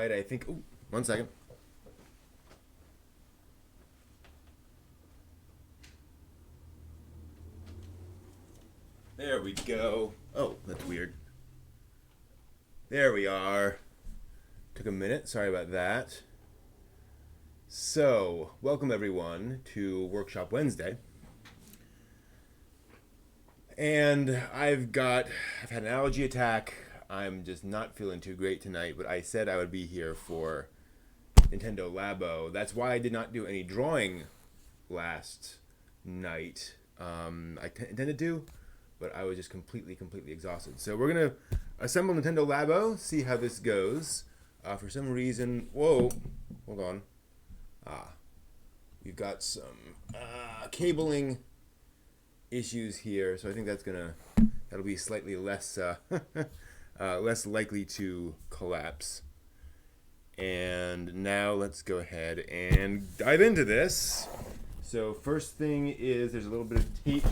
right, I think... Ooh, 1 second. There we go. Oh, that's weird. There we are. Took a minute. Sorry about that. So, welcome everyone to Workshop Wednesday. And I've had an allergy attack. I'm just not feeling too great tonight, but I said I would be here for Nintendo Labo. That's why I did not do any drawing last night. I intended to, but I was just completely exhausted. So we're going to assemble Nintendo Labo, see how this goes. For some reason, whoa, hold on. We've got some cabling issues here, so I think that'll be slightly less less likely to collapse. And now let's go ahead and dive into this. So first thing is there's a little bit of tape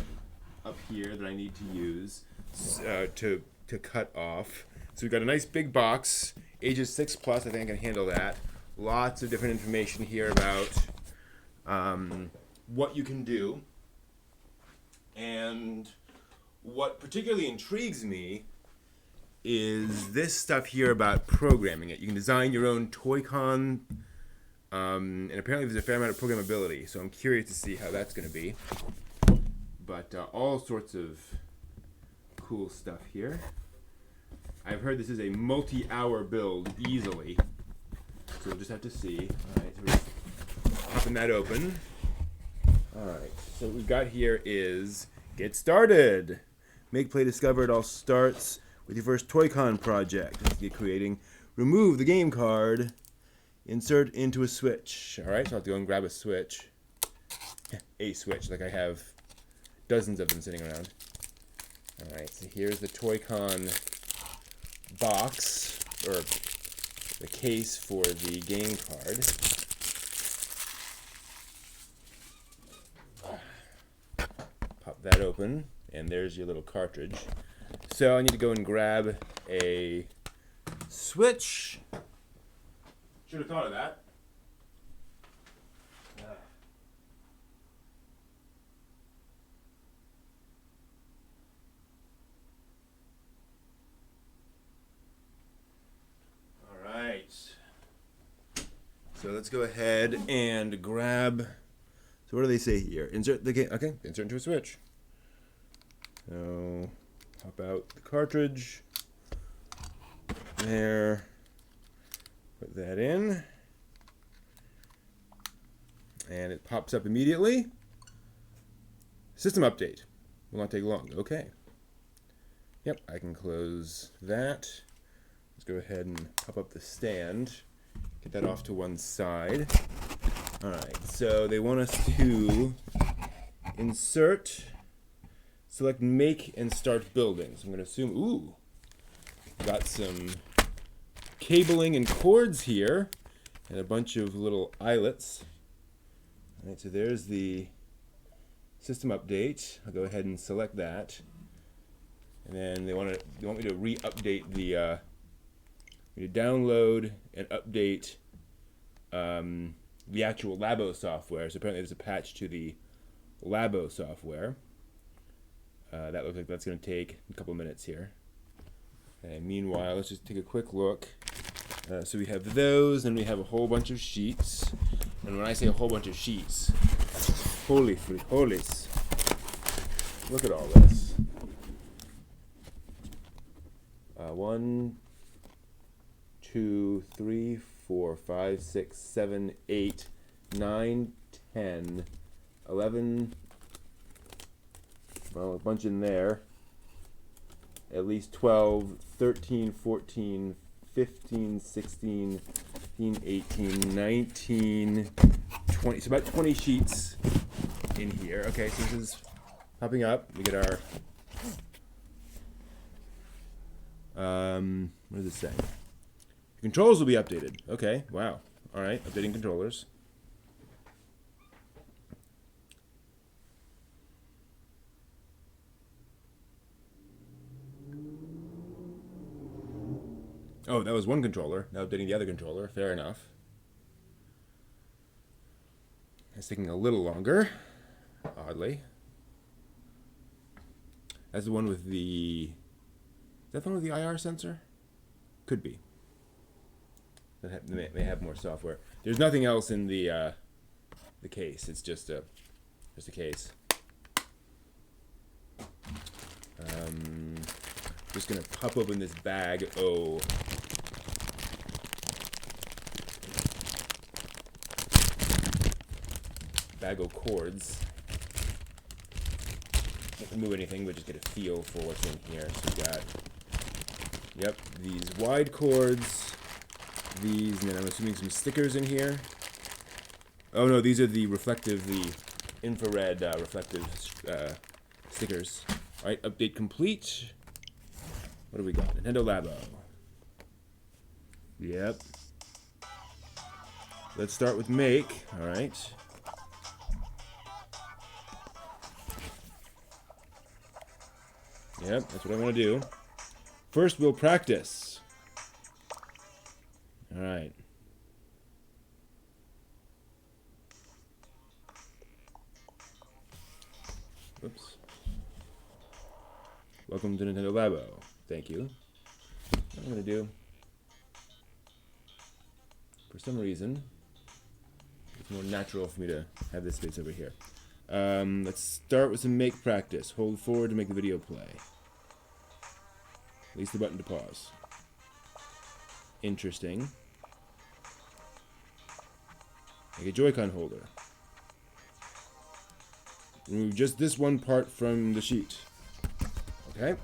up here that I need to use to cut off. So we've got a nice big box, ages 6+. I think I can handle that. Lots of different information here about what you can do. And what particularly intrigues me is this stuff here about programming it. You can design your own Toy-Con, and apparently there's a fair amount of programmability, so I'm curious to see how that's going to be. But all sorts of cool stuff here. I've heard this is a multi-hour build easily, so we'll just have to see. All right, so we're popping that open. All right, so what we've got here is get started. Make Play Discover. It all starts with your first Toy-Con project. Let's get creating. Remove the game card. Insert into a switch. All right, so I'll have to go and grab a switch. A switch, like I have dozens of them sitting around. All right, so here's the Toy-Con box, or the case for the game card. Pop that open, and there's your little cartridge. So I need to go and grab a switch. Should have thought of that. All right. So let's go ahead and grab. So what do they say here? Insert the game. Okay, insert into a switch. So pop out the cartridge. There. Put that in. And it pops up immediately. System update. Will not take long. Okay. Yep, I can close that. Let's go ahead and pop up the stand. Get that off to one side. Alright, so they want us to insert, select make and start building. So I'm going to assume, ooh, got some cabling and cords here and a bunch of little eyelets. Alright, so there's the system update. I'll go ahead and select that. And then they want me to re-update the download and update the actual Labo software. So apparently there's a patch to the Labo software. That looks like that's going to take a couple minutes here. And meanwhile, let's just take a quick look. So we have those, and we have a whole bunch of sheets. And when I say a whole bunch of sheets, holy holies. Look at all this. 1, 2, 3, 4, 5, 6, 7, 8, 9, 10, 11, well, a bunch in there, at least 12, 13, 14, 15, 16, 15, 18, 19, 20, so about 20 sheets in here. Okay, so this is popping up. We get our, what does it say? The controls will be updated. Okay, wow. All right, updating controllers. Oh, that was one controller. Now updating the other controller. Fair enough. It's taking a little longer, oddly. That's the one with the... Is that the one with the IR sensor? Could be. They have more software. There's nothing else in the case. It's just a case. Just gonna pop open this bag. Oh. Bag of cords. Not to move anything, but just get a feel for what's in here. So we got, yep, these wide cords. These, and then I'm assuming some stickers in here. Oh no, these are the reflective, the infrared reflective stickers. All right, update complete. What do we got? Nintendo Labo. Yep. Let's start with make. All right. Yep, that's what I want to do. First, we'll practice. All right. Oops. Welcome to Nintendo Labo. Thank you. What I'm going to do, for some reason, it's more natural for me to have this space over here. Let's start with some make practice. Hold forward to make the video play. Release the button to pause. Interesting. Make a Joy-Con holder. Remove just this one part from the sheet. Okay.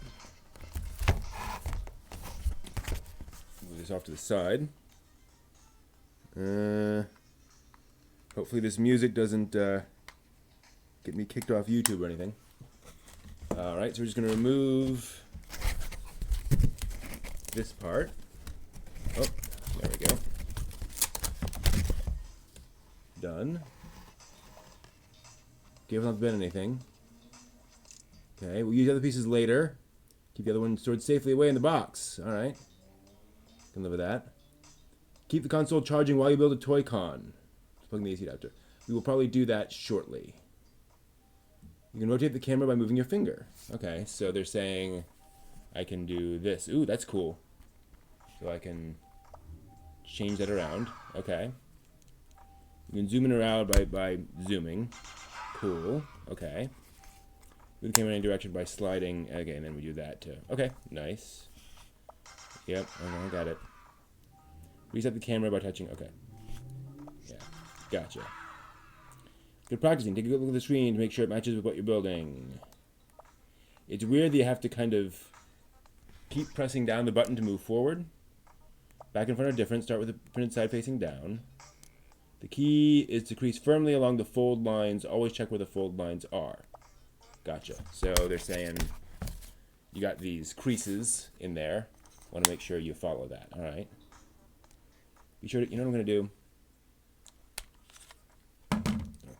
Move this off to the side. Hopefully this music doesn't get me kicked off YouTube or anything. Alright, so we're just going to remove this part. Oh, there we go. Done. Careful not to bend anything. Okay, we'll use the other pieces later. Keep the other one stored safely away in the box. Alright. Can live with that. Keep the console charging while you build a Toy-Con. Just plugging the AC adapter. We will probably do that shortly. You can rotate the camera by moving your finger. Okay, so they're saying I can do this. Ooh, that's cool. So I can change that around. Okay. You can zoom in around by zooming. Cool. Okay. Move the camera in any direction by sliding. Okay, and then we do that too. Okay, nice. Yep, okay, I got it. Reset the camera by touching. Okay. Yeah, gotcha. Good practicing. Take a good look at the screen to make sure it matches with what you're building. It's weird that you have to kind of keep pressing down the button to move forward. Back and front are different. Start with the printed side facing down. The key is to crease firmly along the fold lines. Always check where the fold lines are. Gotcha. So they're saying you got these creases in there. Want to make sure you follow that. All right. Be sure to, you know what I'm going to do?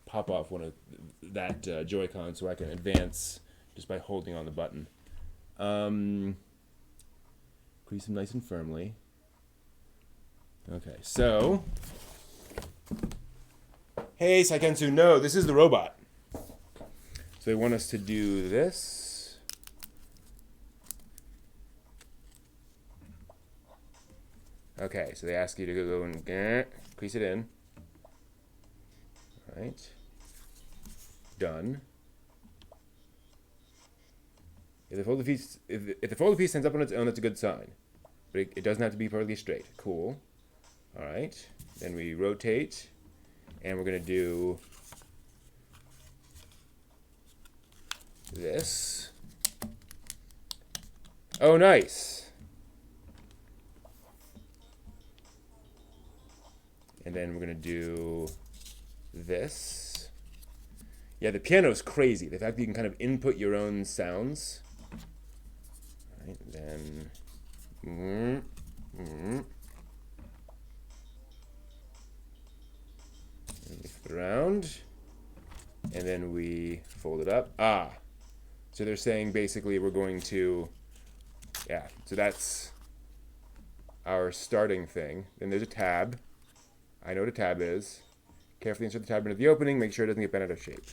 Pop off one of that Joy-Con so I can advance just by holding on the button. Crease them nice and firmly. Okay, so... Hey, Saikensu, no, this is the robot. So they want us to do this. Okay, so they ask you to go and crease it in. All right. Done. If the folded piece stands up on its own, that's a good sign. But it doesn't have to be perfectly straight. Cool. All right. Then we rotate, and we're going to do this. Oh, nice. And then we're going to do this. Yeah, the piano is crazy. The fact that you can kind of input your own sounds. All right, then... And we flip it around. And then we fold it up. Ah. So they're saying basically we're going to... Yeah, so that's our starting thing. Then there's a tab. I know what a tab is. Carefully insert the tab into the opening. Make sure it doesn't get bent out of shape.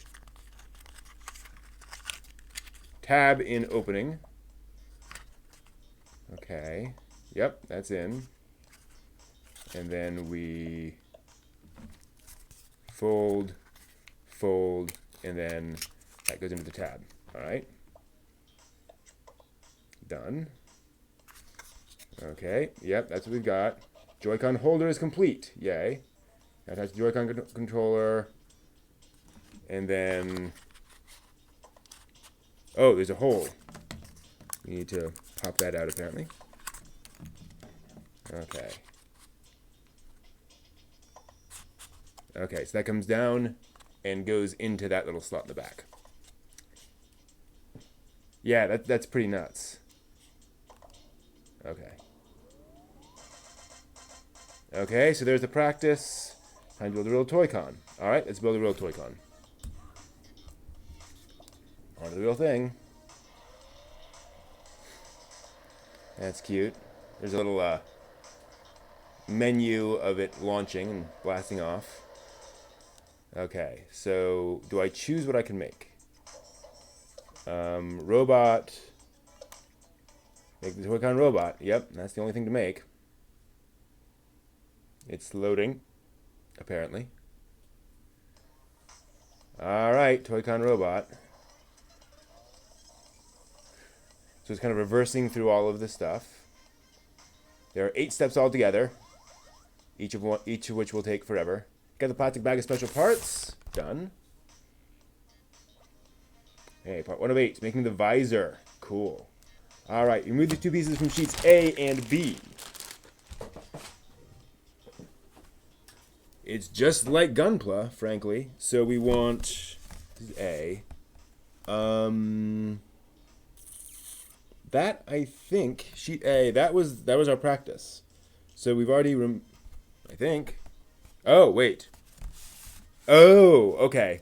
Tab in opening. Okay. Yep, that's in. And then we fold, fold, and then that goes into the tab. All right. Done. Okay. Yep, that's what we've got. Joy-Con holder is complete. Yay. Now attach the Joy-Con controller. And then... oh, there's a hole. We need to pop that out, apparently. Okay. Okay, so that comes down and goes into that little slot in the back. Yeah, that's pretty nuts. Okay. Okay, so there's the practice. Time to build a real Toy-Con. Alright, let's build a real Toy-Con. On to the real thing. That's cute. There's a little menu of it launching and blasting off. Okay, so do I choose what I can make? Robot. Make the Toy-Con robot. Yep, that's the only thing to make. It's loading, apparently. Alright, Toy-Con robot. So it's kind of reversing through all of this stuff. There are 8 steps altogether, each of which will take forever. Got the plastic bag of special parts. Done. Okay, part 1 of 8, making the visor. Cool. Alright, remove these 2 pieces from sheets A and B. It's just like Gunpla, frankly. So we want... this is A. That, I think, sheet A, that was our practice. So we've already, I think. Oh, wait. Oh, okay.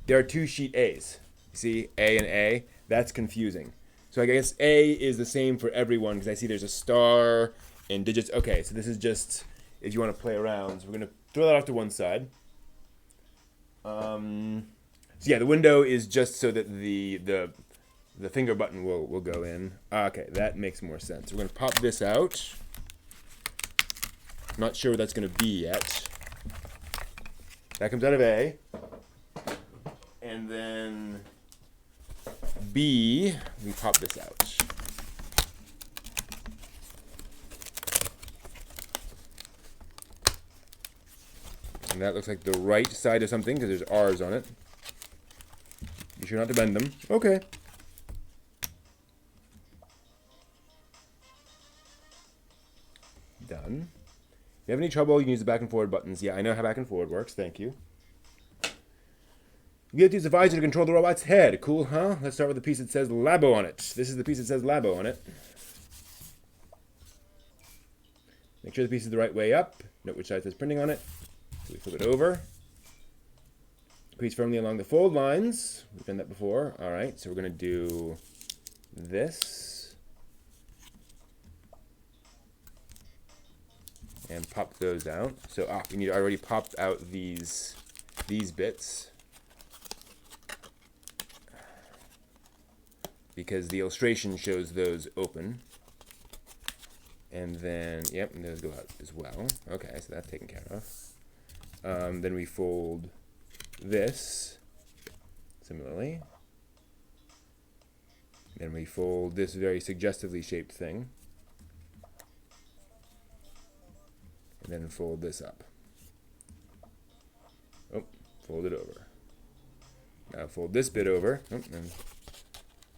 There are 2 sheet A's. You see, A and A. That's confusing. So I guess A is the same for everyone, because I see there's a star and digits. Okay, so this is just if you want to play around. So we're going to throw that off to one side. So yeah, the window is just so that the finger button will go in. Okay, that makes more sense. We're going to pop this out. Not sure what that's going to be yet. That comes out of A. And then B, we pop this out. And that looks like the right side of something because there's R's on it. Be sure not to bend them. Okay. Done. If you have any trouble, you can use the back and forward buttons. Yeah, I know how back and forward works. Thank you. You get to use the visor to control the robot's head. Cool, huh? Let's start with the piece that says Labo on it. This is the piece that says Labo on it. Make sure the piece is the right way up. Note which side says printing on it. So we flip it over. Piece firmly along the fold lines. We've done that before. All right, so we're going to do this. And pop those out. So we need already popped out these bits. Because the illustration shows those open. And then, yep, and those go out as well. Okay, so that's taken care of. Then we fold this similarly. Then we fold this very suggestively shaped thing. And then fold this up. Oh, fold it over. Now fold this bit over. Oh, and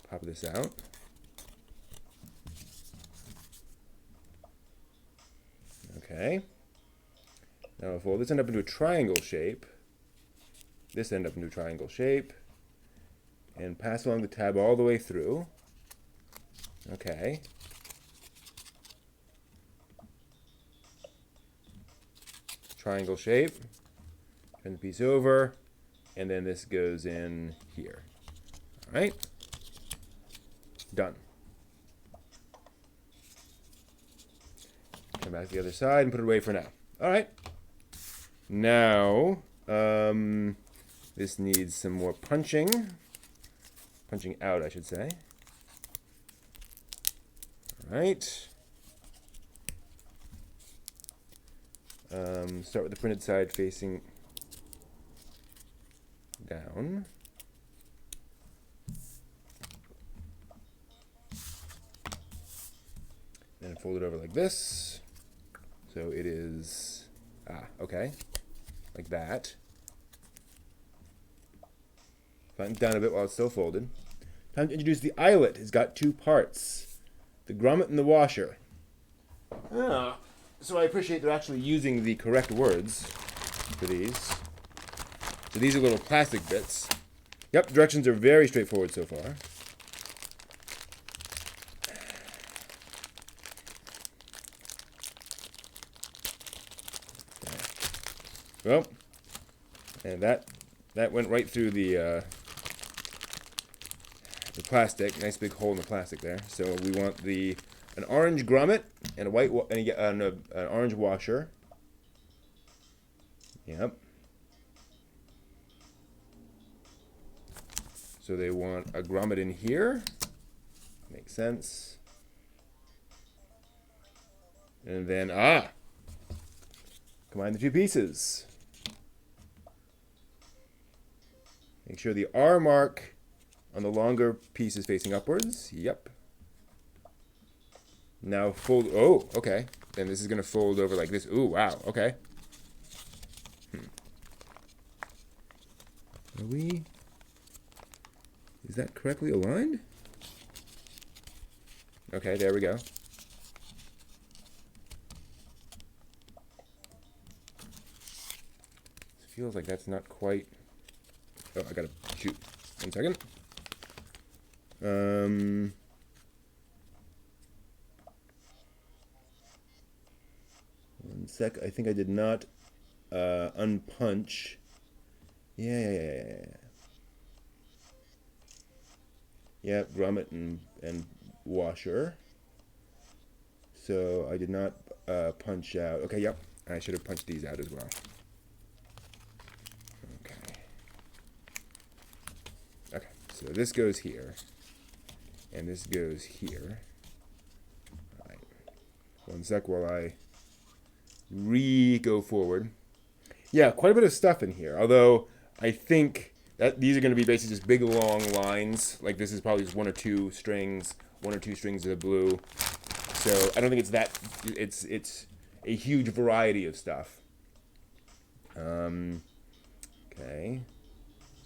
pop this out. Okay. Now we'll fold this end up into a triangle shape. This end up into a triangle shape. And pass along the tab all the way through. Okay. Triangle shape. Turn the piece over. And then this goes in here. All right. Done. Come back to the other side and put it away for now. All right. Now, this needs some more punching. Punching out, I should say. All right. Start with the printed side facing down. Then fold it over like this. So it is, okay, like that. Flatten it down a bit while it's still folded. Time to introduce the eyelet. It's got two parts, the grommet and the washer. So I appreciate they're actually using the correct words for these. So these are little plastic bits. Yep, directions are very straightforward so far. Well, and that went right through the plastic. Nice big hole in the plastic there. So we want an orange grommet and a white an orange washer. Yep. So they want a grommet in here. Makes sense. And then combine the two pieces. Make sure the R mark on the longer piece is facing upwards. Yep. Now fold. Oh, okay. Then this is going to fold over like this. Ooh, wow. Okay. Is that correctly aligned? Okay, there we go. Feels like that's not quite. Oh, I gotta shoot. 1 second. 1 sec. I think I did not unpunch. Yeah. Yeah, grommet and washer. So I did not punch out. Okay, yep. I should have punched these out as well. So this goes here, and this goes here. All right. 1 sec while I go forward. Yeah, quite a bit of stuff in here, although I think that these are going to be basically just big, long lines. Like this is probably just one or two strings of the blue. So I don't think it's that, it's a huge variety of stuff. Okay.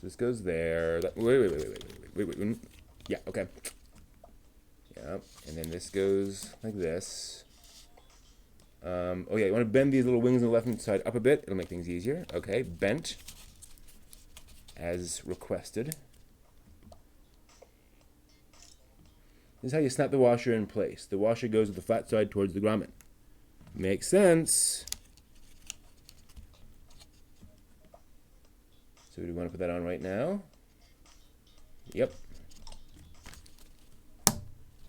This goes there. Wait. Yeah, okay. Yeah, and then this goes like this. Oh yeah, you want to bend these little wings on the left-hand side up a bit. It'll make things easier. Okay, bent as requested. This is how you snap the washer in place. The washer goes with the flat side towards the grommet. Makes sense. So do we want to put that on right now? Yep.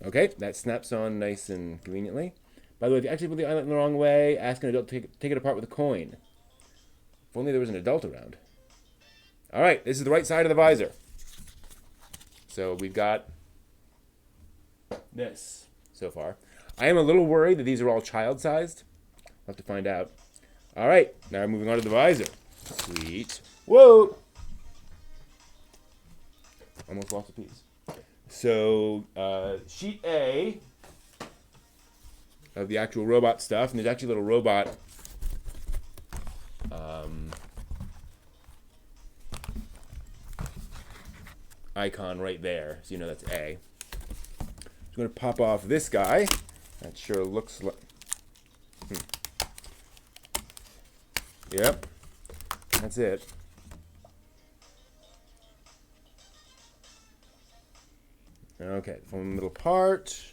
Okay, that snaps on nice and conveniently. By the way, if you actually put the eyelet in the wrong way, ask an adult to take it apart with a coin. If only there was an adult around. All right, this is the right side of the visor. So we've got this so far. I am a little worried that these are all child-sized. I'll have to find out. All right, now moving on to the visor. Sweet. Whoa! Almost lost a piece. So, sheet A of the actual robot stuff, and there's actually a little robot icon right there, so you know that's A. I'm going to pop off this guy. That sure looks like... Yep. That's it. Okay, from the middle part.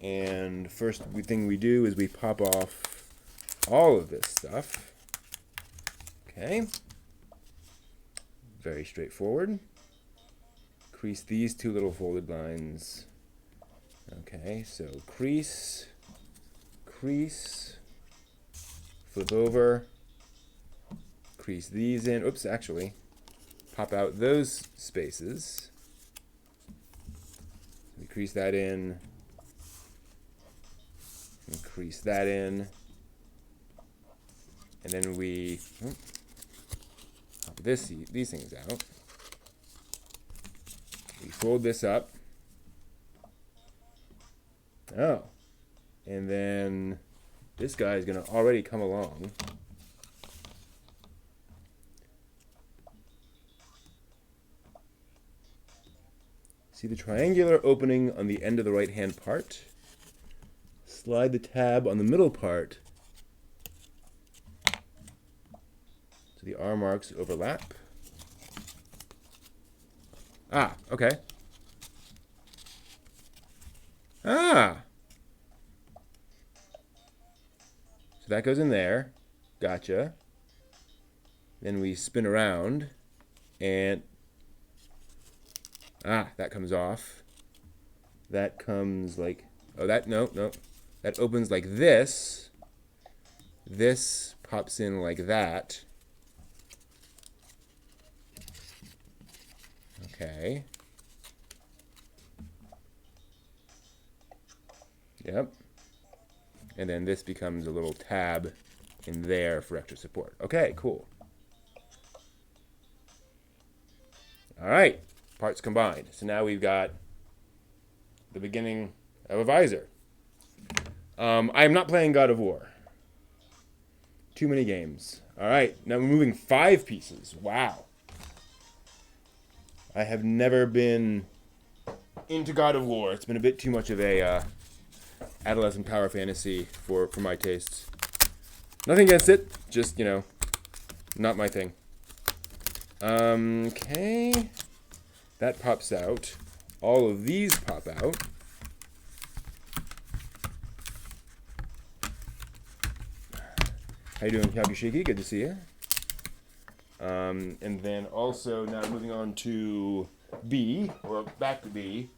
And first thing we do is we pop off all of this stuff. Okay. Very straightforward. Crease these two little folded lines. Okay, so crease, crease, flip over, crease these in. Oops, actually, pop out those spaces. We crease that in, and crease that in, and then we pop these things out. We fold this up. Oh, and then this guy is going to already come along. See the triangular opening on the end of the right-hand part? Slide the tab on the middle part so the R marks overlap. Ah, okay. Ah! So that goes in there. Gotcha. Then we spin around and that comes off. That comes like, oh, no. That opens like this. This pops in like that. Okay. Yep. And then this becomes a little tab in there for extra support. Okay, cool. All right. Parts combined. So now we've got the beginning of a visor. I am not playing God of War. Too many games. All right, now we're moving 5 pieces. Wow. I have never been into God of War. It's been a bit too much of a adolescent power fantasy for my tastes. Nothing against it, just, not my thing. Okay. That pops out. All of these pop out. How you doing, Yakushiki? Good to see you. And then also now moving on to B, or back to B,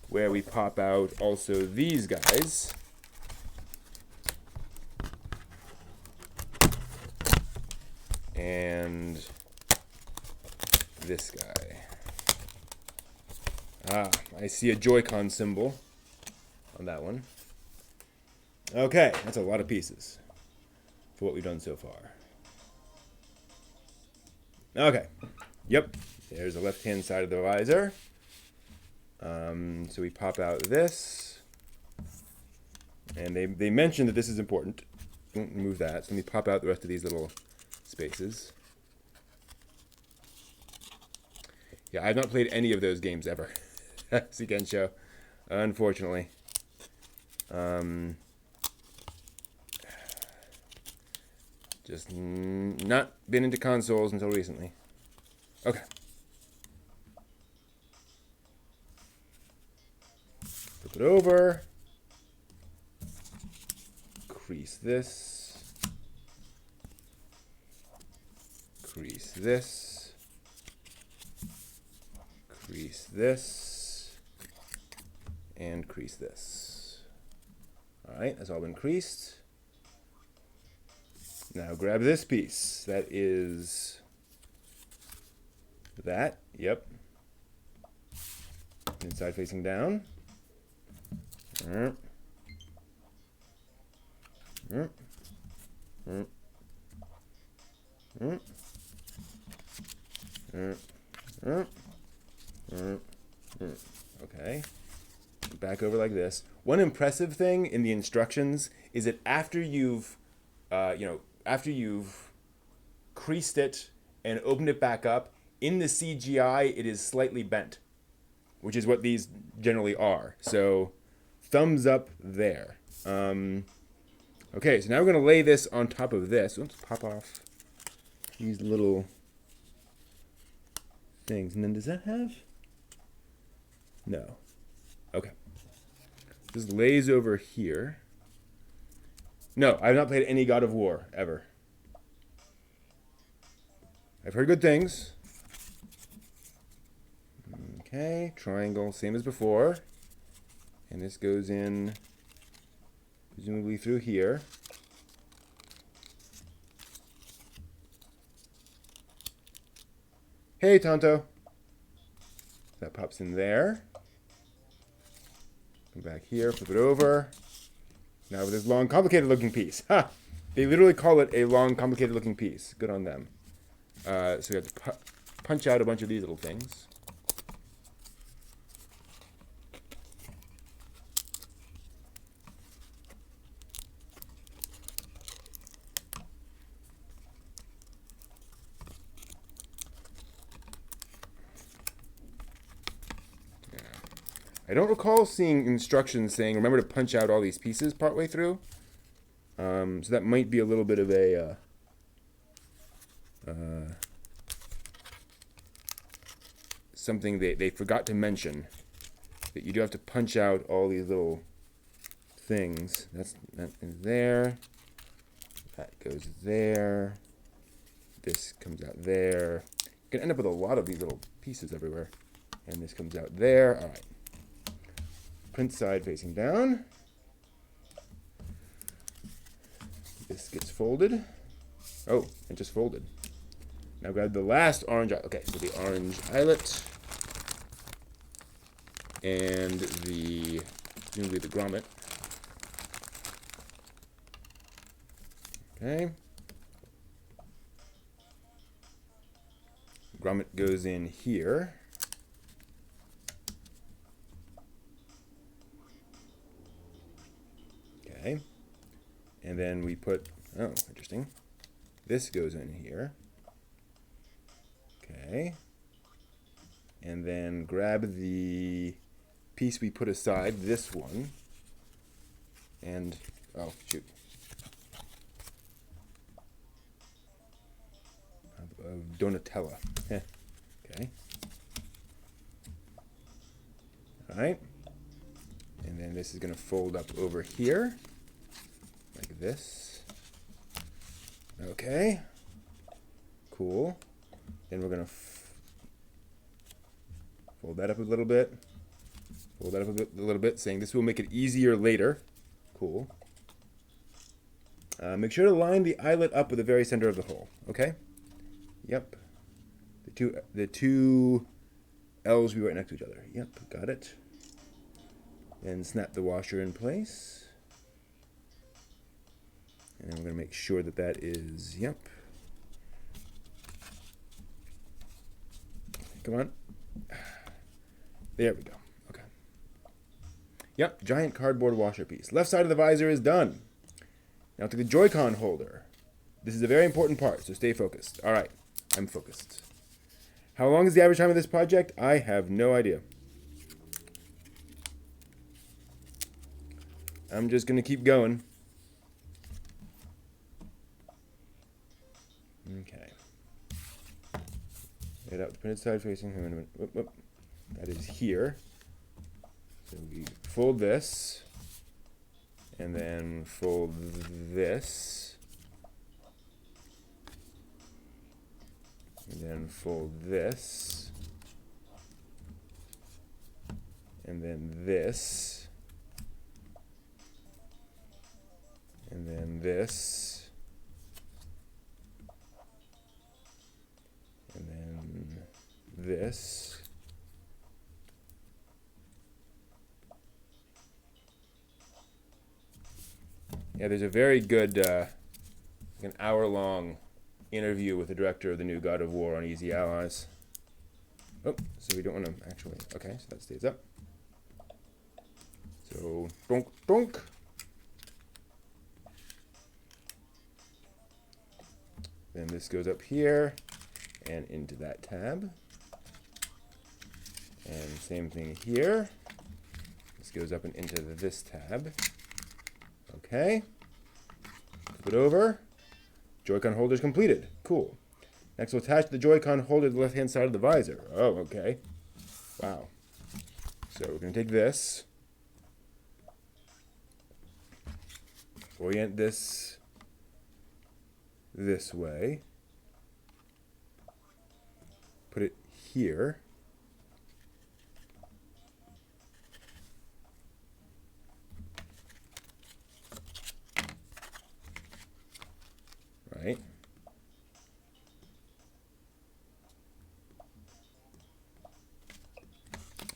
where we pop out also these guys. And this guy. I see a Joy-Con symbol on that one. Okay, that's a lot of pieces for what we've done so far. Okay, yep, there's the left-hand side of the visor. So we pop out this, and they mentioned that this is important. Don't remove that. So let me pop out the rest of these little spaces. Yeah, I've not played any of those games ever. Seeken Show, unfortunately. Just not been into consoles until recently. Okay. Flip it over. Crease this. Crease this. Crease this. And crease this. Alright, that's all been creased. Now grab this piece. That is that. Yep. Inside facing down. Okay. Back over like this. One impressive thing in the instructions is that after you've after you've creased it and opened it back up, in the CGI, it is slightly bent, which is what these generally are. So, thumbs up there. Okay, so now we're going to lay this on top of this. Let's pop off these little things. And then does that have? No. Okay. This lays over here. No, I've not played any God of War, ever. I've heard good things. Okay, triangle, same as before. And this goes in presumably through here. Hey, Tonto. That pops in there. Come back here, flip it over. Now with this long, complicated looking piece. Ha! They literally call it a long, complicated looking piece. Good on them. So we have to punch out a bunch of these little things. I don't recall seeing instructions saying, remember to punch out all these pieces partway through. So that might be a little bit of a something they forgot to mention, that you do have to punch out all these little things. That is there. That goes there. This comes out there. You can end up with a lot of these little pieces everywhere. And this comes out there. All right. Print side facing down. This gets folded. Oh, it just folded. Now grab the last orange. Okay, so the orange eyelet and presumably the grommet. Okay. Grommet goes in here. Okay. And then we put, oh, interesting. This goes in here. Okay. And then grab the piece we put aside, this one. And, oh, shoot. Donatella. Okay. All right. And then this is going to fold up over here, like this. Okay. Cool. Then we're going to fold that up a little bit. Fold that up a little bit, saying this will make it easier later. Cool. Make sure to line the eyelet up with the very center of the hole. Okay. Yep. The two L's will be right next to each other. Yep, got it. Then snap the washer in place. And then we're going to make sure that that is, yep. Come on. There we go. Okay. Yep, giant cardboard washer piece. Left side of the visor is done. Now to the Joy-Con holder. This is a very important part, so stay focused. All right, I'm focused. How long is the average time of this project? I have no idea. I'm just going to keep going. Okay. Get out the printed side facing. Whoop, whoop. That is here. So we fold this. And then fold this. And then fold this. And then this. And then this. And then this. Yeah, there's a very good, like an hour-long interview with the director of the new God of War on Easy Allies. Oh, so we don't want to actually, okay, so that stays up. So, donk, donk. Then this goes up here and into that tab. And same thing here. This goes up and into this tab. Okay. Flip it over. Joy-Con holder's completed. Cool. Next we'll attach the Joy-Con holder to the left-hand side of the visor. Oh, okay. Wow. So we're going to take this. Orient this way. Put it here. right.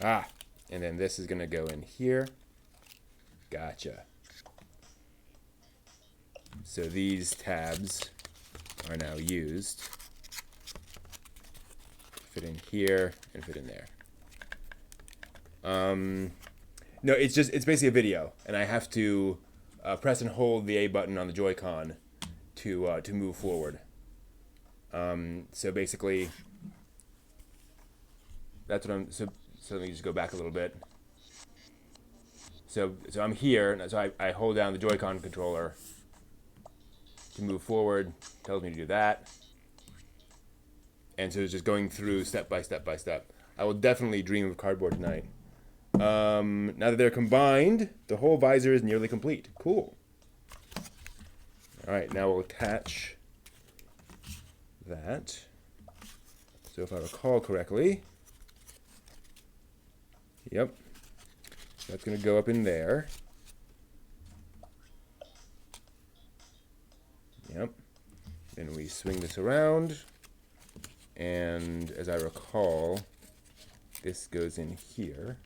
Ah, and then this is going to go in here. Gotcha. So these tabs are now used. Fit in here and fit in there. No, it's basically a video, and I have to press and hold the A button on the Joy-Con to move forward. So basically, that's what I'm. So let me just go back a little bit. So I'm here, and so I hold down the Joy-Con controller to move forward. Tells me to do that, and so it's just going through step by step by step. I will definitely dream of cardboard tonight. Now that they're combined, the whole visor is nearly complete. Cool. All right, now we'll attach that. So if I recall correctly, yep, that's going to go up in there. Yep. Then we swing this around, and as I recall, this goes in here.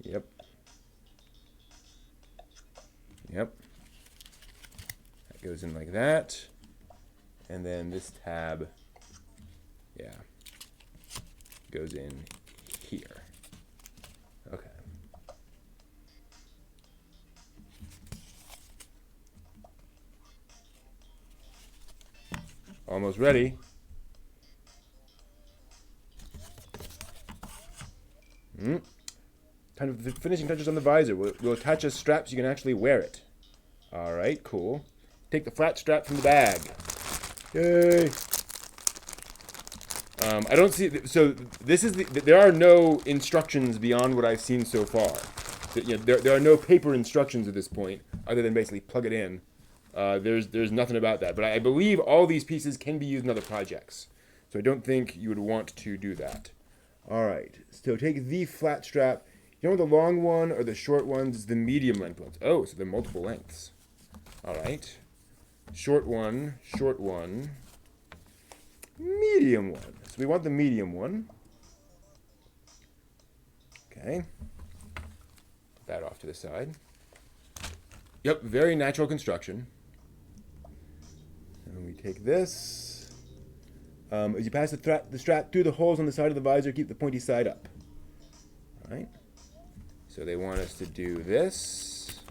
Yep. Yep. That goes in like that. And then this tab, yeah, goes in here. Okay. Almost ready. Kind of the finishing touches on the visor. We'll attach a strap so you can actually wear it. All right, cool. Take the flat strap from the bag. Yay! I don't see. So this is there are no instructions beyond what I've seen so far. There are no paper instructions at this point, other than basically plug it in. There's nothing about that. But I believe all these pieces can be used in other projects. So I don't think you would want to do that. All right. So take the flat strap. You know the long one or the short ones? It's the medium length ones. Oh, so they're multiple lengths. All right. Short one, medium one. So we want the medium one. Okay. Put that off to the side. Yep, very natural construction. And we take this. As you pass the strap through the holes on the side of the visor, keep the pointy side up. All right. So they want us to do this.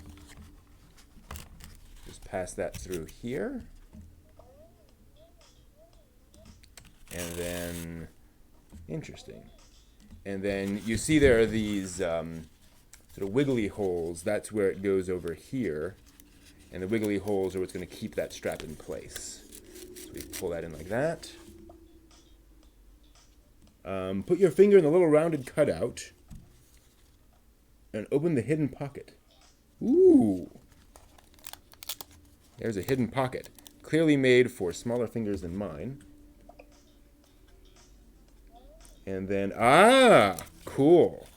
Just pass that through here. And then, interesting. And then you see there are these sort of wiggly holes. That's where it goes over here. And the wiggly holes are what's going to keep that strap in place. So we pull that in like that. Put your finger in the little rounded cutout. And open the hidden pocket. Ooh. There's a hidden pocket. Clearly made for smaller fingers than mine. And then, cool.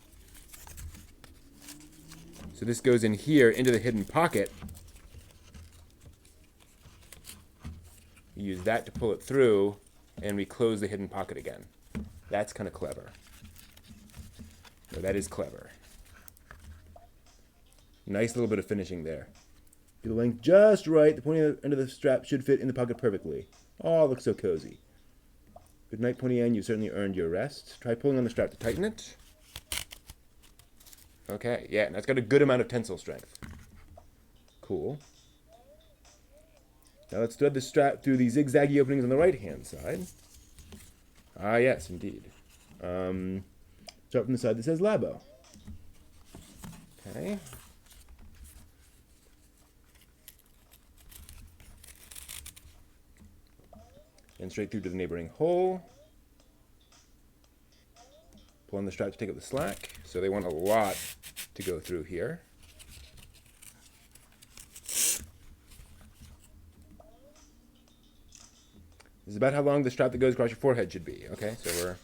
So this goes in here into the hidden pocket. We use that to pull it through, and we close the hidden pocket again. That's kind of clever. No, that is clever. Nice little bit of finishing there. Get the length just right. The pointy end of the strap should fit in the pocket perfectly. Oh, it looks so cozy. Good night, pointy end. You've certainly earned your rest. Try pulling on the strap to tighten it. Okay, yeah, and that's got a good amount of tensile strength. Cool. Now let's thread the strap through the zigzaggy openings on the right-hand side. Ah, yes, indeed. Start from the side that says Labo. Okay. And straight through to the neighboring hole. Pull on the strap to take up the slack. So they want a lot to go through here. This is about how long the strap that goes across your forehead should be. Okay, so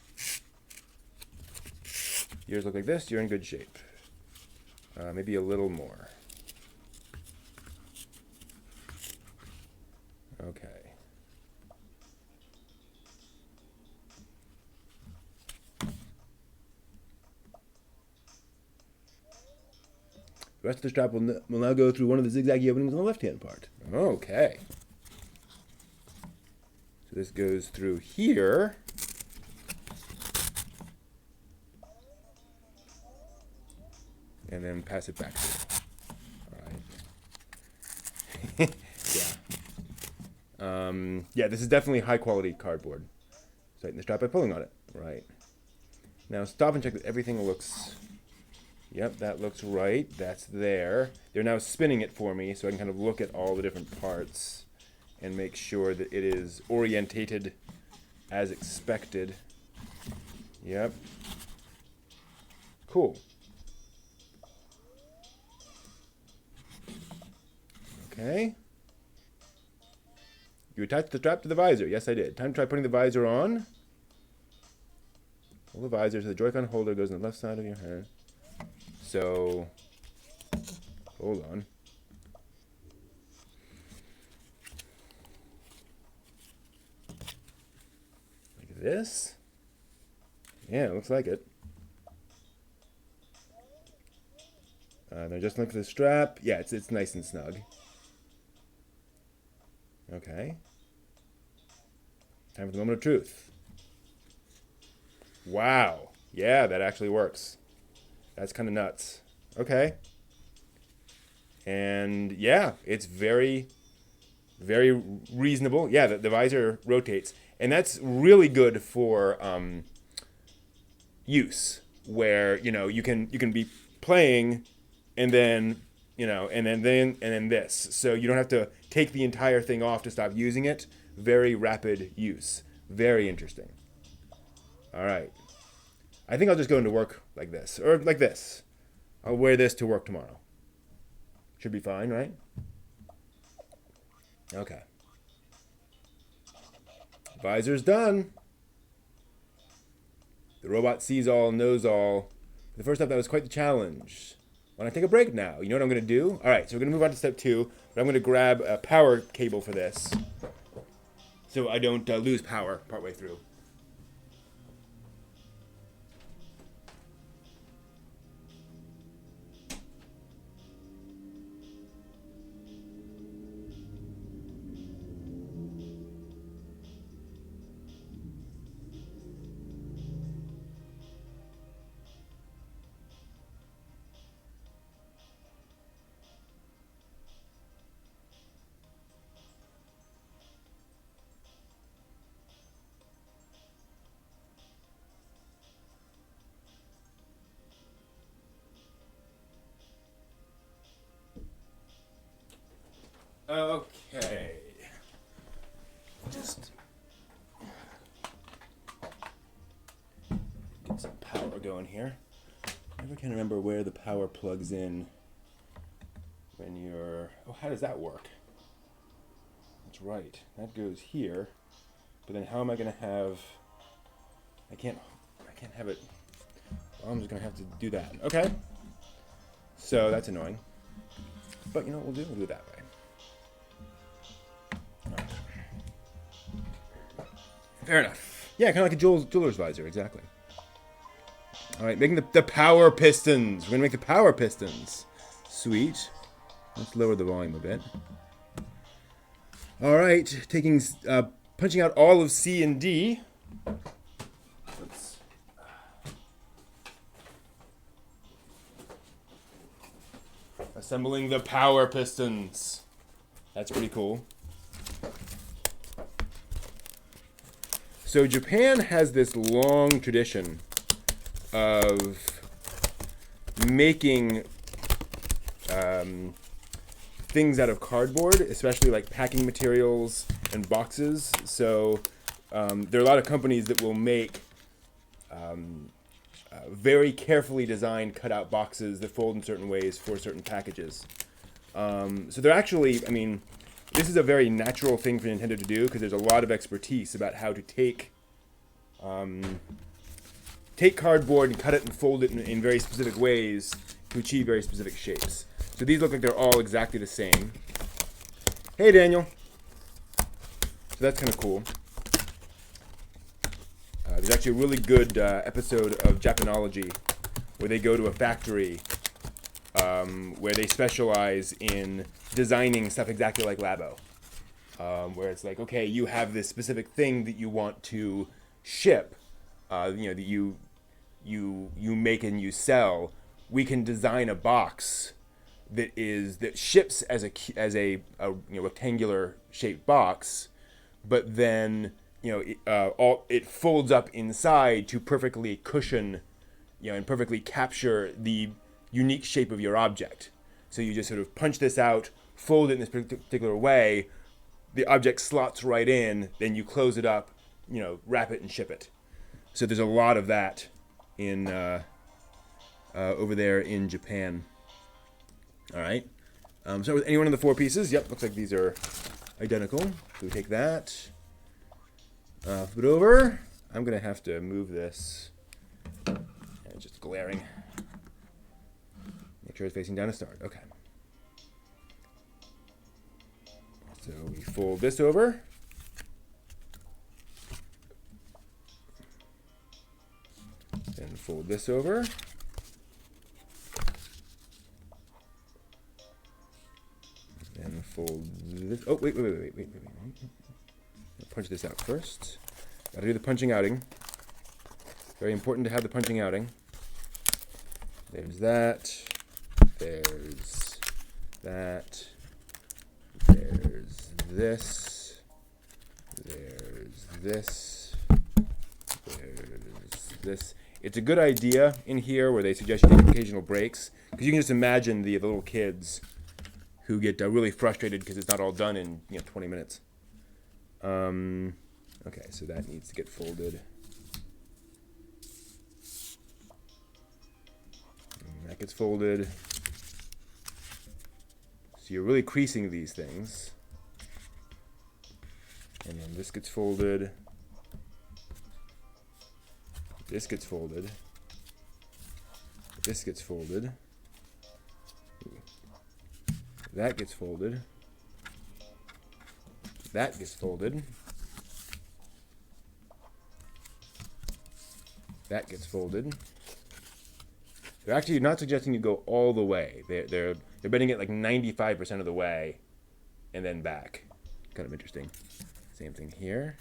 yours look like this. You're in good shape. Maybe a little more. The rest of the strap will now go through one of the zigzaggy openings on the left-hand part. Okay. So this goes through here. And then pass it back through. All right. Yeah. Yeah, this is definitely high-quality cardboard. Tighten the strap by pulling on it. Right. Now stop and check that everything looks... Yep, that looks right. That's there. They're now spinning it for me so I can kind of look at all the different parts and make sure that it is orientated as expected. Yep. Cool. Okay. You attached the strap to the visor. Yes, I did. Time to try putting the visor on. Pull the visor so the Joy-Con holder goes on the left side of your hand. So, hold on. Like this? Yeah, looks like it. Then just look for the strap. Yeah, it's nice and snug. Okay. Time for the moment of truth. Wow. Yeah, that actually works. That's kind of nuts. Okay. And yeah, it's very, very reasonable. Yeah, the visor rotates. And that's really good for use, where, you can be playing and then, and then this. So you don't have to take the entire thing off to stop using it. Very rapid use. Very interesting. All right. I think I'll just go into work like this, or like this. I'll wear this to work tomorrow. Should be fine, right? Okay. Visor's done. The robot sees all, knows all. The first step, that was quite the challenge. Want to take a break now? You know what I'm going to do? All right, so we're going to move on to step 2, but I'm going to grab a power cable for this so I don't lose power partway through. Okay. Just get some power going here. I never can remember where the power plugs in when you're... Oh, how does that work? That's right. That goes here. But then how am I going to have... I can't have it... Well, I'm just going to have to do that. Okay. So that's annoying. But you know what we'll do? We'll do it that way. Fair enough. Yeah, kind of like a jeweler's visor, exactly. All right, making the power pistons. We're going to make the power pistons. Sweet. Let's lower the volume a bit. All right, punching out all of C and D. Let's... Assembling the power pistons. That's pretty cool. So Japan has this long tradition of making things out of cardboard, especially like packing materials and boxes. So there are a lot of companies that will make very carefully designed cutout boxes that fold in certain ways for certain packages. So they're actually, this is a very natural thing for Nintendo to do because there's a lot of expertise about how to take cardboard and cut it and fold it in very specific ways to achieve very specific shapes. So these look like they're all exactly the same. Hey, Daniel. So that's kind of cool. There's actually a really good episode of Japanology where they go to a factory where they specialize in designing stuff exactly like Labo. Where it's like, okay, you have this specific thing that you want to ship, that you make and you sell. We can design a box that ships as a rectangular shaped box, but then it folds up inside to perfectly cushion, and perfectly capture the unique shape of your object. So you just sort of punch this out, fold it in this particular way. The object slots right in, then you close it up, wrap it and ship it. So there's a lot of that in over there in Japan. All right. So with any one of the 4 pieces, yep, looks like these are identical. So we take that, flip it over. I'm gonna have to move this. It's just glaring. Make sure it's facing down to start. Okay. So we fold this over. Then fold this over. Then fold this. Oh, wait. Punch this out first. Gotta do the punching outing. Very important to have the punching outing. There's that. There's that. There's this. There's this. There's this. It's a good idea in here where they suggest you take occasional breaks, because you can just imagine the little kids who get really frustrated because it's not all done in 20 minutes. Okay, so that needs to get folded. And that gets folded. So you're really creasing these things. And then this gets folded. This gets folded. This gets folded. That gets folded. That gets folded. That gets folded. They're actually not suggesting you go all the way. They're betting it like 95% of the way, and then back. Kind of interesting. Same thing here.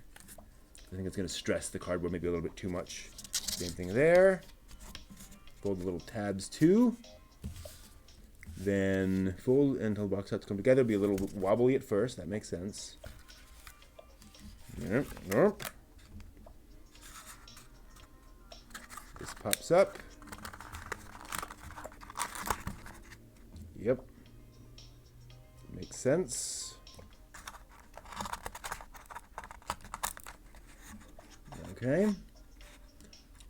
I think it's going to stress the cardboard maybe a little bit too much. Same thing there. Fold the little tabs too. Then fold until the box cuts come together. Be a little wobbly at first. That makes sense. Nope. This pops up. Yep. Makes sense. Okay.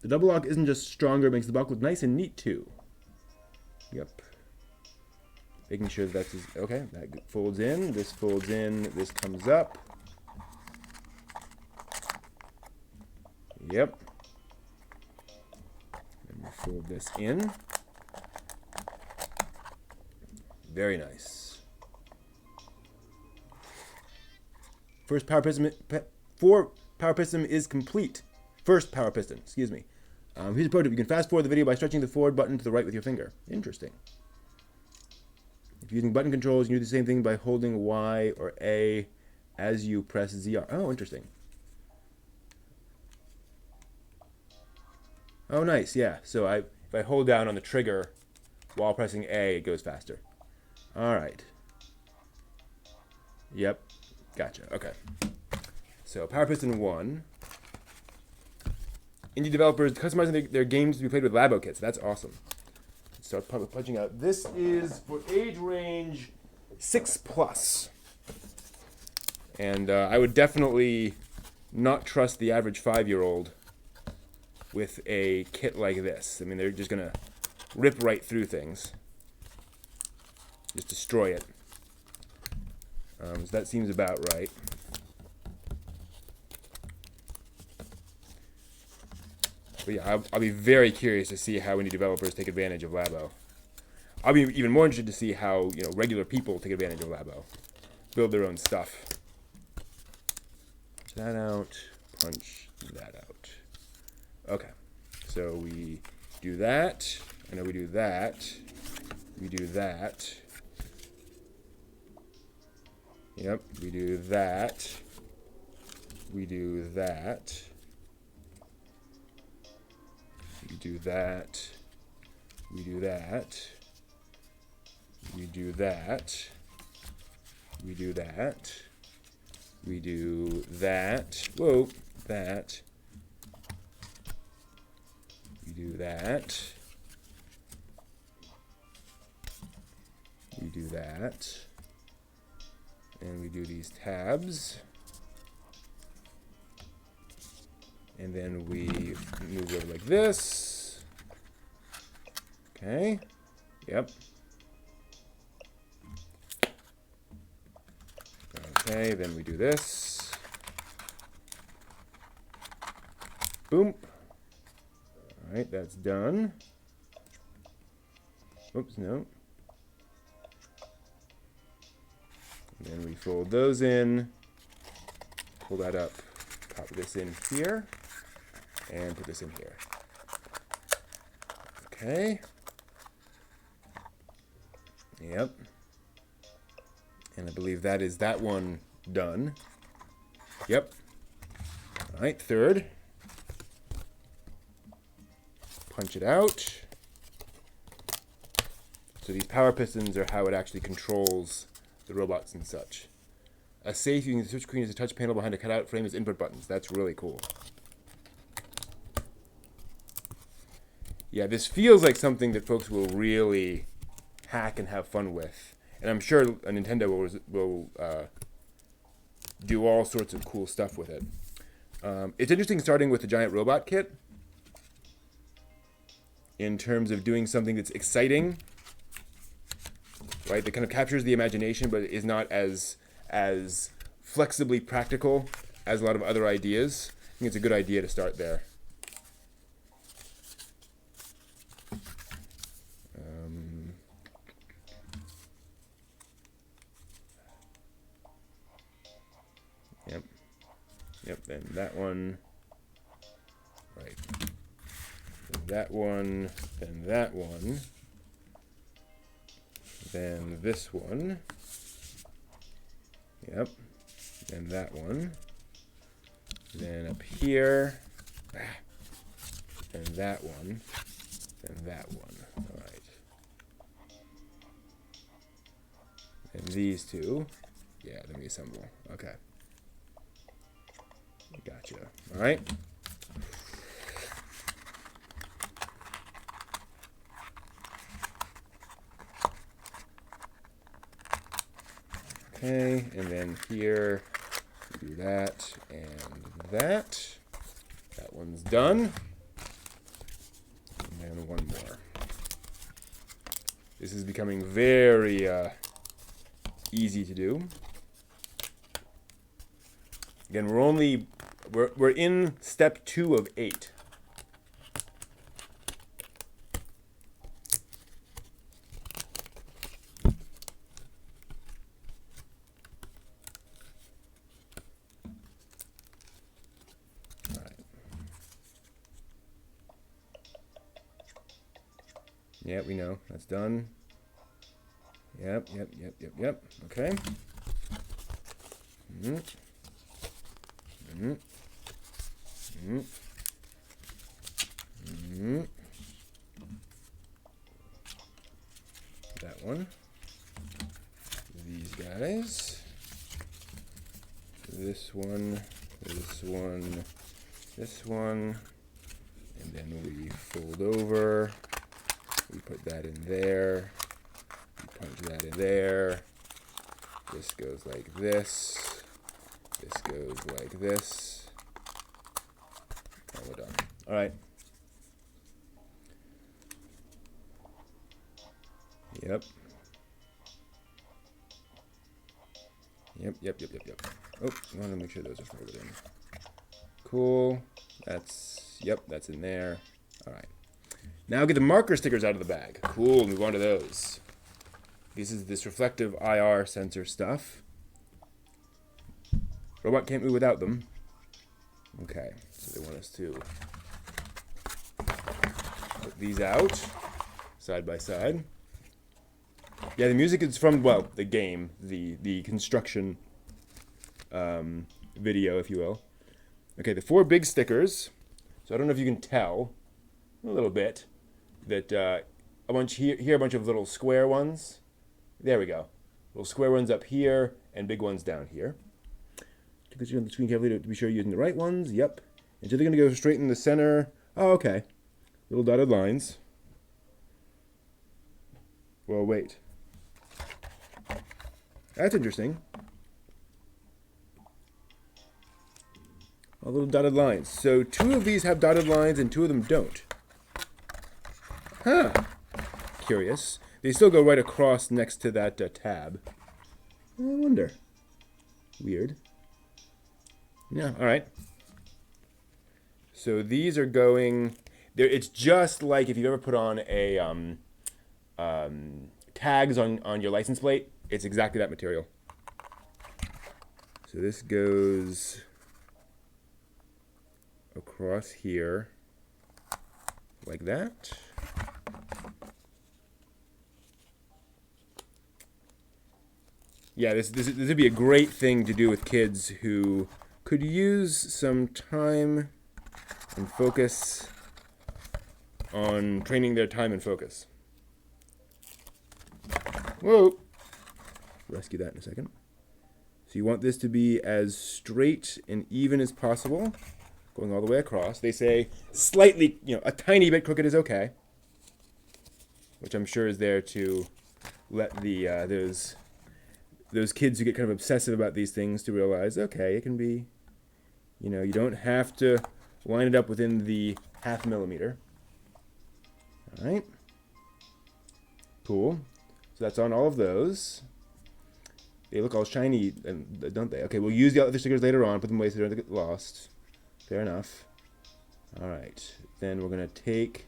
The double lock isn't just stronger, it makes the box look nice and neat too. Yep. Making sure that's okay. That folds in. This folds in. This comes up. Yep. And we fold this in. Very nice. First power piston. Power piston is complete. First power piston. Excuse me. Here's a pro tip. You can fast forward the video by stretching the forward button to the right with your finger. Interesting. If you're using button controls, you do the same thing by holding Y or A as you press ZR. Oh, interesting. Oh, nice. Yeah. So if I hold down on the trigger while pressing A, it goes faster. All right. Yep. Gotcha. Okay. So Power Piston 1. Indie developers customizing their games to be played with Labo kits. That's awesome. Start punching out. This is for age range 6+. And I would definitely not trust the average 5-year-old with a kit like this. I mean, they're just going to rip right through things. Just destroy it. So that seems about right. But yeah, I'll be very curious to see how indie developers take advantage of Labo. I'll be even more interested to see how regular people take advantage of Labo, build their own stuff. Punch that out. Punch that out. Okay, so we do that. I know we do that. We do that. Yep, we do that. We do that. We do that. We do that. We do that. We do that. We do that. Whoa, that. We do that. We do that. And we do these tabs. And then we move over like this. Okay. Yep. Okay, then we do this. Boom. All right, that's done. Oops, no. And then we fold those in. Pull that up. Pop this in here. And put this in here. Okay. Yep. And I believe that is that one done. Yep. All right, third. Punch it out. So these power pistons are how it actually controls the robots and such. A safe using the switch screen as a touch panel behind a cutout frame as input buttons. That's really cool. Yeah, this feels like something that folks will really hack and have fun with. And I'm sure Nintendo will do all sorts of cool stuff with it. It's interesting starting with the giant robot kit in terms of doing something that's exciting, right? That kind of captures the imagination, but is not as flexibly practical as a lot of other ideas. I think it's a good idea to start there. Yep, then that one. Right. Then that one. Then that one. Then this one. Yep. Then that one. Then up here. Then that one. Then that one. All right. And these two. Yeah, then we assemble. Okay. Gotcha. All right. Okay, and then here, we do that and that. That one's done. And then one more. This is becoming very easy to do. Again, we're in step 2 of 8. All right. Yeah, we know. That's done. Yep. Okay. Mm-hmm. Mm-hmm. Mm-hmm. Mm-hmm. That one. These guys. This one. This one. This one. And then we fold over. We put that in there. We punch that in there. This goes like this. This goes like this. And we're done. All right. Yep. Yep. Oh, I want to make sure those are folded in. Cool. That's in there. All right. Now get the marker stickers out of the bag. Cool, move on to those. This is this reflective IR sensor stuff. Robot can't move without them. Okay, so they want us to put these out side by side. Yeah, the music is from, well, the game, the construction video, if you will. Okay, the 4 big stickers. So I don't know if you can tell a little bit that a bunch here, a bunch of little square ones. There we go. Little square ones up here and big ones down here. Take this on the screen carefully to be sure you're using the right ones. Yep. And so they're going to go straight in the center. Oh, okay. Little dotted lines. Well, wait. That's interesting. A little dotted lines. So 2 of these have dotted lines and 2 of them don't. Huh. Curious. They still go right across next to that tab. I wonder. Weird. Yeah, alright. So these are going... It's just like if you've ever put on a tags on your license plate. It's exactly that material. So this goes across here like that. Yeah, this would be a great thing to do with kids who could use some time and focus on training their time and focus. Whoa! Rescue that in a second. So you want this to be as straight and even as possible, going all the way across. They say slightly, a tiny bit crooked is okay, which I'm sure is there to let the those kids who get kind of obsessive about these things to realize, okay, it can be, you don't have to line it up within the 0.5 millimeter. All right. Cool. So that's on all of those. They look all shiny, don't they? Okay, we'll use the other stickers later on, put them away so they don't get lost. Fair enough. All right. Then we're going to take,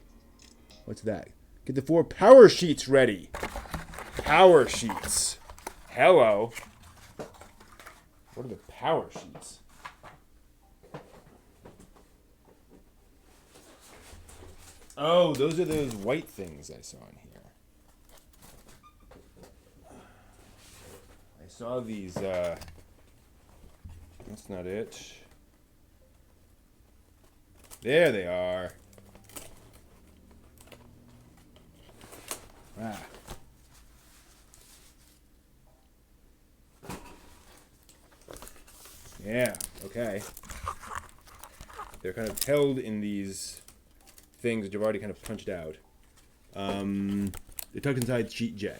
what's that? Get the 4 power sheets ready. Power sheets. Hello. What are the power sheets? Oh, those are those white things I saw in here. I saw these, that's not it. There they are. Ah. Yeah, okay. They're kind of held in these things that you've already kind of punched out. They're tucked inside sheet J.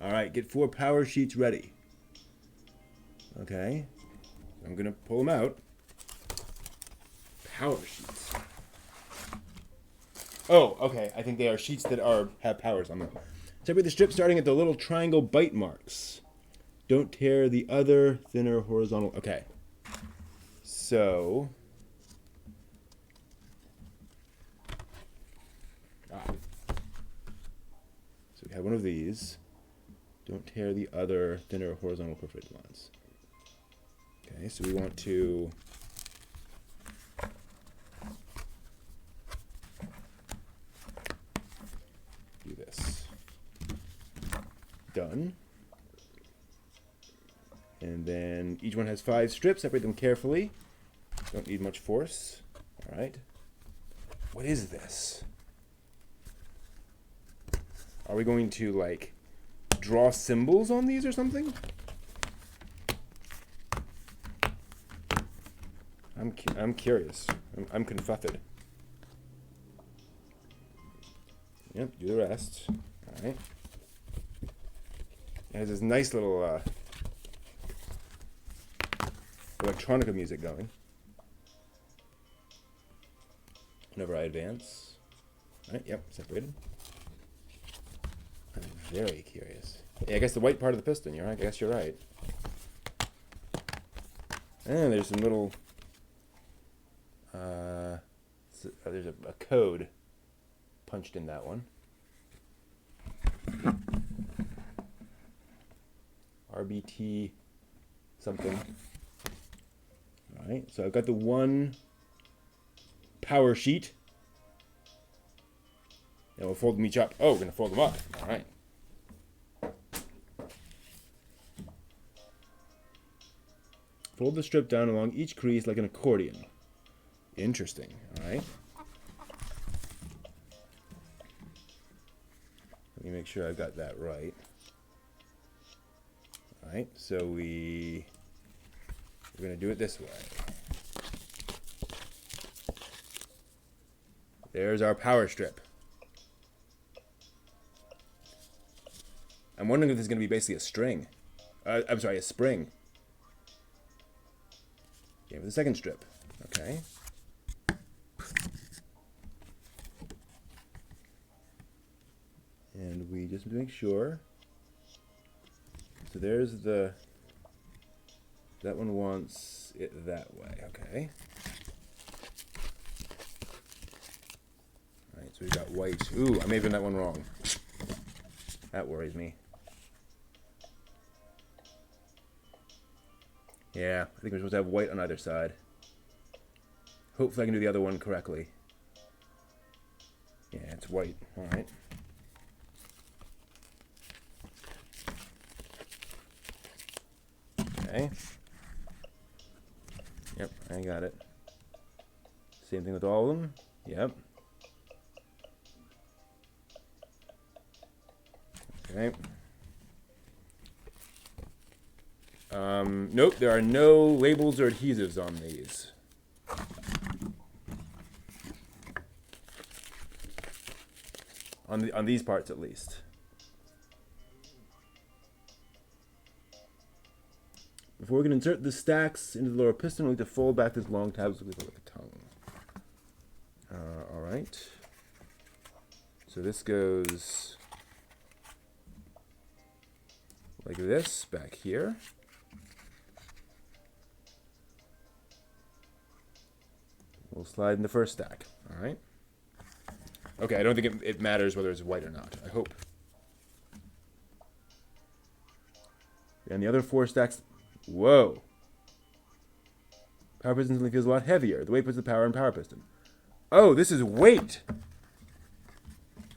All right, get 4 power sheets ready. Okay, I'm gonna pull them out. Power sheets. Oh, okay. I think they are sheets that have powers on them. Separate the strip starting at the little triangle bite marks. Don't tear the other thinner horizontal. Okay. So. So we have one of these. Don't tear the other thinner horizontal perforated lines. Okay, so we want to do this. Done. And then each one has 5 strips. Separate them carefully. Don't need much force. All right. What is this? Are we going to, like, draw symbols on these or something? I'm curious. I'm confuffed. Yep, do the rest. All right. It has this nice little electronica music going. Whenever I advance. All right, yep, separated. I'm very curious. Yeah, I guess the white part of the piston, you're right. I guess you're right. And there's some little... there's a code punched in that one. RBT something. All right, so I've got the 1 power sheet. And we'll fold them each up. Oh, we're going to fold them up. All right. Fold the strip down along each crease like an accordion. Interesting. All right. Let me make sure I got that right. All right, so we're going to do it this way. There's our power strip. I'm wondering if this is going to be basically a string. I'm sorry, a spring. Yeah, with the second strip. Okay. And we just make sure. So there's the, that one wants it that way, okay. All right, so we've got white. Ooh, I may have done that one wrong. That worries me. Yeah, I think we're supposed to have white on either side. Hopefully I can do the other one correctly. Yeah, it's white, all right. Okay. Yep, I got it. Same thing with all of them. Yep. Okay. Nope, there are no labels or adhesives on these. On these parts at least. Before we can insert the stacks into the lower piston, we need to fold back this long tab so we can look at the tongue. All right. So this goes like this back here. We'll slide in the first stack. All right. Okay, I don't think it matters whether it's white or not. I hope. And the other 4 stacks. Whoa. Power piston suddenly feels a lot heavier. The weight puts the power in power piston. Oh, this is weight.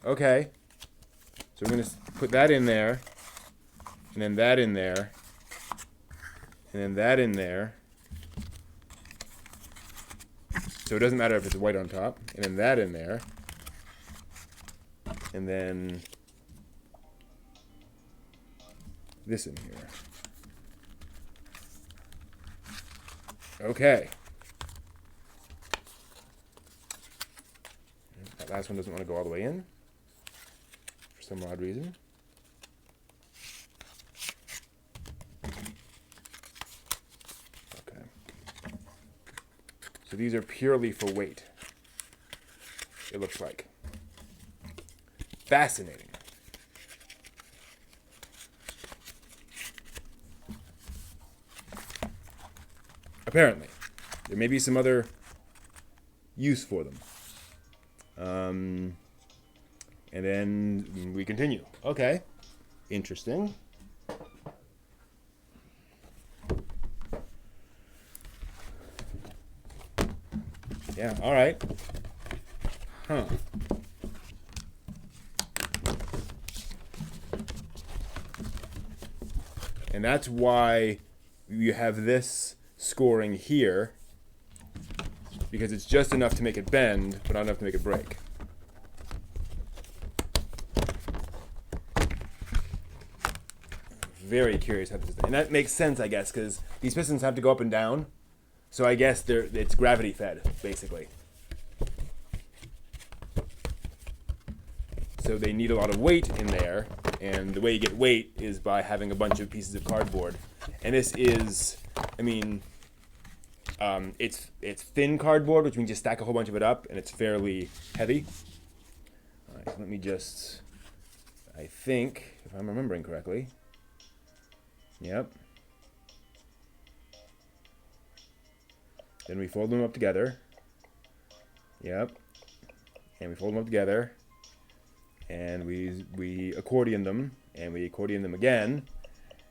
Okay. So we're going to put that in there. And then that in there. And then that in there. So it doesn't matter if it's white on top. And then that in there. And then this in here. Okay. That last one doesn't want to go all the way in for some odd reason. Okay. So these are purely for weight, it looks like. Fascinating. Apparently. There may be some other use for them. And then we continue. Okay. Interesting. Yeah, all right. Huh. And that's why you have this scoring here, because it's just enough to make it bend, but not enough to make it break. Very curious how this is done. And that makes sense, I guess, because these pistons have to go up and down, so I guess it's gravity fed, basically. So they need a lot of weight in there, and the way you get weight is by having a bunch of pieces of cardboard. And this is, I mean, it's thin cardboard, which means you stack a whole bunch of it up, and it's fairly heavy. All right, let me just, I think, if I'm remembering correctly. Yep. Then we fold them up together. Yep. And we fold them up together. And we accordion them, and we accordion them again.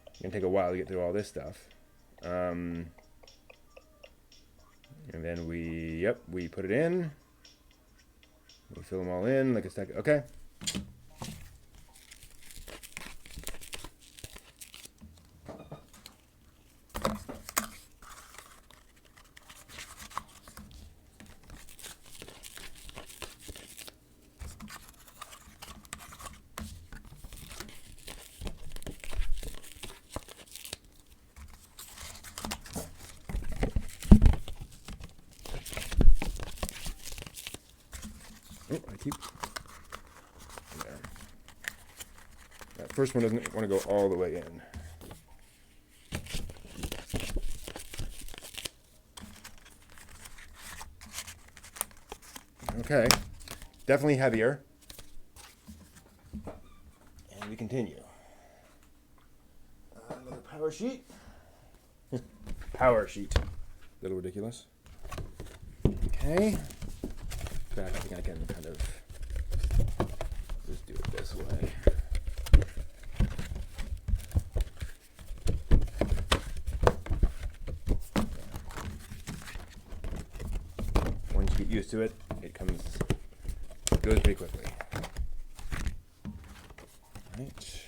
It's gonna take a while to get through all this stuff. And then we put it in. We fill them all in like a stack. Okay. Oh, I keep... There. That first one doesn't want to go all the way in. Okay. Definitely heavier. And we continue. Another power sheet. Power sheet. A little ridiculous. Okay. In fact, I think I can kind of just do it this way. Once you get used to it, it goes pretty quickly. Right.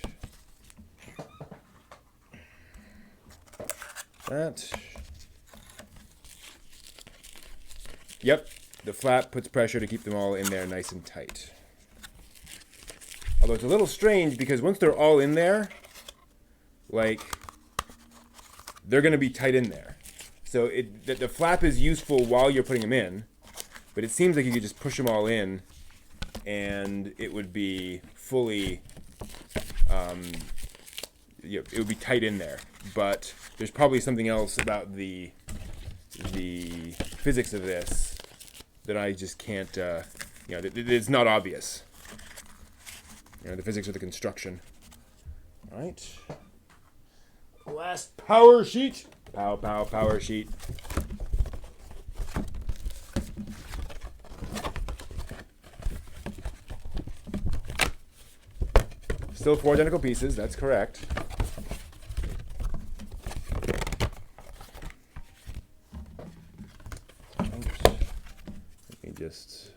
That. Yep, the flap puts pressure to keep them all in there nice and tight. Although it's a little strange because once they're all in there, like, they're going to be tight in there. So the flap is useful while you're putting them in, but it seems like you could just push them all in and it would be fully, it would be tight in there. But there's probably something else about the physics of this that I just can't, it's not obvious. The physics of the construction. All right. Last power sheet. Power sheet. Still 4 identical pieces, that's correct. Let me just...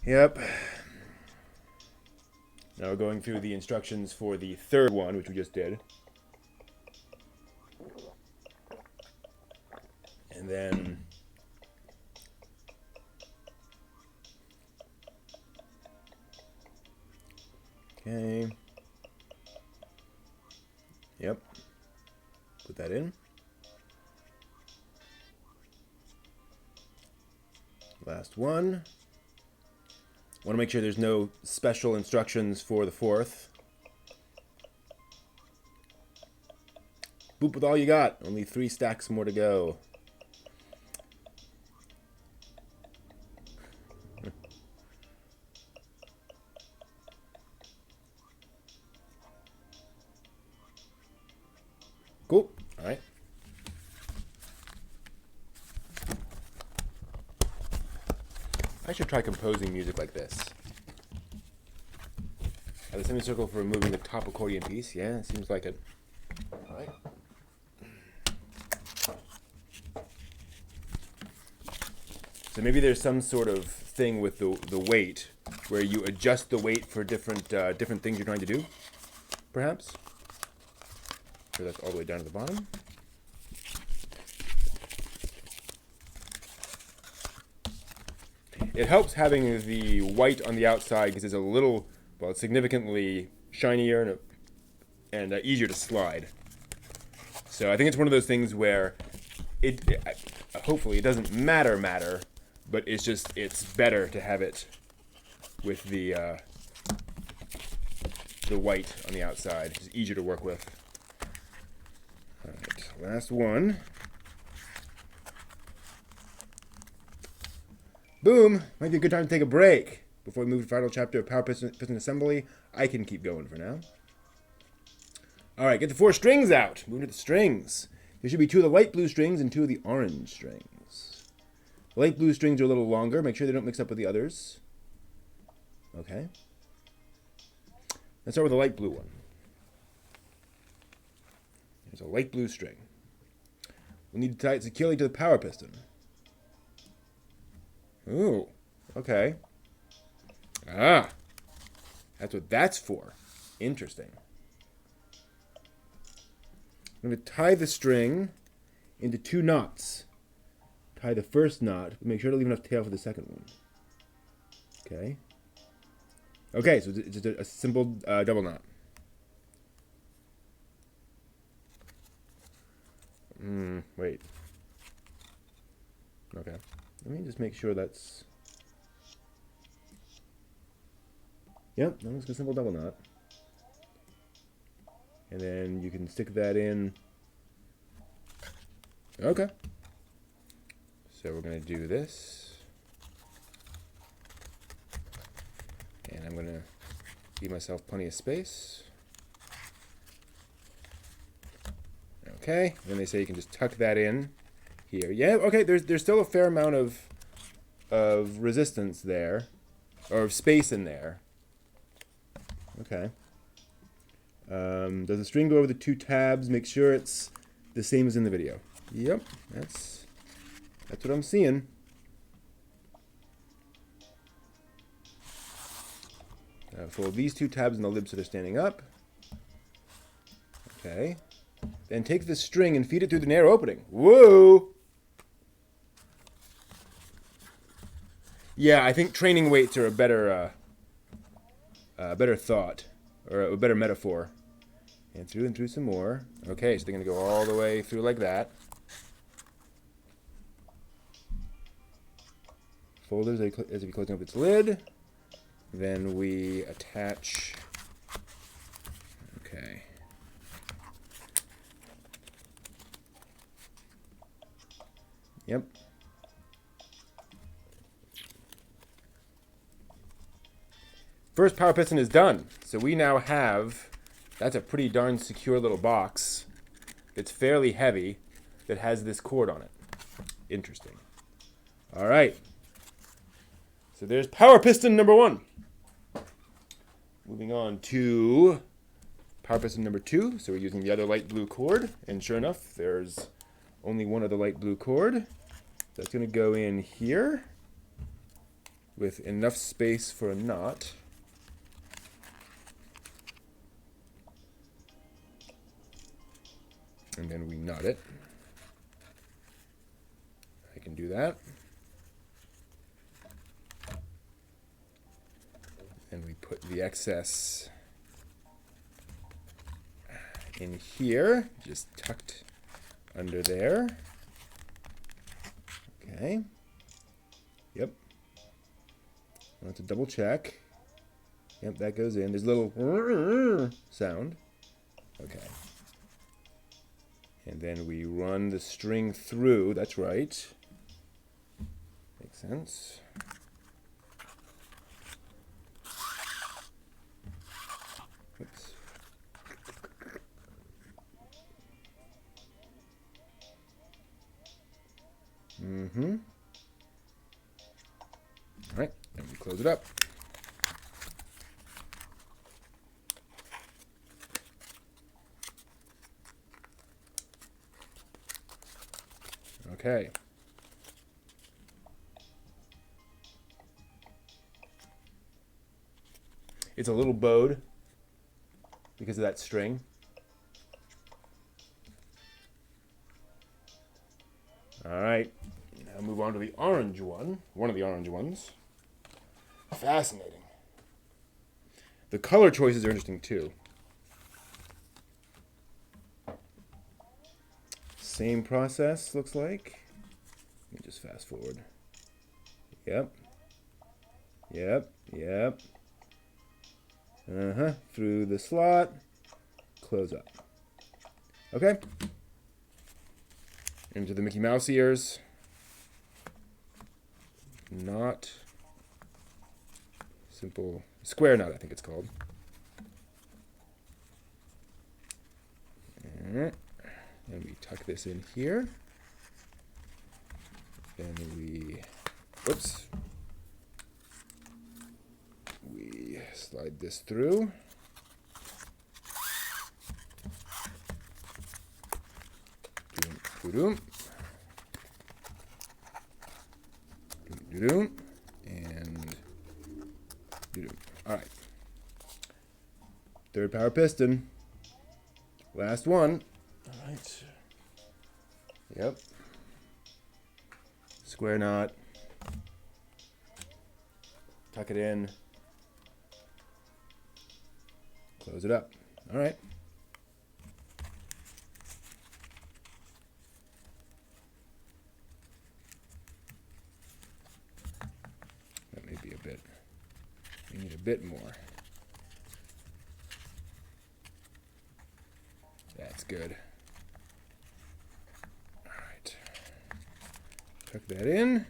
Yep. Now we're going through the instructions for the third one, which we just did. And then... Okay. Yep. Put that in. Last one. Want to make sure there's no special instructions for the fourth. Boop with all you got. Only 3 stacks more to go. Cool. All right. I should try composing music like this. The semicircle for removing the top accordion piece. Yeah, it seems like it. All right. So maybe there's some sort of thing with the weight where you adjust the weight for different things you're trying to do, perhaps. So that's all the way down to the bottom. It helps having the white on the outside because it's a little, well, it's significantly shinier and easier to slide. So I think it's one of those things where hopefully it doesn't matter, but it's better to have it with the white on the outside. It's easier to work with. All right, last one. Boom! Might be a good time to take a break. Before we move to the final chapter of Power Piston Assembly, I can keep going for now. Alright, get the 4 strings out. Moving to the strings. There should be 2 of the light blue strings and 2 of the orange strings. The light blue strings are a little longer. Make sure they don't mix up with the others. Okay. Let's start with the light blue one. There's a light blue string. We'll need to tie it securely to the power piston. Ooh, okay. Ah, that's what that's for. Interesting. I'm going to tie the string into 2 knots. Tie the first knot, but make sure to leave enough tail for the second one. Okay. Okay, so it's just a simple double knot. Wait. Okay. Let me just make sure that's... Yep, that looks like a simple double knot. And then you can stick that in. Okay. So we're going to do this. And I'm going to give myself plenty of space. Okay, then they say you can just tuck that in here. Yeah, okay, there's still a fair amount of resistance there, or of space in there. Okay. Does the string go over the 2 tabs? Make sure it's the same as in the video. Yep, that's what I'm seeing. Fold these 2 tabs in the lid so they're standing up. Okay. Then take the string and feed it through the narrow opening. Whoa! Yeah, I think training weights are a better thought, or a better metaphor. And through some more. Okay, so they're going to go all the way through like that. Fold it as if you're closing up its lid. Then we attach. Okay. Yep. First power piston is done. So we now have, that's a pretty darn secure little box. It's fairly heavy that has this cord on it. Interesting. All right. So there's power piston number 1. Moving on to power piston number 2. So we're using the other light blue cord. And sure enough, there's only one other light blue cord. That's going to go in here with enough space for a knot. And then we knot it. I can do that. And we put the excess in here, just tucked under there. Okay. Yep. I want to double check. Yep, that goes in. There's a little sound. Okay. And then we run the string through. That's right. Makes sense. Oops. Mm-hmm. All right, and we close it up. Okay. It's a little bowed because of that string. All right, now move on to the orange one, one of the orange ones. Fascinating. The color choices are interesting too. Same process, looks like. Let me just fast forward. Yep. Yep, yep. Through the slot, close up. Okay. Into the Mickey Mouse ears. Knot. Simple square knot, I think it's called. And we tuck this in here. Then we, whoops. We slide this through. Doom, doom, and doom. All right. Third power piston. Last one. All right. Yep. Square knot. Tuck it in. Close it up. All right. That may be a bit. We need a bit more. that in.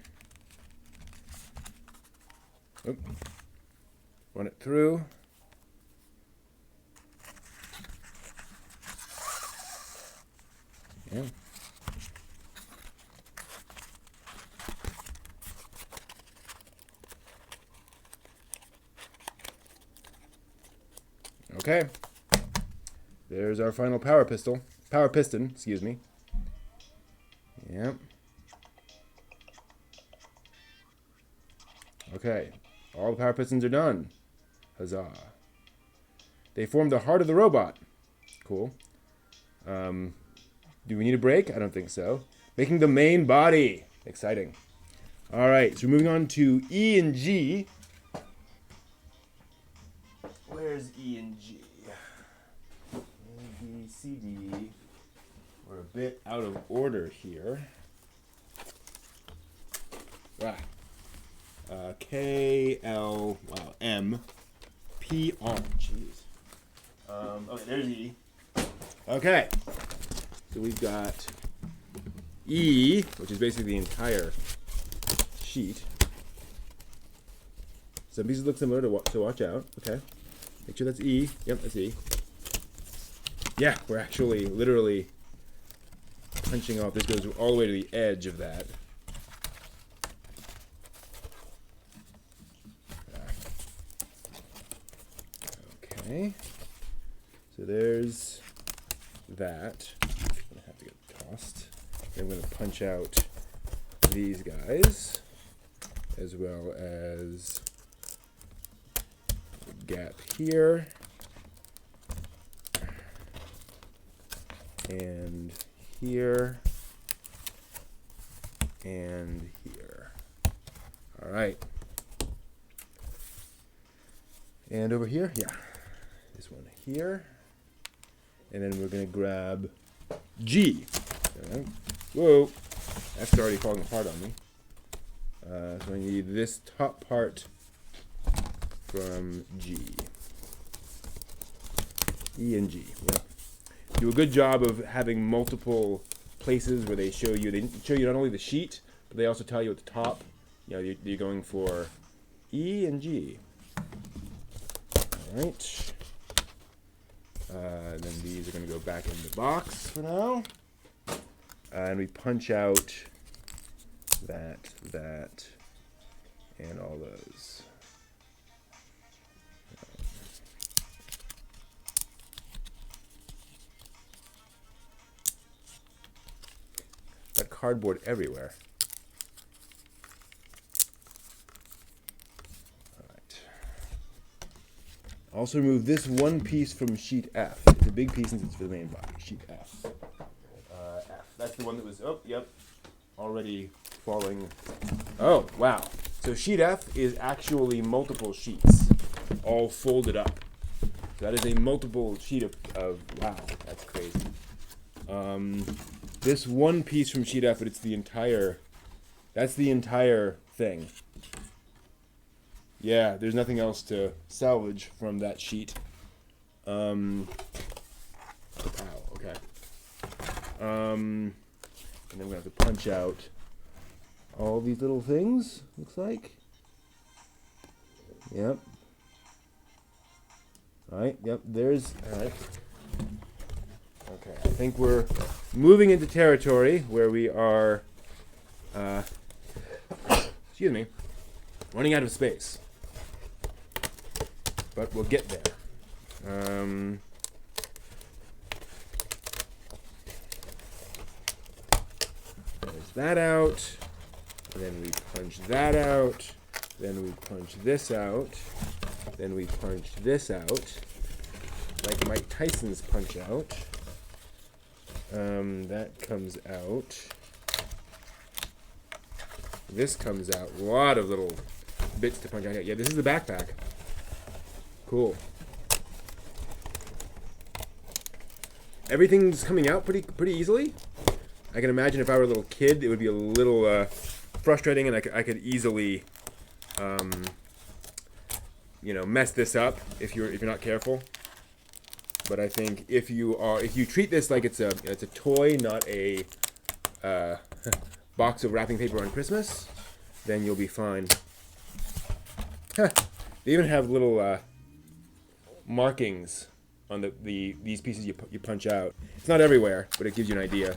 Oop. Run it through. Yeah. Okay. There's our final power piston, excuse me. Yep. Okay. All the power pistons are done. Huzzah. They form the heart of the robot. Cool. Do we need a break? I don't think so. Making the main body. Exciting. All right, so moving on to E and G. Where's E and G? A, B, C, D. We're a bit out of order here. Wow. K, L, wow, M, P, R. Jeez. Okay, there's E. Okay. So we've got E, which is basically the entire sheet. Some pieces look similar, so watch out. Okay. Make sure that's E. Yep, that's E. Yeah, we're actually literally punching off. This goes all the way to the edge of that. Okay. So there's that. I'm going to have to get tossed. I'm going to punch out these guys, as well as the gap here, and here, and here. All right. And over here, yeah, this one here. And then we're going to grab G. Right. Whoa, that's already falling apart on me. So I need this top part from G. E and G. Yeah. Do a good job of having multiple places where they show you not only the sheet, but they also tell you at the top, you know, you're going for E and G. All right. And then these are going to go back in the box for now. And we punch out that, and all those. Got cardboard everywhere. Also remove this one piece from sheet F. It's a big piece since it's for the main body. Sheet F. F. That's the one that was, oh, yep, already falling. Oh, wow. So sheet F is actually multiple sheets, all folded up. So that is a multiple sheet of wow, that's crazy. This one piece from sheet F, but it's the entire, that's the entire thing. Yeah, there's nothing else to salvage from that sheet. Wow, okay. And then we have to punch out all these little things, looks like. Yep. Alright, yep, there's, alright. Okay, I think we're moving into territory where we are, excuse me, running out of space. But we'll get there. There's that out. And then we punch that out. Then we punch this out. Then we punch this out. Like Mike Tyson's punch out. That comes out. This comes out. A lot of little bits to punch out. Yeah, this is the backpack. Cool. Everything's coming out pretty easily. I can imagine if I were a little kid, it would be a little frustrating, and I could easily, you know, mess this up if you're not careful. But I think if you treat this like it's a toy, not a box of wrapping paper on Christmas, then you'll be fine. Huh. They even have little markings on these pieces you punch out. It's not everywhere, but it gives you an idea.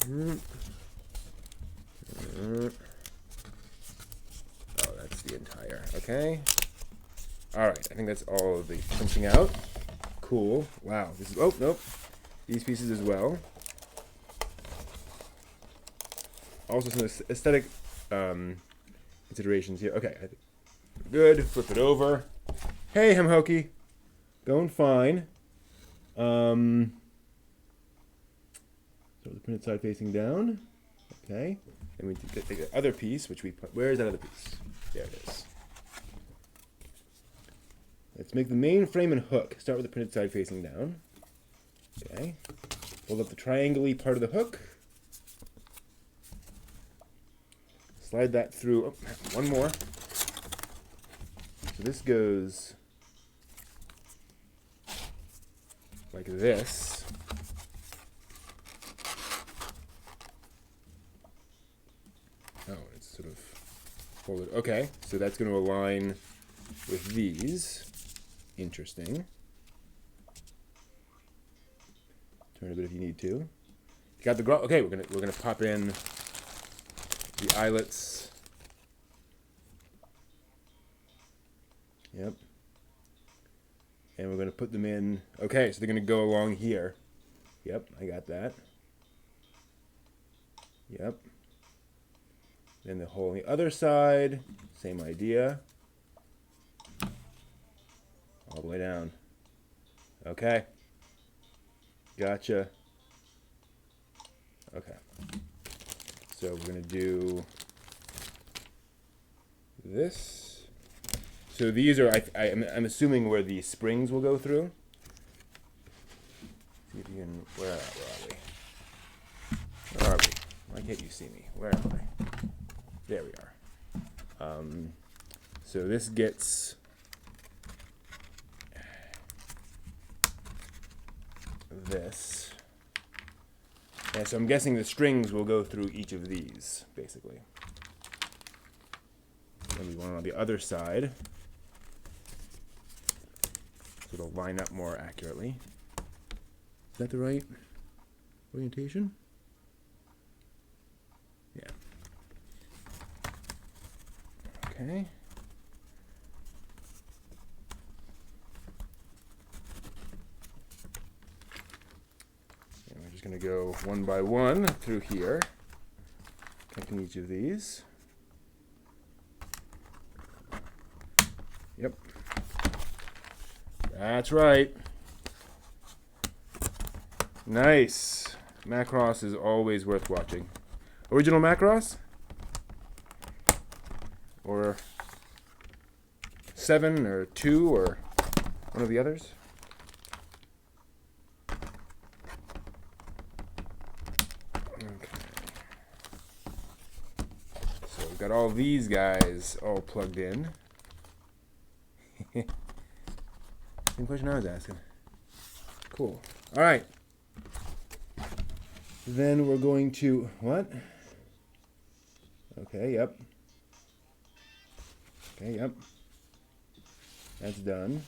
Oh, that's the entire. Okay. All right. I think that's all of the punching out. Cool. Wow. This is. Oh nope. These pieces as well. Also some aesthetic considerations here. Okay. Good. Flip it over. Hey, Hemhoki. Going fine. So the printed side facing down. Okay. And we take the other piece, which we put. Where is that other piece? There it is. Let's make the main frame and hook. Start with the printed side facing down. Okay. Hold up the triangle-y part of the hook. Slide that through. Oh, one more. So this goes like this. Oh, it's sort of folded. Okay, so that's going to align with these. Interesting. Turn a bit if you need to. You got the okay. We're gonna pop in the eyelets. Yep. And we're gonna put them in. Okay, so they're gonna go along here. Yep, I got that. Yep. Then the hole on the other side, same idea. All the way down. Okay. Gotcha. Okay. So we're going to do this. So these are, I'm assuming where the springs will go through. See if you can, where are we? Where are we? Why can't you see me? Where am I? There we are. So this gets this. And so I'm guessing the strings will go through each of these, basically. Then we want it on the other side. So it'll line up more accurately. Is that the right orientation? Yeah. Okay. And we're just going to go one by one through here, connecting each of these. Yep. That's right. Nice. Macross is always worth watching. Original Macross? Or 7 or 2 or one of the others? Okay. So we've got all these guys all plugged in. Same question I was asking. Cool. All right. Then we're going to, what? Okay, yep. Okay, yep. That's done.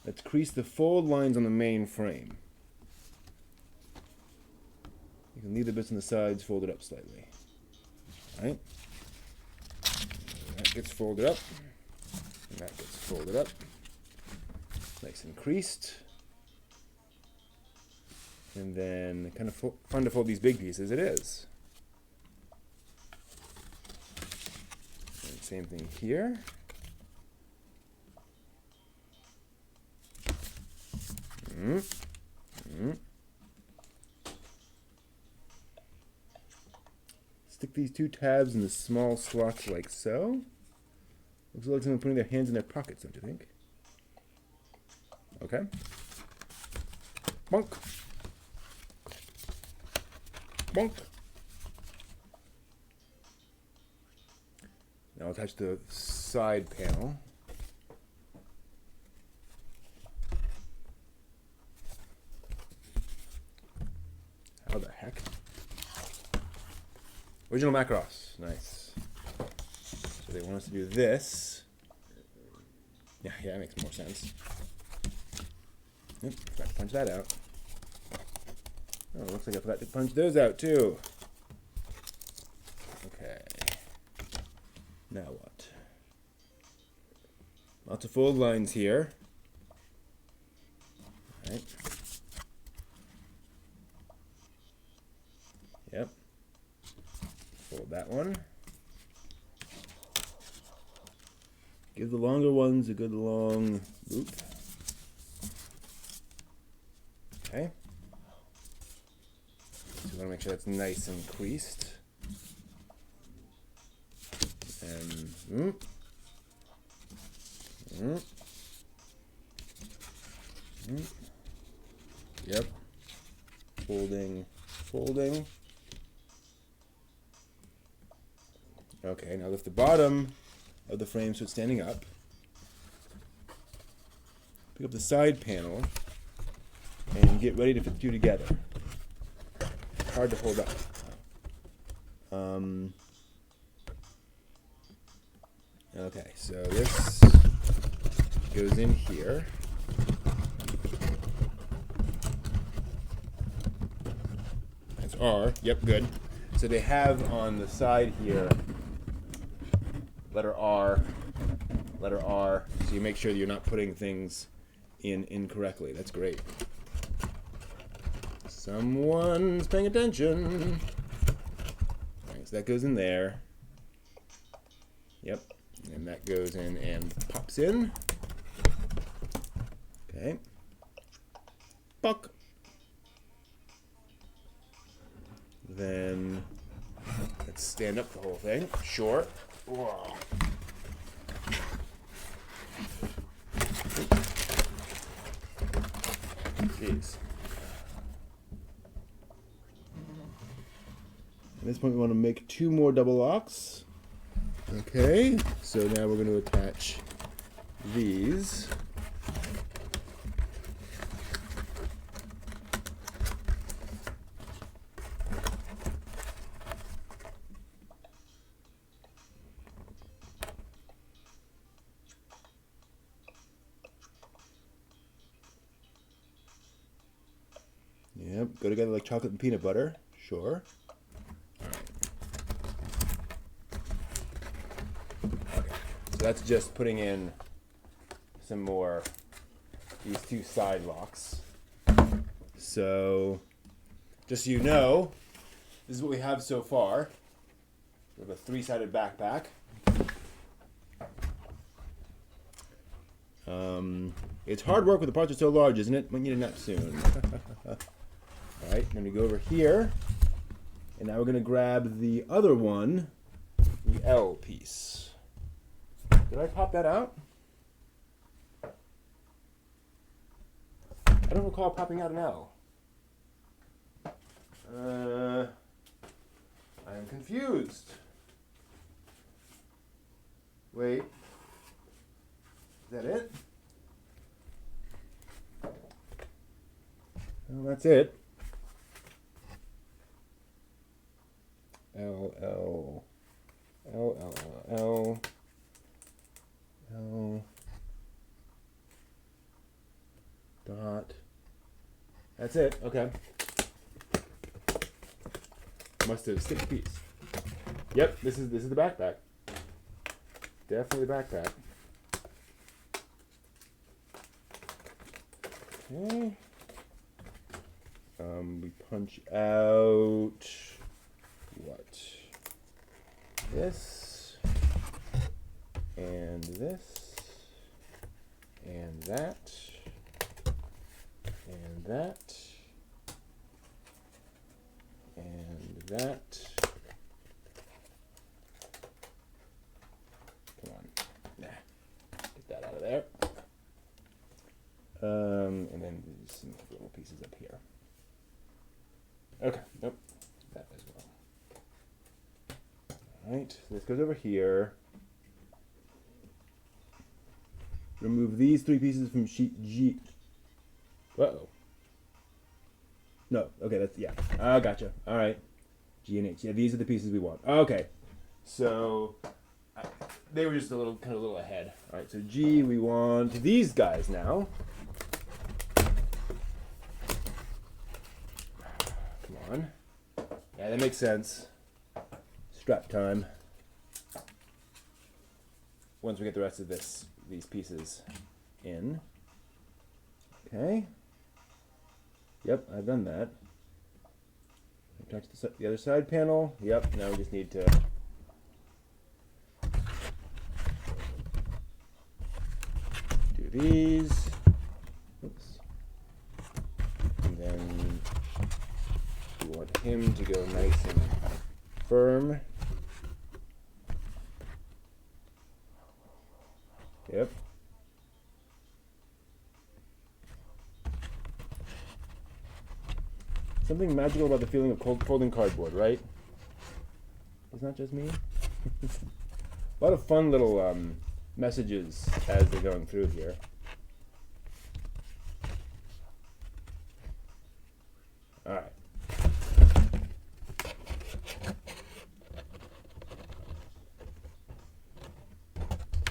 Let's crease the fold lines on the main frame. You can leave the bits on the sides folded up slightly. All right. That gets folded up. And that gets folded up. Nice and creased. And then kind of fun to fold these big pieces. It is. And same thing here. Stick these two tabs in the small slots like so. Looks like someone putting their hands in their pockets, don't you think? Okay. Bonk. Bonk. Now I'll attach the side panel. How the heck? Original Macross. Nice. So they want us to do this. Yeah, that makes more sense. Yep, forgot to punch that out. Oh, looks like I forgot to punch those out too. Okay. Now what? Lots of fold lines here. All right. Yep. Fold that one. Give the longer ones a good long loop. Okay. So we want to make sure that's nice and creased. And yep. Folding, folding. Okay, now lift the bottom of the frame so it's standing up. Pick up the side panel and get ready to put the two together. Hard to hold up. Okay, so this goes in here. That's R. Yep, good. So they have on the side here letter R, so you make sure that you're not putting things in incorrectly. That's great. Someone's paying attention. All right, so that goes in there. Yep, and that goes in and pops in. Okay. Buck. Then let's stand up the whole thing. Sure. Whoa. Jeez. At this point, we want to make 2 more double locks. Okay, so now we're going to attach these. Yep, go together like chocolate and peanut butter. Sure. So that's just putting in some more, these 2 side locks. So, just so you know, this is what we have so far. We have a 3-sided backpack. It's hard work when the parts are so large, isn't it? We need a nap soon. Alright, then we go over here. And now we're going to grab the other one, the L piece. Did I pop that out? I don't recall popping out an L. I am confused. Wait. Is that it? Well, that's it. L, L, L, L, L, L, dot. That's it. Okay. Must have skipped a piece. Yep, this is the backpack. Definitely the backpack. Okay. We punch out what? This and this and that and that and that. Come on. Nah. Get that out of there. And then some little pieces up here. Okay, nope, that as well. Alright, so this goes over here. Remove these 3 pieces from sheet G. Uh-oh. No. Okay, that's, yeah. Oh, gotcha. All right. G and H. Yeah, these are the pieces we want. Okay. So they were just a little ahead. All right. So G, we want these guys now. Come on. Yeah, that makes sense. Strap time. Once we get the rest of these pieces in. Okay. Yep, I've done that. Touch the other side panel. Yep, now we just need to do these. Oops. And then we want him to go nice and firm. Yep. Something magical about the feeling of folding cardboard, right? It's not just me. A lot of fun little messages as they're going through here. All right.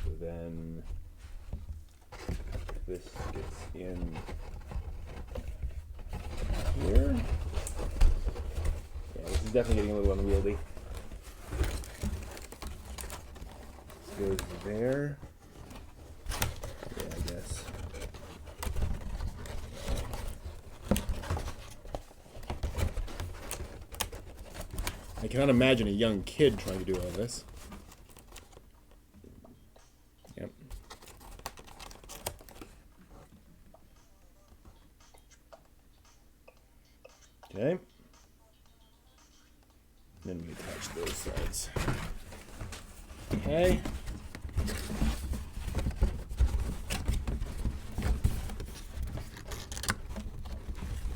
So then this gets in here. Yeah, this is definitely getting a little unwieldy. This goes there. Yeah, I guess. I cannot imagine a young kid trying to do all this. Yep. Okay. Then we attach those sides. Okay.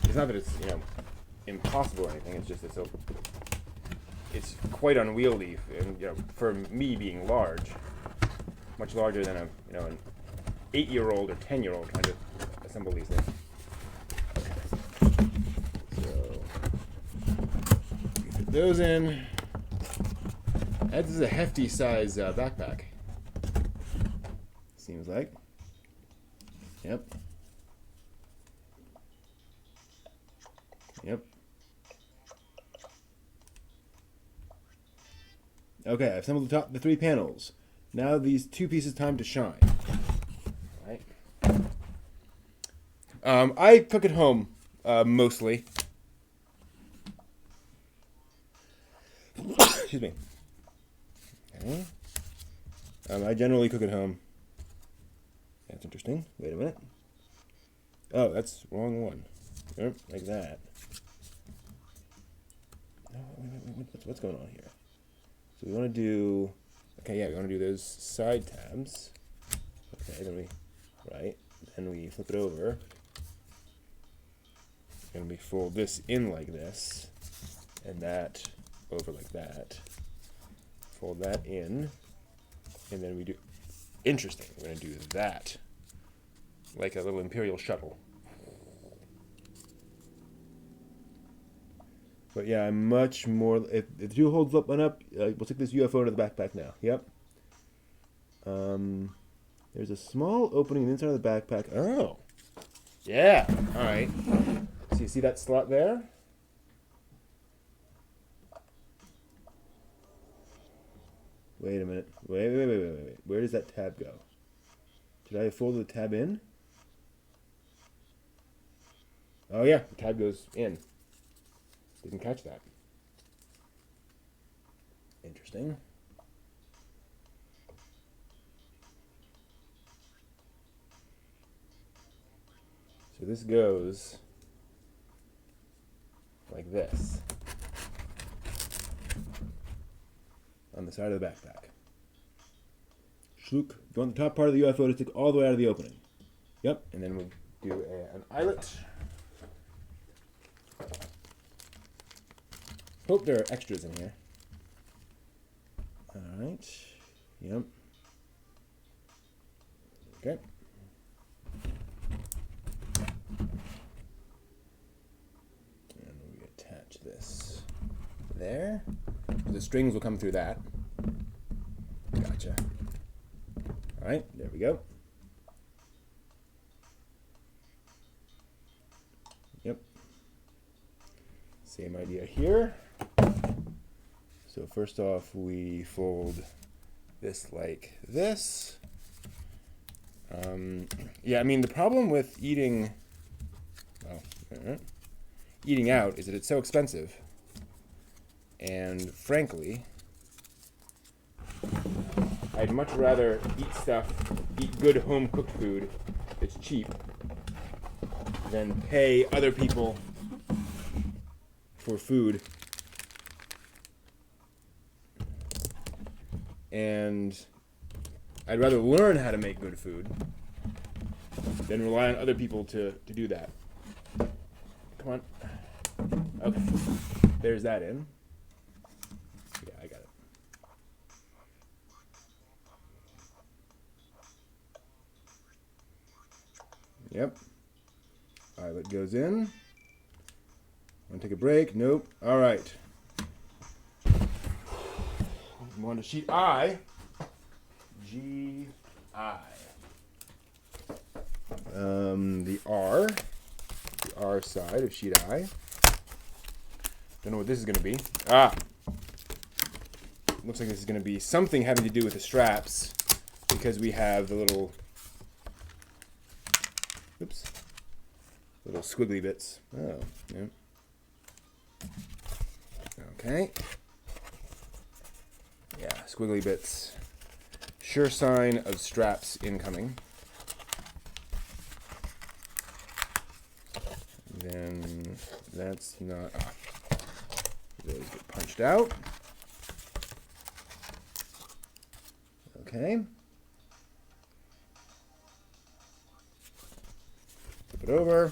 It's not that it's, impossible or anything. It's just it's quite unwieldy, and for me being large, much larger than an 8-year-old or 10-year-old trying to assemble these things. So we put those in. This is a hefty size backpack. Seems like. Yep. Yep. Okay, I've assembled the 3 panels. Now these 2 pieces, time to shine. All right. I cook at home, mostly. Excuse me. Okay. I generally cook at home. That's interesting. Wait a minute. Oh, that's the wrong one. Yep, like that. What's going on here? So we want to do, okay, yeah, we want to do those side tabs. Okay, then we flip it over. And we fold this in like this, and that over like that. Fold that in, and then we do, interesting, we're going to do that, like a little Imperial shuttle. But yeah, I'm much more. If the 2 holds up and up, we'll take this UFO into the backpack now. Yep. There's a small opening in the inside of the backpack. Oh. Yeah. All right. So you see that slot there? Wait a minute. Wait. Where does that tab go? Did I fold the tab in? Oh yeah, the tab goes in. Didn't catch that. Interesting. So this goes like this on the side of the backpack. Shlook, you want the top part of the UFO to stick all the way out of the opening. Yep, and then we'll do an eyelet. Hope there are extras in here. All right. Yep. Okay. this? There. The strings will come through that. Gotcha. All right, there we go. Yep. Same idea here. So first off, we fold this like this. Yeah, I mean, the problem with eating out is that it's so expensive. And frankly, I'd much rather eat good home-cooked food that's cheap than pay other people for food. And I'd rather learn how to make good food than rely on other people to do that. Come on. Okay. There's that in. Yeah, I got it. Yep. All right, that goes in. Want to take a break? Nope. All right. I'm on to sheet I. G, I. The R side of sheet I. Don't know what this is going to be. Looks like this is going to be something having to do with the straps because we have the little, little squiggly bits. Oh, yeah. Okay. Yeah, squiggly bits. Sure sign of straps incoming. Then that's not. Those get punched out. Okay. Flip it over.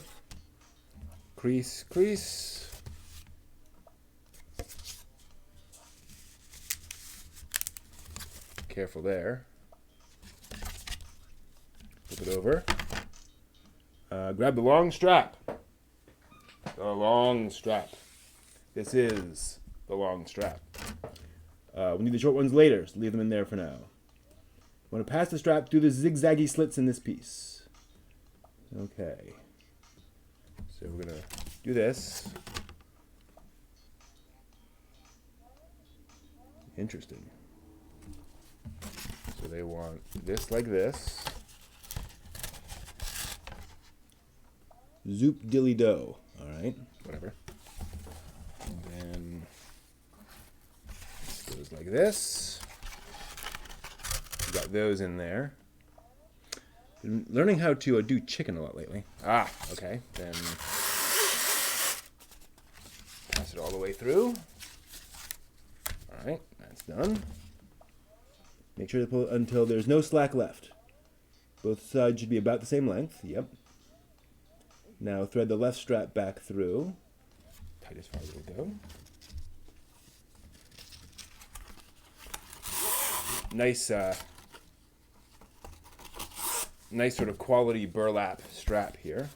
Crease, crease. Careful there. Flip it over. Grab the long strap. The long strap. This is the long strap. We need the short ones later, so leave them in there for now. Want to pass the strap through the zigzaggy slits in this piece. Okay. So we're going to do this. Interesting. So they want this like this. Zoop dilly do. All right, whatever. And then this goes like this. We got those in there. Been learning how to do chicken a lot lately. Okay. Then pass it all the way through. All right, that's done. Make sure to pull it until there's no slack left. Both sides should be about the same length. Yep. Now thread the left strap back through. Tight as far as it'll go. Nice, nice sort of quality burlap strap here.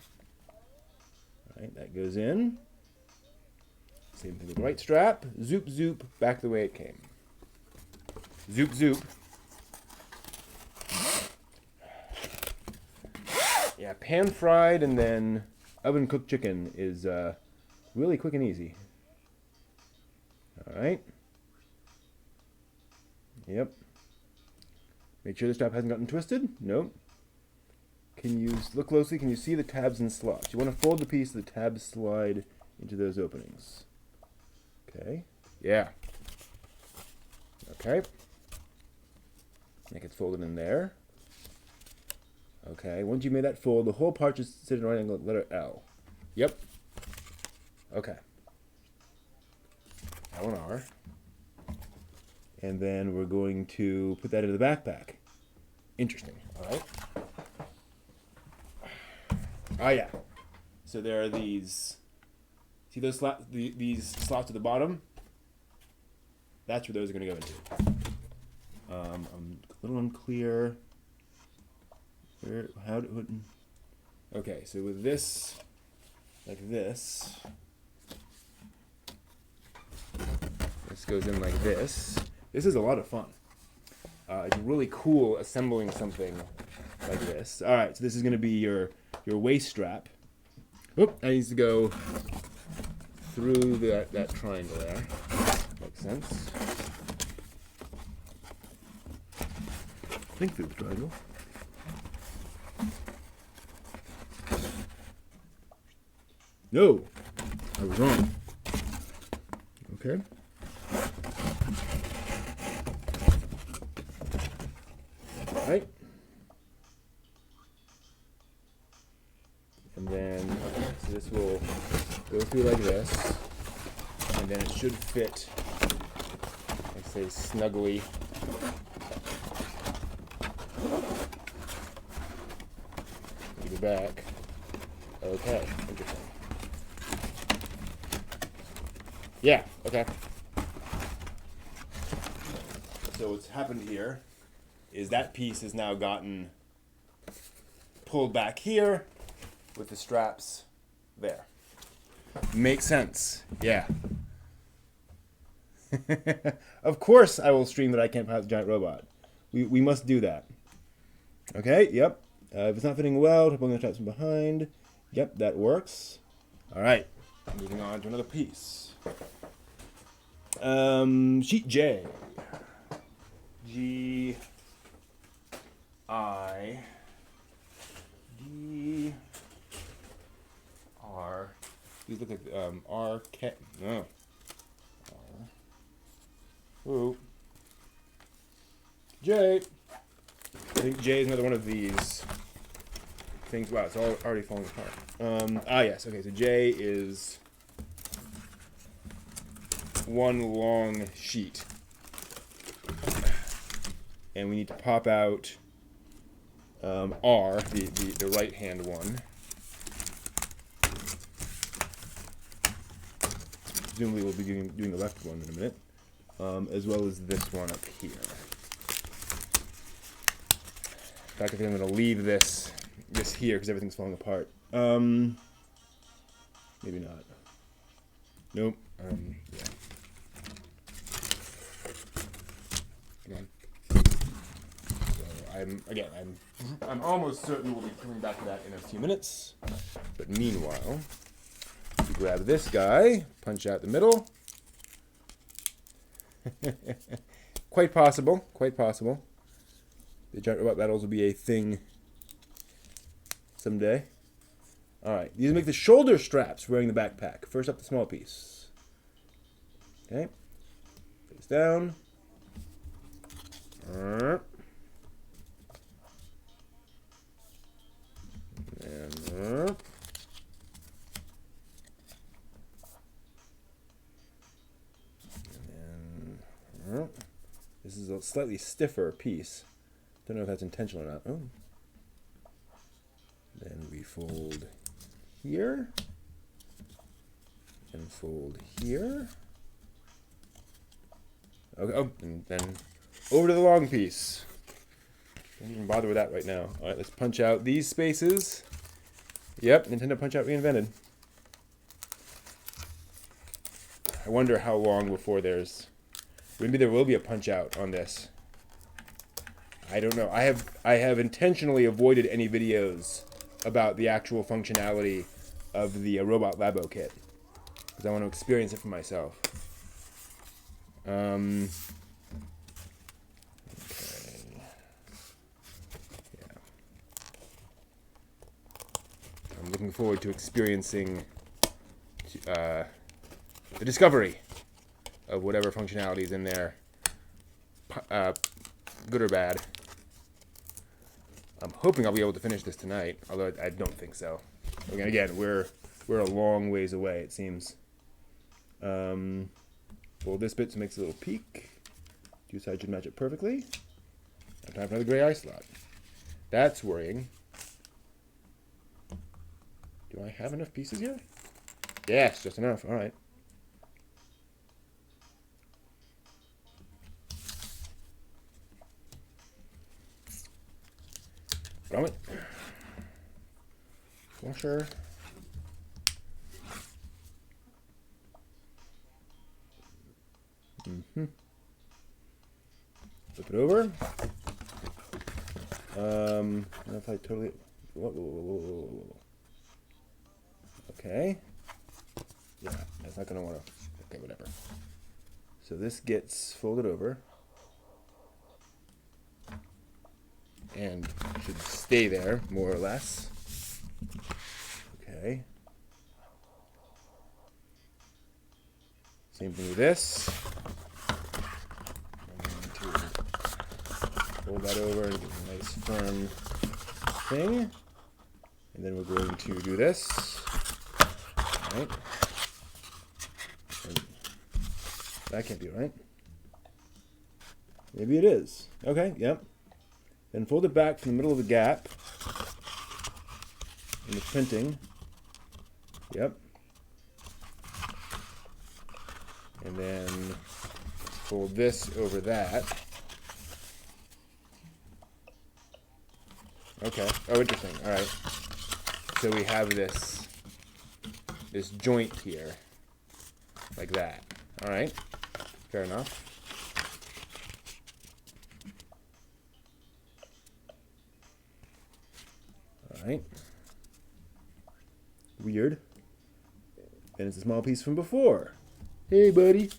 All right, that goes in. Same thing with the right strap. Zoop, zoop, back the way it came. Zoop, zoop. Yeah, pan-fried and then oven-cooked chicken is really quick and easy. All right. Yep. Make sure the strap hasn't gotten twisted. Nope. Can you look closely? Can you see the tabs and slots? You want to fold the piece so the tabs slide into those openings. Okay. Yeah. Okay. Make it folded in there. Okay. Once you made that fold, the whole part just sit in a right angle letter L. Yep. Okay. L and R. And then we're going to put that into the backpack. Interesting. All right. Oh yeah. So there are these. See those slots? These slots at the bottom. That's where those are going to go into. I'm a little unclear. Okay, so with this, like this. This goes in like this. This is a lot of fun. It's really cool assembling something like this. All right, so this is going to be your waist strap. Oop, that needs to go through that triangle there. Makes sense. Think through the triangle. No, I was wrong. Okay. All right. And then, okay, so this will go through like this, and then it should fit, I say, snugly. To the back. Okay, interesting. Yeah, okay. So what's happened here is that piece has now gotten pulled back here with the straps there. Makes sense. Yeah. Of course I will stream that I can't pilot the giant robot. We must do that. Okay, yep. If it's not fitting well, pulling the straps from behind. Yep, that works. All right, moving on to another piece. Sheet J. G I D R. These look like R K. No. R. Ooh. J. I think J is another one of these things. Wow, it's all already falling apart. Yes. Okay, so J is one long sheet. And we need to pop out R, the right-hand one. Presumably we'll be doing the left one in a minute, as well as this one up here. In fact, I think I'm going to leave this here because everything's falling apart. Maybe not. Nope. Yeah. Come on. So I'm almost certain we'll be coming back to that in a few minutes. But meanwhile, we grab this guy, punch out the middle. Quite possible. Quite possible. The giant robot battles will be a thing someday. Alright, these make the shoulder straps for wearing the backpack. First up, the small piece. Okay. Face down. And then this is a slightly stiffer piece. Don't know if that's intentional or not. Oh. Then we fold here. And fold here. Okay, oh, and then over to the long piece. Don't even bother with that right now. All right, let's punch out these spaces. Yep, Nintendo Punch-Out reinvented. I wonder how long before there's... Maybe there will be a Punch-Out on this. I don't know. I have intentionally avoided any videos about the actual functionality of the Robot Labo kit because I want to experience it for myself. Okay. Yeah. I'm looking forward to experiencing the discovery of whatever functionality is in there, good or bad. I'm hoping I'll be able to finish this tonight, although I don't think so. Again, we're a long ways away, it seems. Fold this bit so it makes a little peak. Two sides should match it perfectly. Now time for another gray eye slot. That's worrying. Do I have enough pieces here? Yes, just enough. All right. Grommet. Washer. Flip it over. I don't know if I totally... Whoa. Okay. Yeah, that's not going to want to... Okay, whatever. So this gets folded over. And should stay there, more or less. Okay. Same thing with this. I'm going to fold that over and get a nice firm thing. And then we're going to do this. All right. And that can't be right. Maybe it is. Okay, yep. Then fold it back from the middle of the gap in the printing. Yep. And then fold this over that. Okay. Oh, interesting. All right. So we have this joint here, like that. All right. Fair enough. All right. Weird. And it's a small piece from before. Hey, buddy.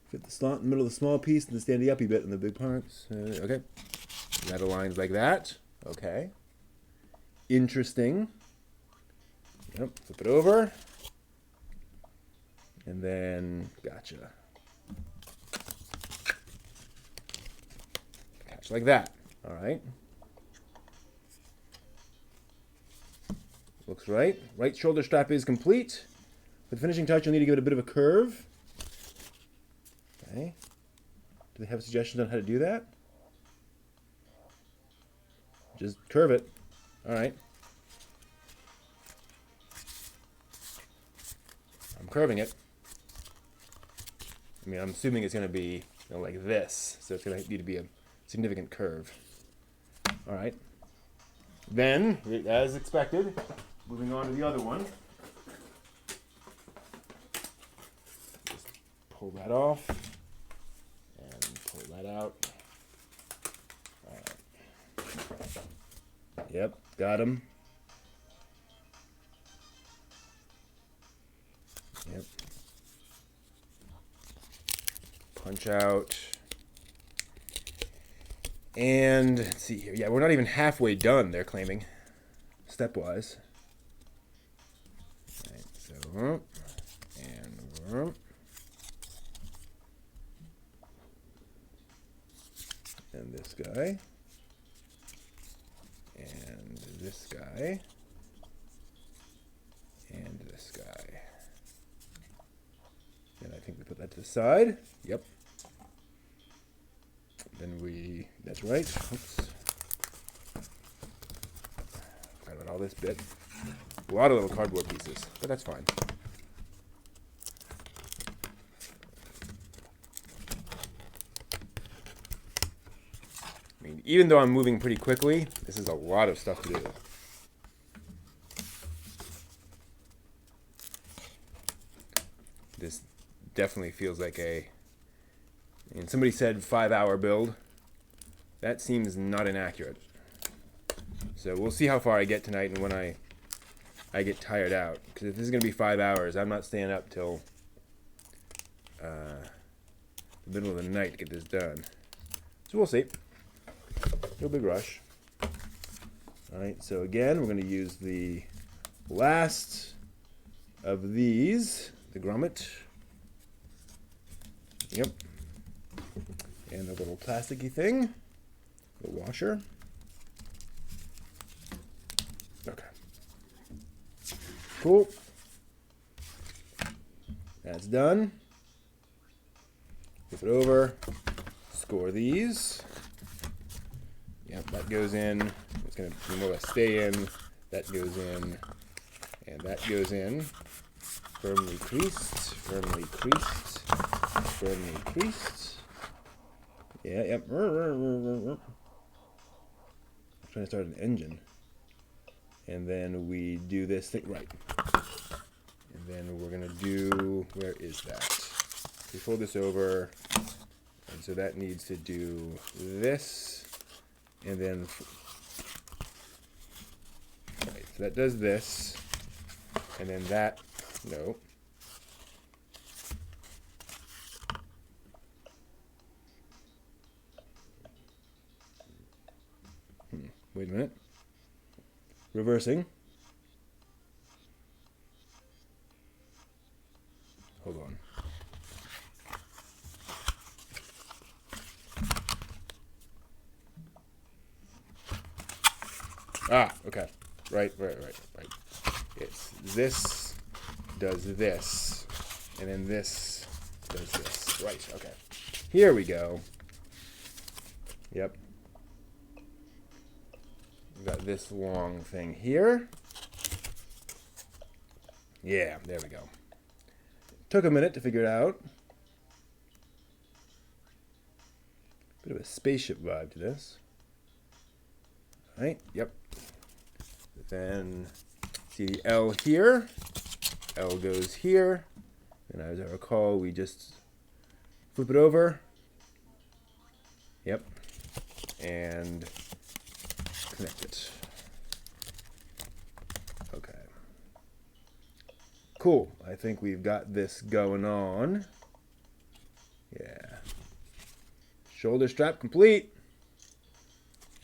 Fit the slot in the middle of the small piece and the standy-uppy bit in the big parts. Okay. That aligns like that. Okay. Interesting. Yep. Flip it over. And then, gotcha. Catch like that. All right. Looks right. Right shoulder strap is complete. For the finishing touch, you'll need to give it a bit of a curve. Okay. Do they have suggestions on how to do that? Just curve it. All right. I'm curving it. I mean, I'm assuming it's going to be like this, so it's going to need to be a significant curve. All right. Then, as expected, moving on to the other one. Just pull that off and pull that out. All right. Yep, got him. Yep. Punch out. And let's see here. Yeah, we're not even halfway done, they're claiming, stepwise. All right, so, and this guy, and this guy, and this guy. And I think we put that to the side. Yep. Then that's right. Oops. Forgot about all this bit. A lot of little cardboard pieces, but that's fine. I mean, even though I'm moving pretty quickly, this is a lot of stuff to do. This definitely feels like and somebody said 5-hour build. That seems not inaccurate. So we'll see how far I get tonight and when I get tired out. Because if this is going to be 5 hours, I'm not staying up till the middle of the night to get this done. So we'll see. No big rush. Alright, so again, we're going to use the last of these, the grommet. Yep. And a little plasticky thing, the washer. Okay. Cool. That's done. Flip it over. Score these. Yep, that goes in. It's going to more or less stay in. That goes in. And that goes in. Firmly creased. Firmly creased. Firmly creased. Yeah, yep. trying to start an engine. And then we do this thing, right. And then we're gonna do, where is that? We fold this over, and so that needs to do this, and then, right, so that does this, and then that, no. Wait a minute. Reversing. Hold on. Ah, okay. Right. It's this does this, and then this does this. Right, okay. Here we go. Yep. We've got this long thing here. Yeah, there we go. Took a minute to figure it out. Bit of a spaceship vibe to this. Right, yep. Then see the L here. L goes here. And as I recall, we just flip it over. Yep. And connect it. Okay. Cool. I think we've got this going on. Yeah. Shoulder strap complete.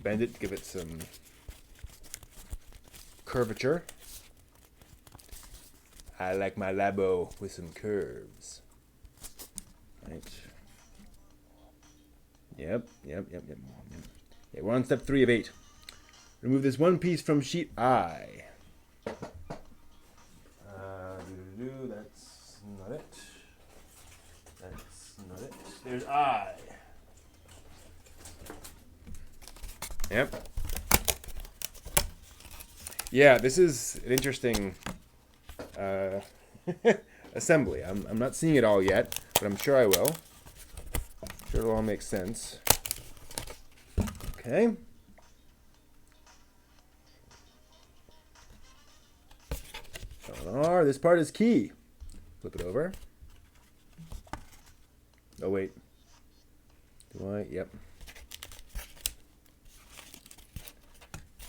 Bend it to give it some curvature. I like my Labo with some curves. Right. Yep. Yeah, we're on step 3 of 8. Remove this one piece from sheet I. That's not it. That's not it. There's I. Yep. Yeah, this is an interesting assembly. I'm not seeing it all yet, but I'm sure I will. I'm sure it'll all make sense. Okay. R. This part is key. Flip it over. Oh wait. Do I? Yep.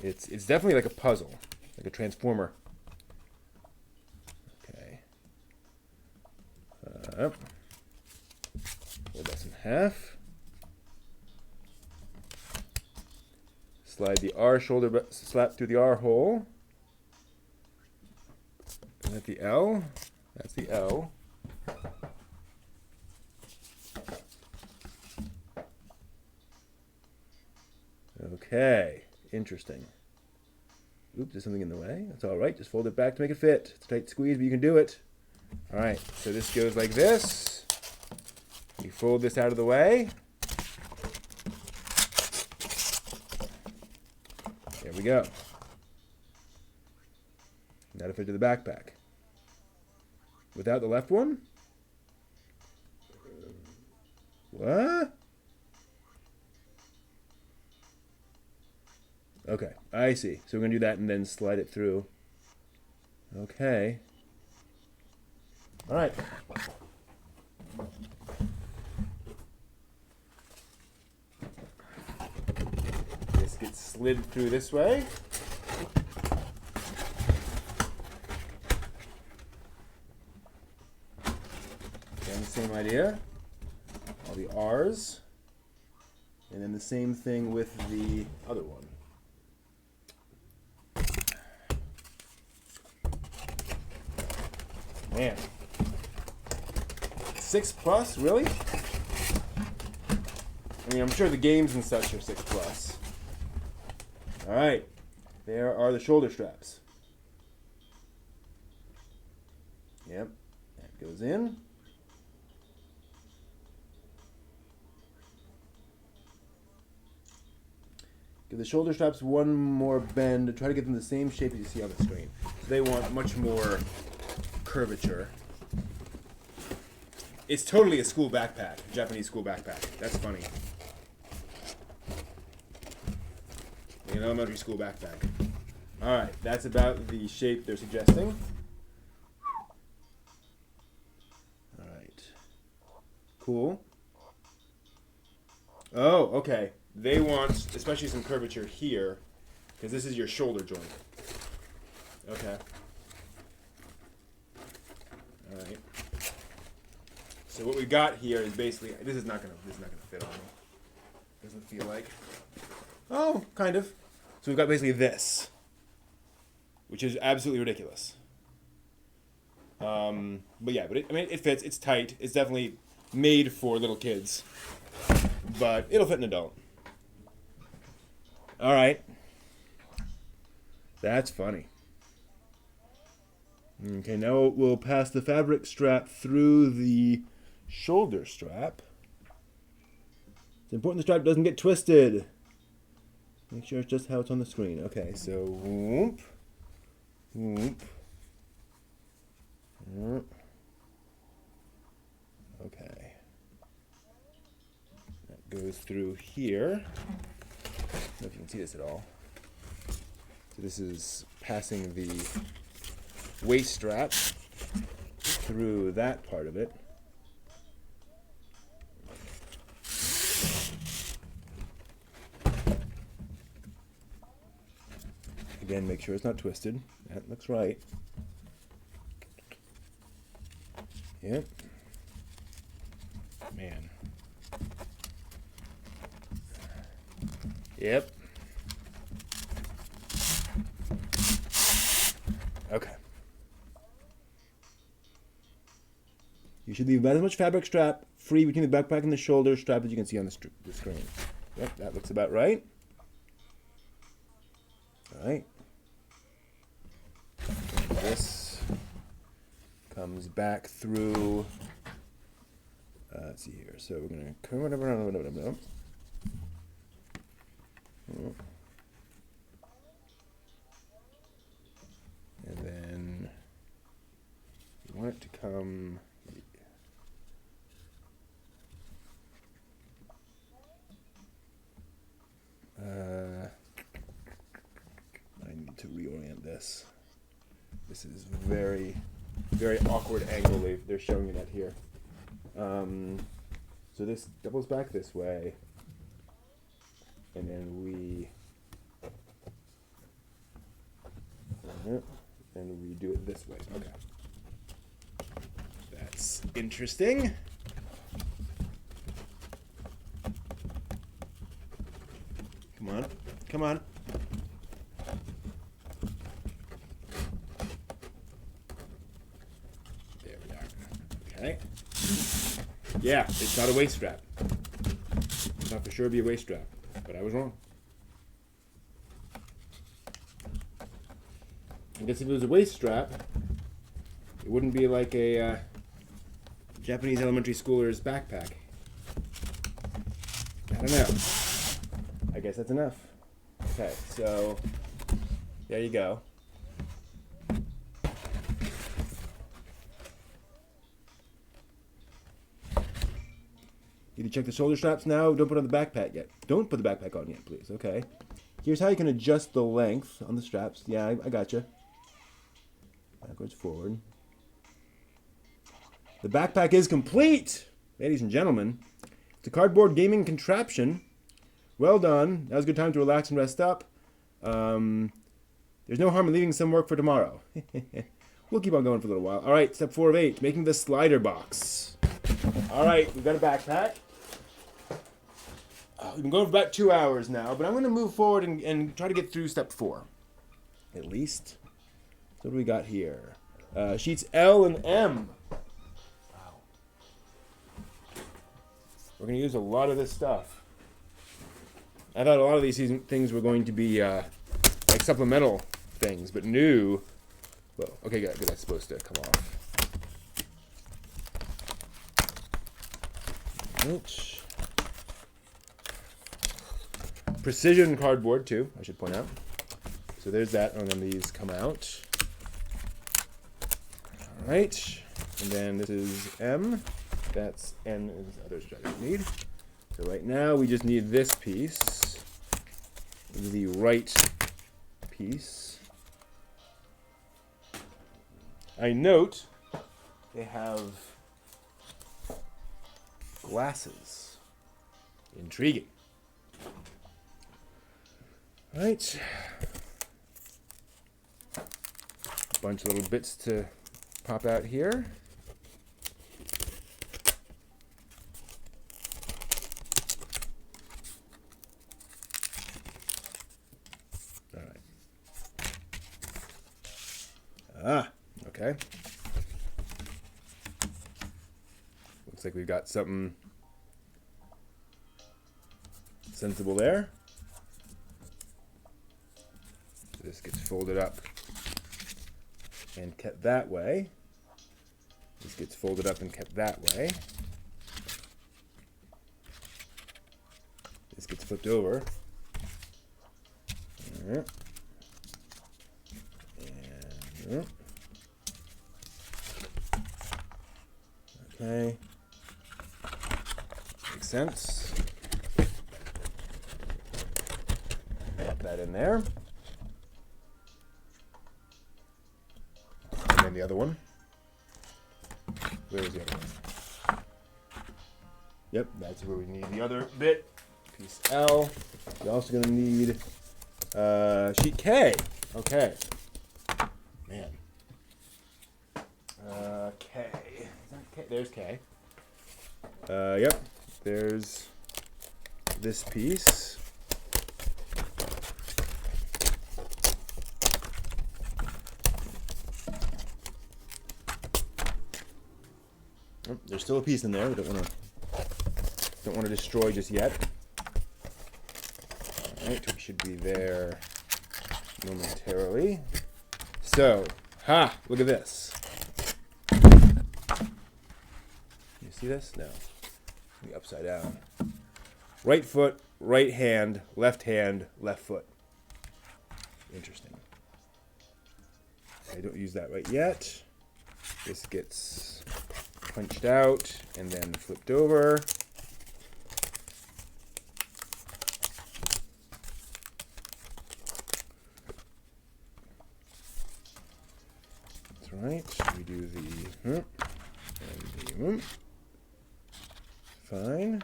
It's definitely like a puzzle, like a transformer. Okay. Fold this in half. Slide the R shoulder slap through the R hole. Is that the L? That's the L. Okay, interesting. Oops, there's something in the way. That's all right. Just fold it back to make it fit. It's a tight squeeze, but you can do it. All right, so this goes like this. You fold this out of the way. There we go. Now to fit to the backpack. Without the left one? What? Okay, I see. So we're going to do that and then slide it through. Okay. All right. This gets slid through this way. Again, same idea. All the R's. And then the same thing with the other one. Man. 6+, really? I mean, I'm sure the games and such are 6+. Alright. There are the shoulder straps. Yep. That goes in. Give the shoulder straps one more bend to try to get them the same shape that you see on the screen. So they want much more curvature. It's totally a school backpack, a Japanese school backpack. That's funny. an elementary school backpack. All right, that's about the shape they're suggesting. All right. Cool. Oh, okay. They want, especially some curvature here, because this is your shoulder joint. Okay. All right. So what we got here is basically, this is not gonna fit on me. Doesn't feel like. Oh, kind of. So we've got basically this, which is absolutely ridiculous. But yeah, it fits. It's tight. It's definitely made for little kids, but it'll fit an adult. All right. That's funny. Okay, now we'll pass the fabric strap through the shoulder strap. It's important the strap doesn't get twisted. Make sure it's just how it's on the screen. Okay, so whoop, whoop, whoop. Okay. That goes through here. I don't know if you can see this at all. So this is passing the waist strap through that part of it. Again, make sure it's not twisted. That looks right. Yep. Man. Yep. Okay. You should leave about as much fabric strap free between the backpack and the shoulder strap as you can see on the screen. Yep, that looks about right. All right. This comes back through. Let's see here. So we're gonna come whatever. And then you want it to come. I need to reorient this. This is very, very awkward angle they're showing me that here. So this doubles back this way, and then we do it this way. Okay, that's interesting. Come on, come on. There we are. Okay. Yeah, it's not a waist strap. It's not for sure be a waist strap, but I was wrong. I guess if it was a waist strap, it wouldn't be like a Japanese elementary schooler's backpack. I don't know. I guess that's enough. Okay, so there you go. Did you check the shoulder straps now? Don't put on the backpack yet. Don't put the backpack on yet, please. Okay. Here's how you can adjust the length on the straps. Yeah, I gotcha. Backwards, forward. The backpack is complete, ladies and gentlemen. It's a cardboard gaming contraption. Well done. That was a good time to relax and rest up. There's no harm in leaving some work for tomorrow. We'll keep on going for a little while. All right, step 4 of 8, making the slider box. All right, we've got a backpack. We've been going for about 2 hours now, but I'm going to move forward and try to get through step 4. At least. So what do we got here? Sheets L and M. Wow. We're going to use a lot of this stuff. I thought a lot of these things were going to be like supplemental things, but new. Well, okay, good. That's supposed to come off. Right. Precision cardboard too, I should point out. So there's that, and then these come out. All right, and then this is M. That's N is others which I don't need. So right now we just need this piece, the right piece. I note they have glasses. Intriguing. Right. A bunch of little bits to pop out here. All right. Ah, okay. Looks like we've got something sensible there. This gets folded up and kept that way. This gets folded up and kept that way. This gets flipped over. And, okay. Makes sense. Pop that in there. And then the other one. Where is the other one? Yep, that's where we need the other bit. Piece L. We're also going to need sheet K. Okay. Man. K. Is that K? There's K. Yep. There's this piece. Oh, there's still a piece in there. We don't want to destroy just yet. All right, we should be there momentarily. So, look at this. You see this? No. Be upside down. Right foot, right hand, left foot. Interesting. I don't use that right yet. This gets punched out and then flipped over. That's right. We do the and the fine.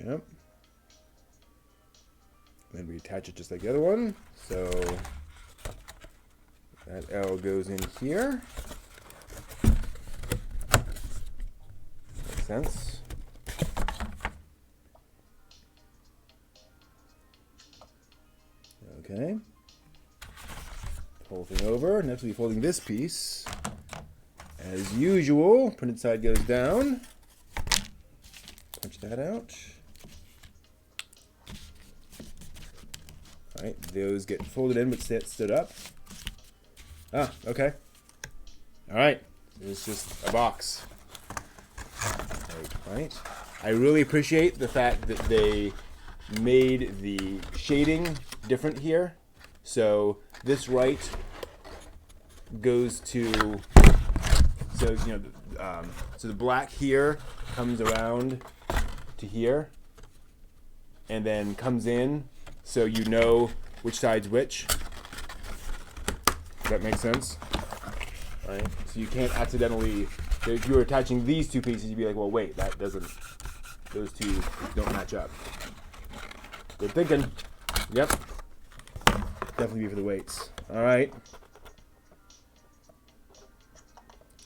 Yep. Then we attach it just like the other one. So that L goes in here. Makes sense. Okay. Whole thing over. Next we'll be folding this piece. As usual, printed side goes down. Punch that out. All right, those get folded in but stood up. Okay. All right, it's just a box. Right. I really appreciate the fact that they made the shading different here. So this right goes to, so the black here comes around to here and then comes in, so you know which side's which. Does that make sense? Right. So you can't accidentally, so if you were attaching these two pieces, you'd be like, well, wait, that doesn't, those two don't match up. Good thinking. Yep. Definitely be for the weights. All right.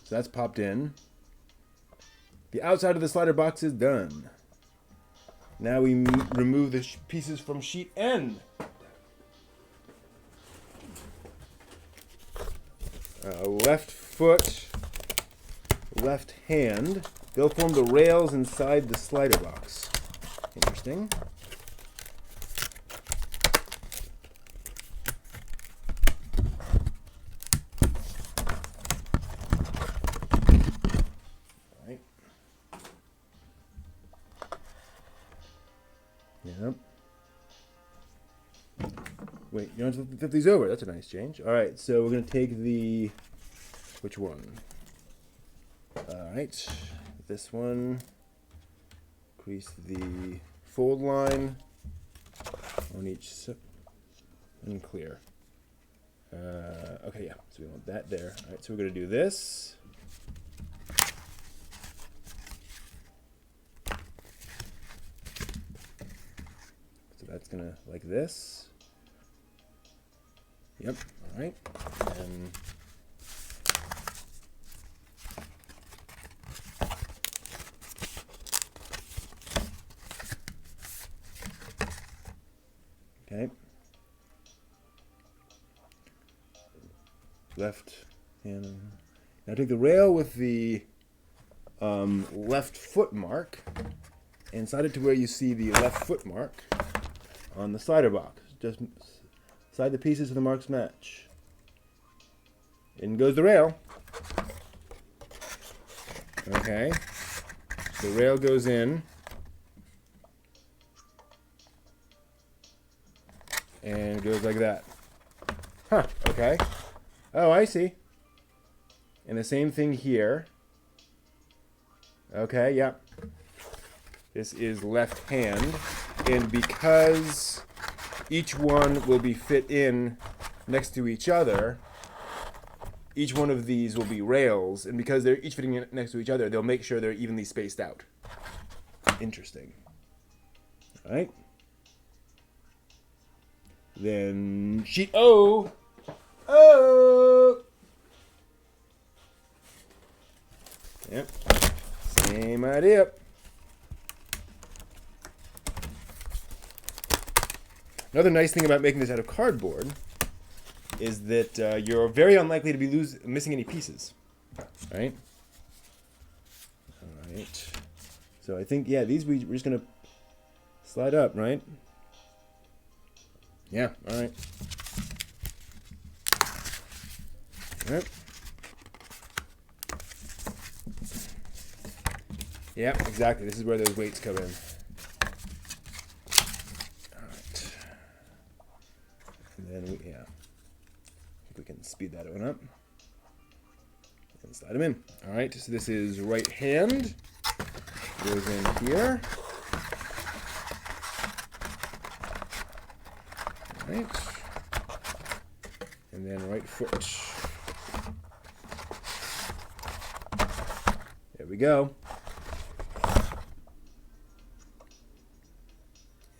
So that's popped in. The outside of the slider box is done. Now we remove the pieces from sheet N. Left foot, left hand. They'll form the rails inside the slider box. Interesting. Right. Yep. Wait, you don't have to flip these over. That's a nice change. All right, so we're going to take the, which one? All right, this one. Crease the fold line. on each and clear. Okay, yeah, so we want that there. All right, so we're going to do this. So that's going to, like this. Yep, all right. And okay. Left hand. Now take the rail with the left foot mark and slide it to where you see the left foot mark on the slider box. Just slide the pieces so the marks match. In goes the rail. Okay. So the rail goes in. And it goes like that. Huh, okay. Oh, I see. And the same thing here. Okay, yep. This is left hand. And because each one will be fit in next to each other, each one of these will be rails. And because they're each fitting next to each other, they'll make sure they're evenly spaced out. Interesting. All right. Then sheet O. Oh! Yep. Same idea. Another nice thing about making this out of cardboard is that you're very unlikely to be missing any pieces. Right? All right. So I think, yeah, these we're just going to slide up, right? Yeah, all right. Yep. Yeah, exactly. This is where those weights come in. All right. And then I think we can speed that one up. And slide them in. All right, so this is right hand. Goes in here. All right. And then right foot. There we go.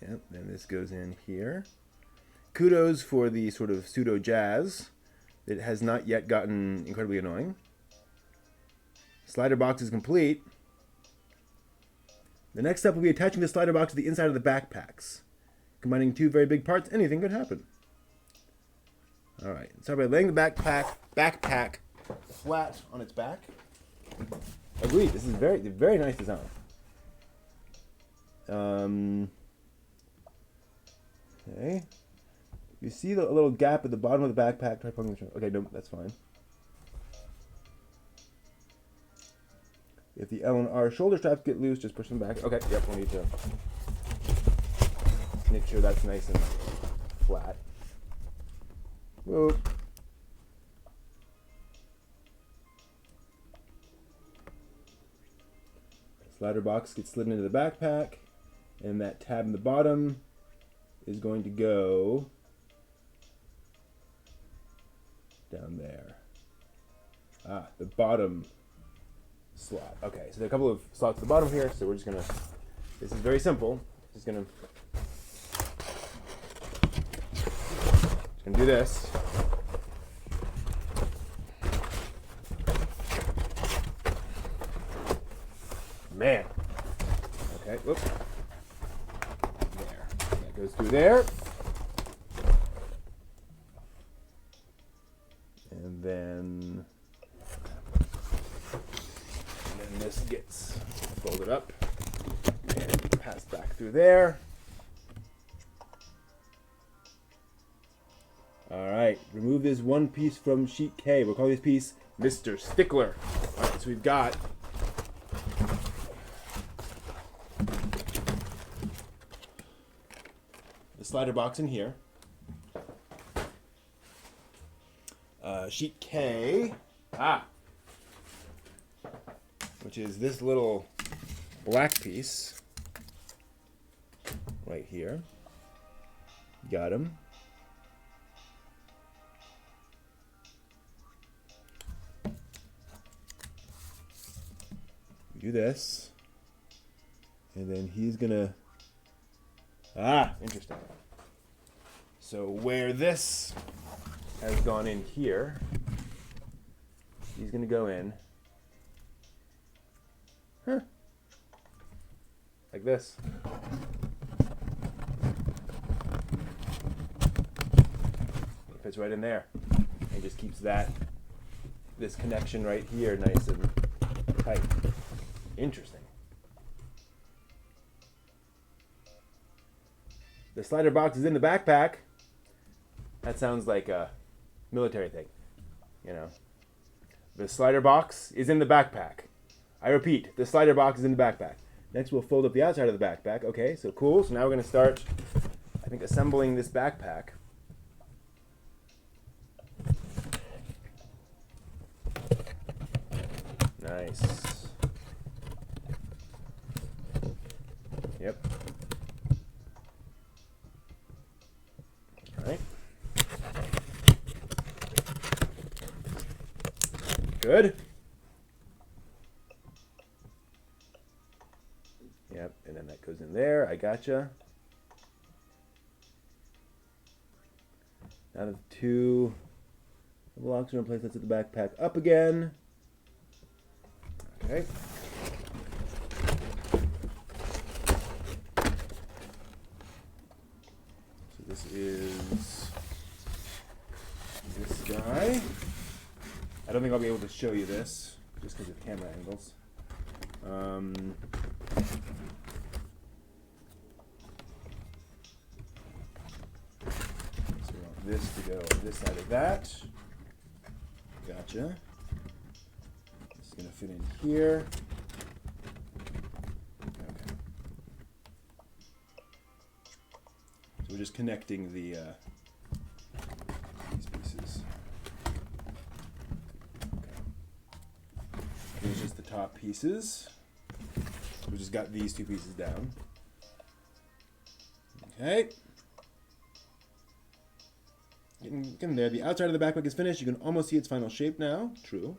Yep, then this goes in here. Kudos for the sort of pseudo jazz that has not yet gotten incredibly annoying. Slider box is complete. The next step will be attaching the slider box to the inside of the backpacks. Combining two very big parts, anything could happen. All right, start by laying the backpack flat on its back. Agreed. This is very nice design. Okay. You see the little gap at the bottom of the backpack. Try pulling the string. Okay, no, that's fine. If the L and R shoulder straps get loose, just push them back. Okay, yep, we'll need to make sure that's nice and flat. Whoa. Slider box gets slid into the backpack, and that tab in the bottom is going to go down there. Ah, the bottom slot. Okay, so there are a couple of slots at the bottom here, so we're just gonna, this is very simple. Just gonna do this. Man. Okay, whoop. There. That goes through there. And then this gets folded up and passed back through there. All right, remove this one piece from sheet K. We'll call this piece Mr. Stickler. All right, so we've got the slider box in here. Sheet K, which is this little black piece right here. Got him. Do this. And then he's gonna... interesting. So where this has gone in here, he's gonna go in. Like this. It fits right in there. And just keeps this connection right here nice and tight. Interesting. The slider box is in the backpack. That sounds like a military thing, you know. The slider box is in the backpack. I repeat, the slider box is in the backpack. Next, we'll fold up the outside of the backpack. Okay, so cool. So now we're going to start, I think, assembling this backpack. Nice. Yep. All right. Good. Yep, and then that goes in there. I gotcha. Now the two blocks are in place. Let's set the backpack up again. Okay. So this is this guy. I don't think I'll be able to show you this just because of camera angles. So we want this to go on this side of that. Gotcha. This is going to fit in here. Okay. So we're just connecting the these pieces. Okay. Here's just the top pieces. We just got these two pieces down. Okay. Getting there. The outside of the backpack is finished. You can almost see its final shape now. True.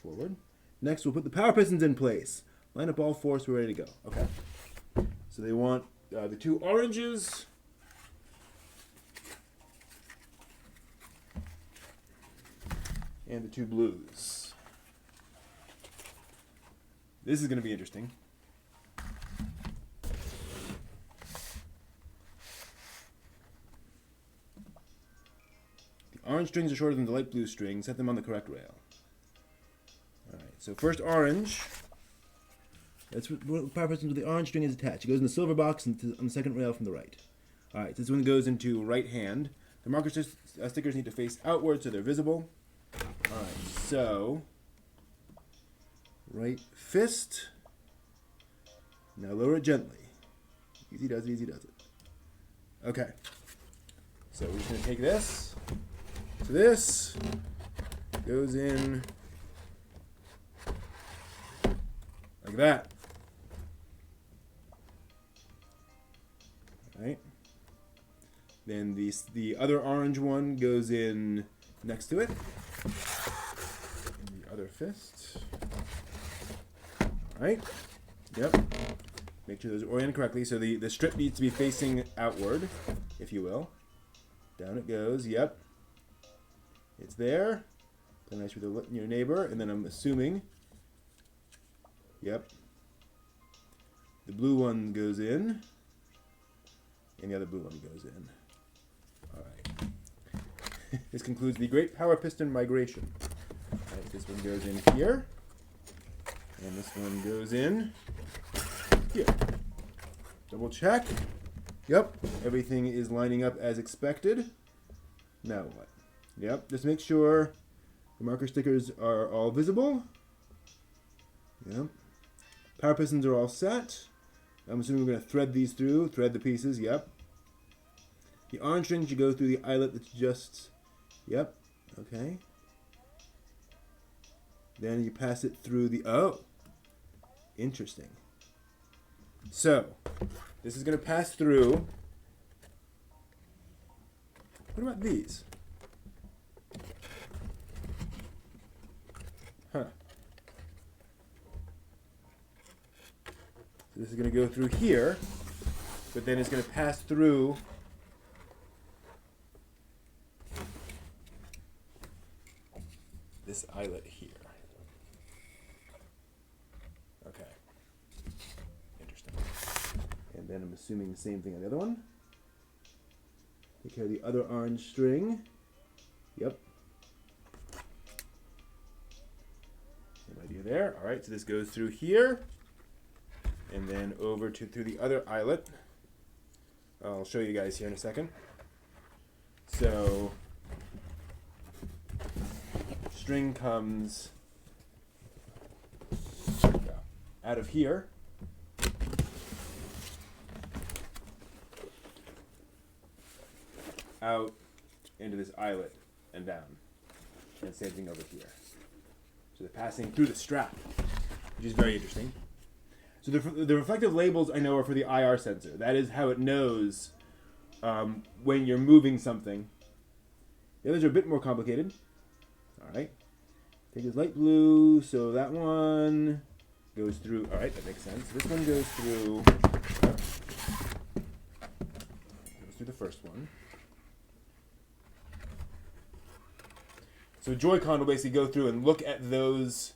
Forward. Next, we'll put the power pistons in place. Line up all four so we're ready to go. Okay. So they want the two oranges. And the two blues. This is going to be interesting. Orange strings are shorter than the light blue strings. Set them on the correct rail. Alright, so first orange. That's where the power piston with the orange string is attached. It goes in the silver box on the second rail from the right. Alright, so this one goes into right hand. The marker stickers need to face outward so they're visible. Alright, so right fist. Now lower it gently. Easy does it, easy does it. Okay. So we're just going to take this. So this goes in like that. Right. Then the other orange one goes in next to it. And the other fist. Right. Yep. Make sure those are oriented correctly. So the strip needs to be facing outward, if you will. Down it goes. Yep. It's there. Play nice with your neighbor, and then I'm assuming. Yep. The blue one goes in, and the other blue one goes in. All right. This concludes the great power piston migration. All right, this one goes in here, and this one goes in here. Double check. Yep, everything is lining up as expected. Now what? Yep, just make sure the marker stickers are all visible. Yep. Power pistons are all set. I'm assuming we're going to thread these through, thread the pieces, yep. The orange string should go through the eyelet that's just, yep, okay. Then you pass it through the, oh, interesting. So, this is going to pass through What about these? Huh. So this is going to go through here, but then it's going to pass through this eyelet here. Okay. Interesting. And then I'm assuming the same thing on the other one. Take care of the other orange string. Yep. Same idea there. All right, so this goes through here, and then over to through the other eyelet. I'll show you guys here in a second. So, string comes out of here. Out into this eyelet and down. And same thing over here. So they're passing through the strap, which is very interesting. So the reflective labels I know are for the IR sensor. That is how it knows when you're moving something. The others are a bit more complicated. All right. Take this light blue. So that one goes through. All right, that makes sense. This one goes through. Goes through the first one. So Joy-Con will basically go through and look at those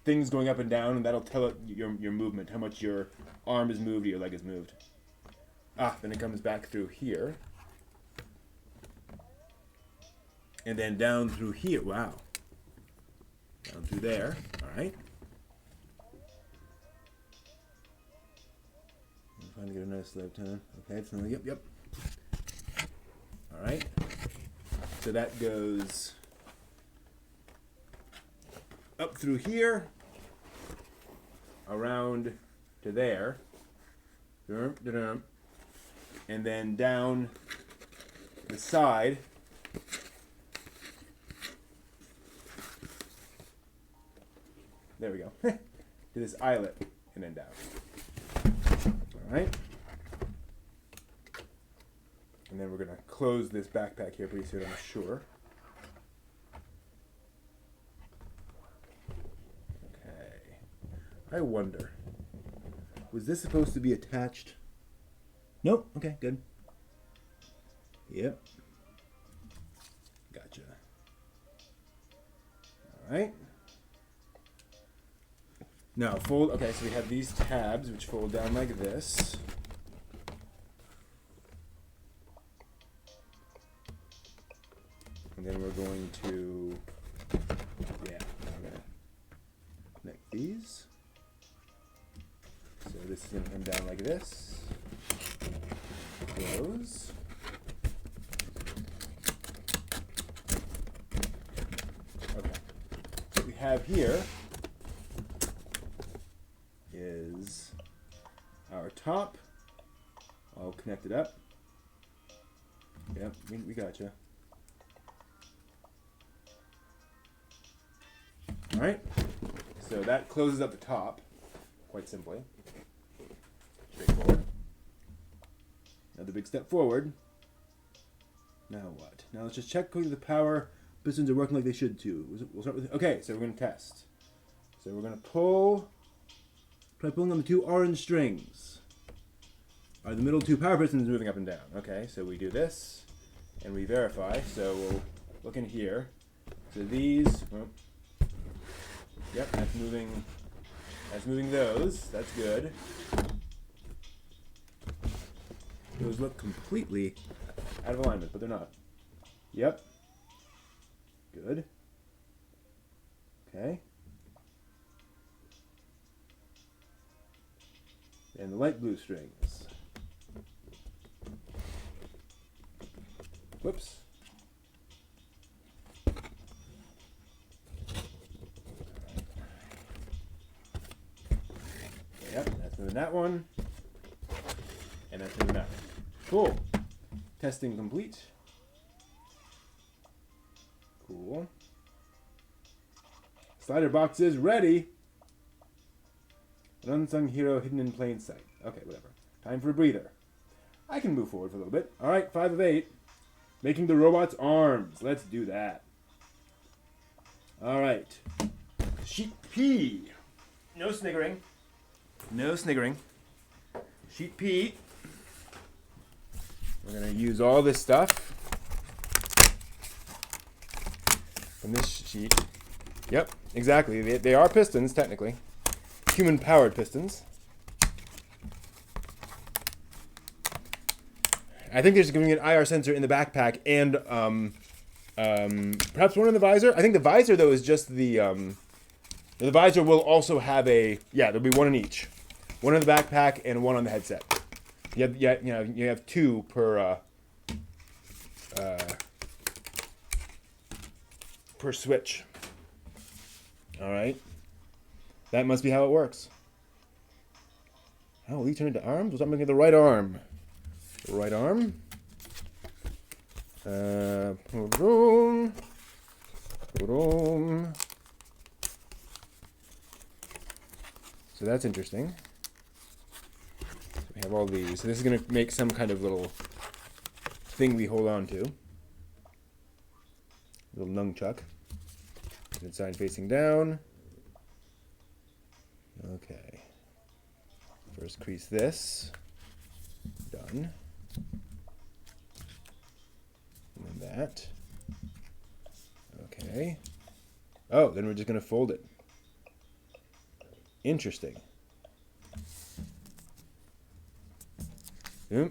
things going up and down, and that'll tell it your movement, how much your arm is moved or your leg is moved. Then it comes back through here. And then down through here. Wow. Down through there. All right. I'm trying to get a nice left hand. Okay, so yep. All right. So that goes up through here, around to there, and then down the side. There we go. To this eyelet, and then down. All right. And then we're going to close this backpack here pretty soon, I'm sure. Okay. I wonder, was this supposed to be attached? Nope. Okay, good. Yep. Gotcha. All right. Now, fold. Okay, so we have these tabs, which fold down like this. And then we're going to, we're going to connect these. So this is going to come down like this. Close. Okay. What we have here is our top all connected up. Yep, we gotcha. Alright, so that closes up the top, quite simply. Straightforward. Another big step forward. Now what? Now let's just check whether the power pistons are working like they should too. We'll start with, okay, so we're going to test. So we're going to try pulling on the two orange strings. Are the middle two power pistons moving up and down? Okay, so we do this, and we verify. So we'll look in here. So these, well, yep, that's moving. That's moving those. That's good. Those look completely out of alignment, but they're not. Yep. Good. Okay. And the light blue strings. Whoops. Yep, that's moving that one. And that's moving that one. Cool. Testing complete. Cool. Slider box is ready. An unsung hero hidden in plain sight. Okay, whatever. Time for a breather. I can move forward for a little bit. All right, 5 of 8. Making the robot's arms. Let's do that. All right. Sheet P. No sniggering. No sniggering. Sheet P. We're going to use all this stuff from this sheet. Yep, exactly. They are pistons, technically. Human-powered pistons. I think they're just giving an IR sensor in the backpack and perhaps one in the visor. I think the visor, though, is just the visor will also have there'll be one in each. One in the backpack and one on the headset. You have two per switch. All right. That must be how it works. Oh, will he turn into arms? Was I making the right arm? Right arm. Boom. Boom. So that's interesting. So we have all these. So this is going to make some kind of little thing we hold on to. Little nunchuck. Side facing down. Okay. First crease this. Done. And then that. Okay. Oh, then we're just going to fold it. Interesting. Doom.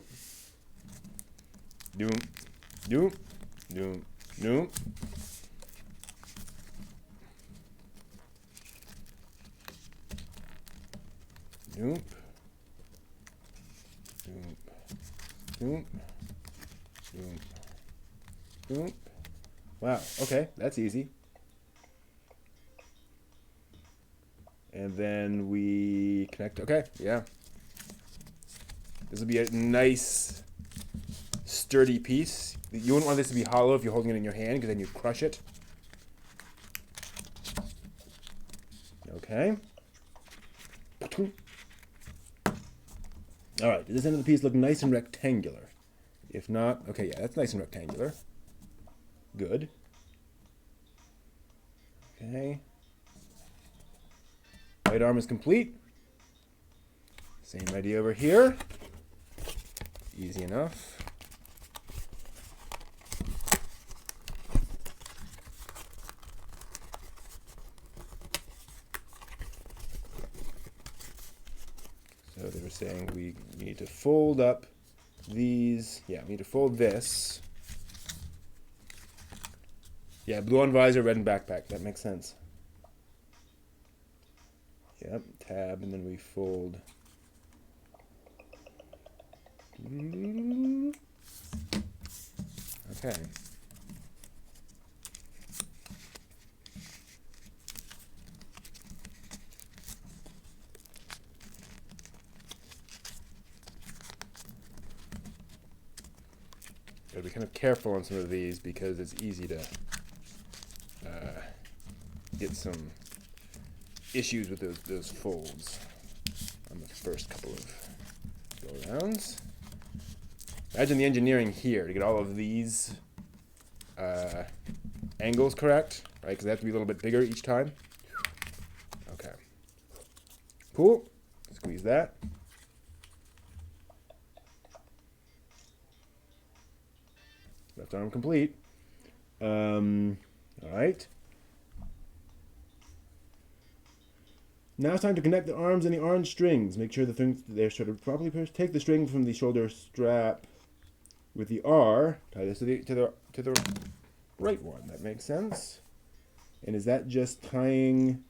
Doom. Doom. Doom. Doom. Doom. Doom. Doom. Doom. Doom. Wow, okay, that's easy. And then we connect, okay, yeah. This will be a nice, sturdy piece. You wouldn't want this to be hollow if you're holding it in your hand, because then you'd crush it. Okay. All right, does this end of the piece look nice and rectangular? If not, okay, yeah, that's nice and rectangular. Good. Okay. Right arm is complete. Same idea over here. Easy enough. So they were saying we need to fold up these. Yeah, we need to fold this. Yeah, blue on visor, red in backpack. That makes sense. Yep, tab, and then we fold. Okay. Gotta be kind of careful on some of these because it's easy to get some issues with those folds on the first couple of go-rounds. Imagine the engineering here to get all of these angles correct, right? Because they have to be a little bit bigger each time. Okay. Cool. Squeeze that. Left arm complete. All right. Now it's time to connect the arms and the orange strings. Make sure they're sort of properly pushed. Take the string from the shoulder strap with the R. Tie this to the right one. That makes sense. And is that just tying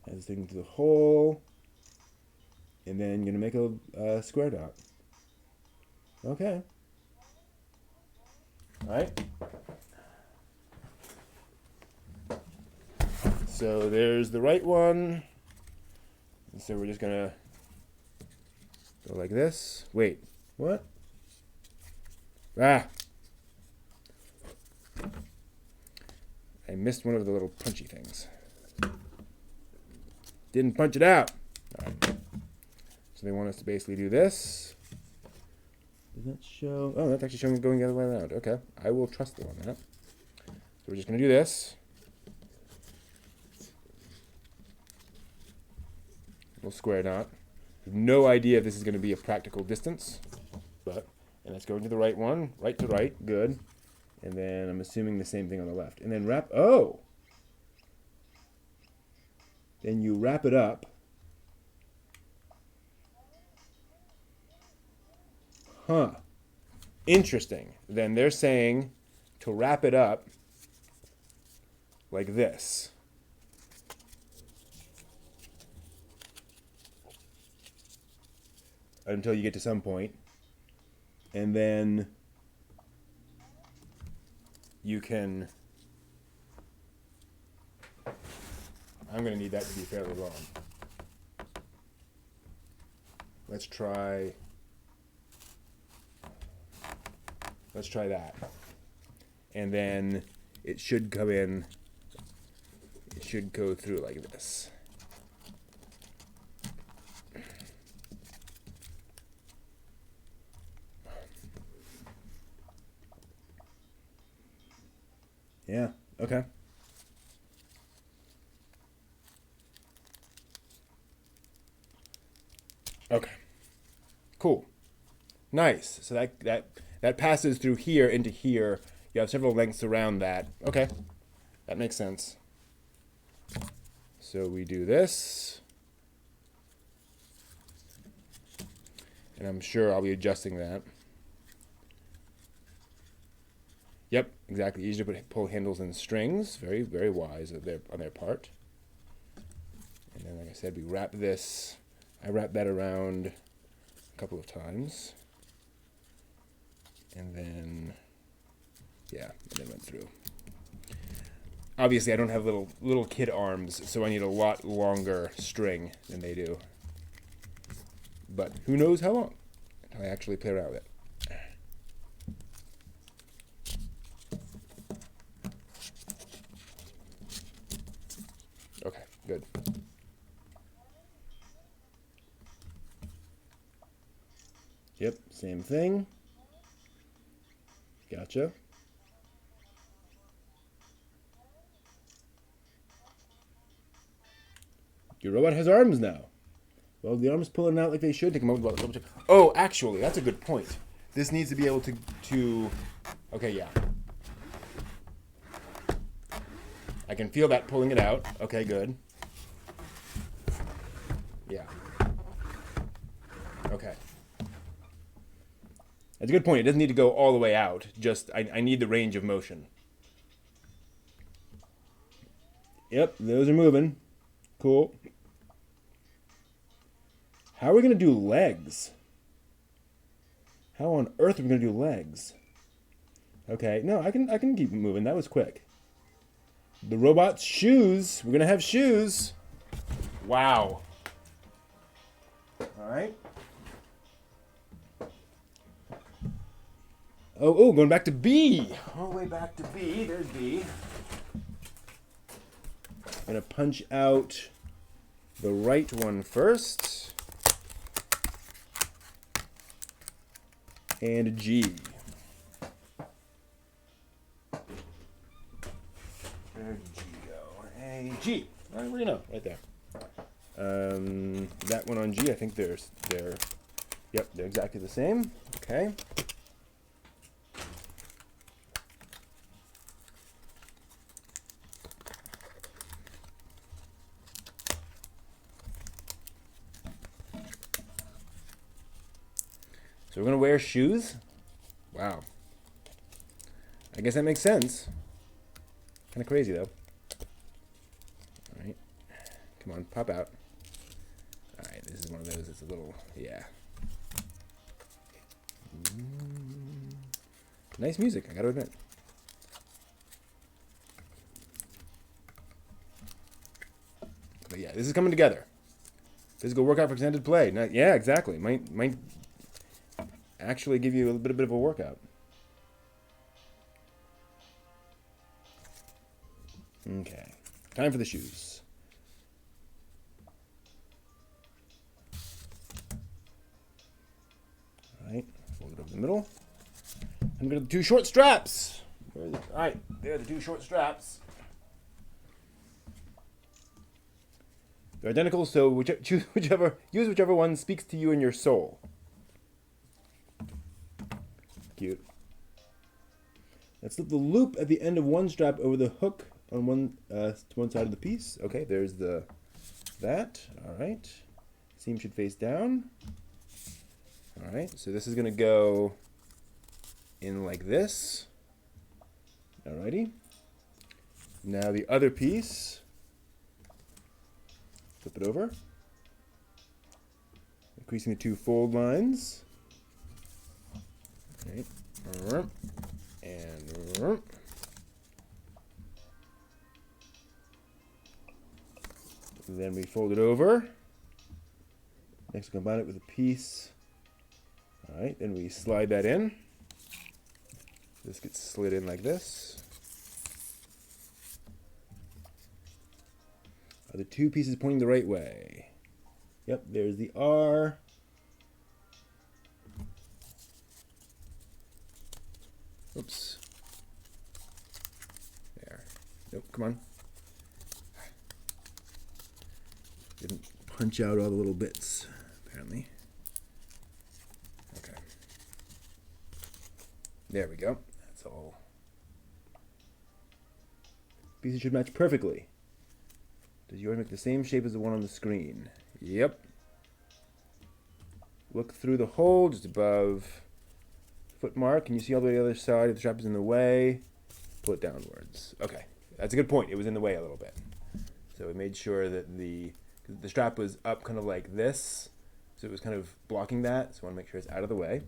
this thing to the hole? And then you're gonna make a square dot. Okay. All right. So there's the right one. And so we're just gonna go like this. Wait, what? Ah! I missed one of the little punchy things. Didn't punch it out. All right. So they want us to basically do this. Does that show? Oh, that's actually showing it going the other way around. Okay, I will trust them on that. So we're just going to do this. We'll square knot. No idea if this is going to be a practical distance, but, and that's going to the right one, right to right, good. And then I'm assuming the same thing on the left. And then wrap, oh! Then you wrap it up. Huh. Interesting. Then they're saying to wrap it up like this. Until you get to some point. And then you can... I'm going to need that to be fairly long. Let's try that. And then it should come in, it should go through like this. Yeah, okay. Okay. Cool. Nice. So that passes through here into here. You have several lengths around that. Okay. That makes sense. So we do this. And I'm sure I'll be adjusting that. Yep, exactly. Easier to pull handles and strings. Very, very wise on their part. And then, like I said, we wrap this. I wrap that around a couple of times. And then, yeah, and then went through. Obviously, I don't have little kid arms, so I need a lot longer string than they do. But who knows how long until I actually play around with it. Okay, good. Yep, same thing. Gotcha. Your robot has arms now. Well, the arms pulling out like they should. Take a moment. Oh, actually, that's a good point. This needs to be able to... Okay, yeah. I can feel that pulling it out. Okay, good. Yeah. Okay. That's a good point. It doesn't need to go all the way out. Just, I need the range of motion. Yep, those are moving. Cool. How are we going to do legs? How on earth are we going to do legs? Okay, no, I can keep moving. That was quick. The robot's shoes. We're going to have shoes. Wow. All right. Oh, going back to B. All the way back to B. There's B. I'm going to punch out the right one first. And a G. Where did G go? A G. All right, where do you know? Right there. That one on G, I think they're exactly the same. Okay. So we're going to wear shoes? Wow. I guess that makes sense. Kind of crazy, though. All right. Come on, pop out. All right, this is one of those that's a little, yeah. Nice music, I got to admit. But yeah, this is coming together. Physical workout for extended play. Yeah, exactly. Might actually give you a bit of a workout. Okay, time for the shoes. All right, fold it over in the middle. And go to the two short straps. All right, there are the two short straps. They're identical, so use whichever one speaks to you in your soul. Cute. Let's slip the loop at the end of one strap over the hook on to one side of the piece. Okay, there's that. All right. Seam should face down. All right, so this is going to go in like this. Alrighty. Now the other piece. Flip it over. Increasing the two fold lines. Right. And then we fold it over. Next, combine it with a piece. All right, then we slide that in. This gets slid in like this. Are the two pieces pointing the right way? Yep, there's the R. Oops. There. Nope, come on. Didn't punch out all the little bits, apparently. Okay. There we go. That's all. Pieces should match perfectly. Does yours make the same shape as the one on the screen? Yep. Look through the hole just above the foot mark. Can you see all the way to the other side? If the strap is in the way, pull it downwards. Okay, that's a good point. It was in the way a little bit. So we made sure that the strap was up kind of like this. So it was kind of blocking that. So I want to make sure it's out of the way.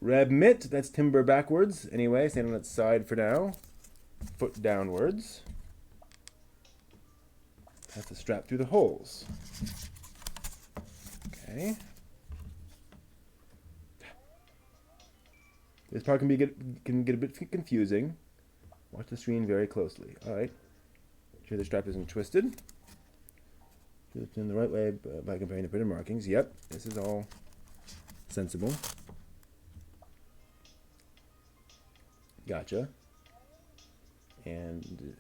Reb mitt, that's timber backwards. Anyway, stand on its side for now. Foot downwards. Pass the strap through the holes. Okay. This part can get a bit confusing. Watch the screen very closely. All right. Make sure the strap isn't twisted. It's in the right way by comparing the printed markings. Yep, this is all sensible. Gotcha. And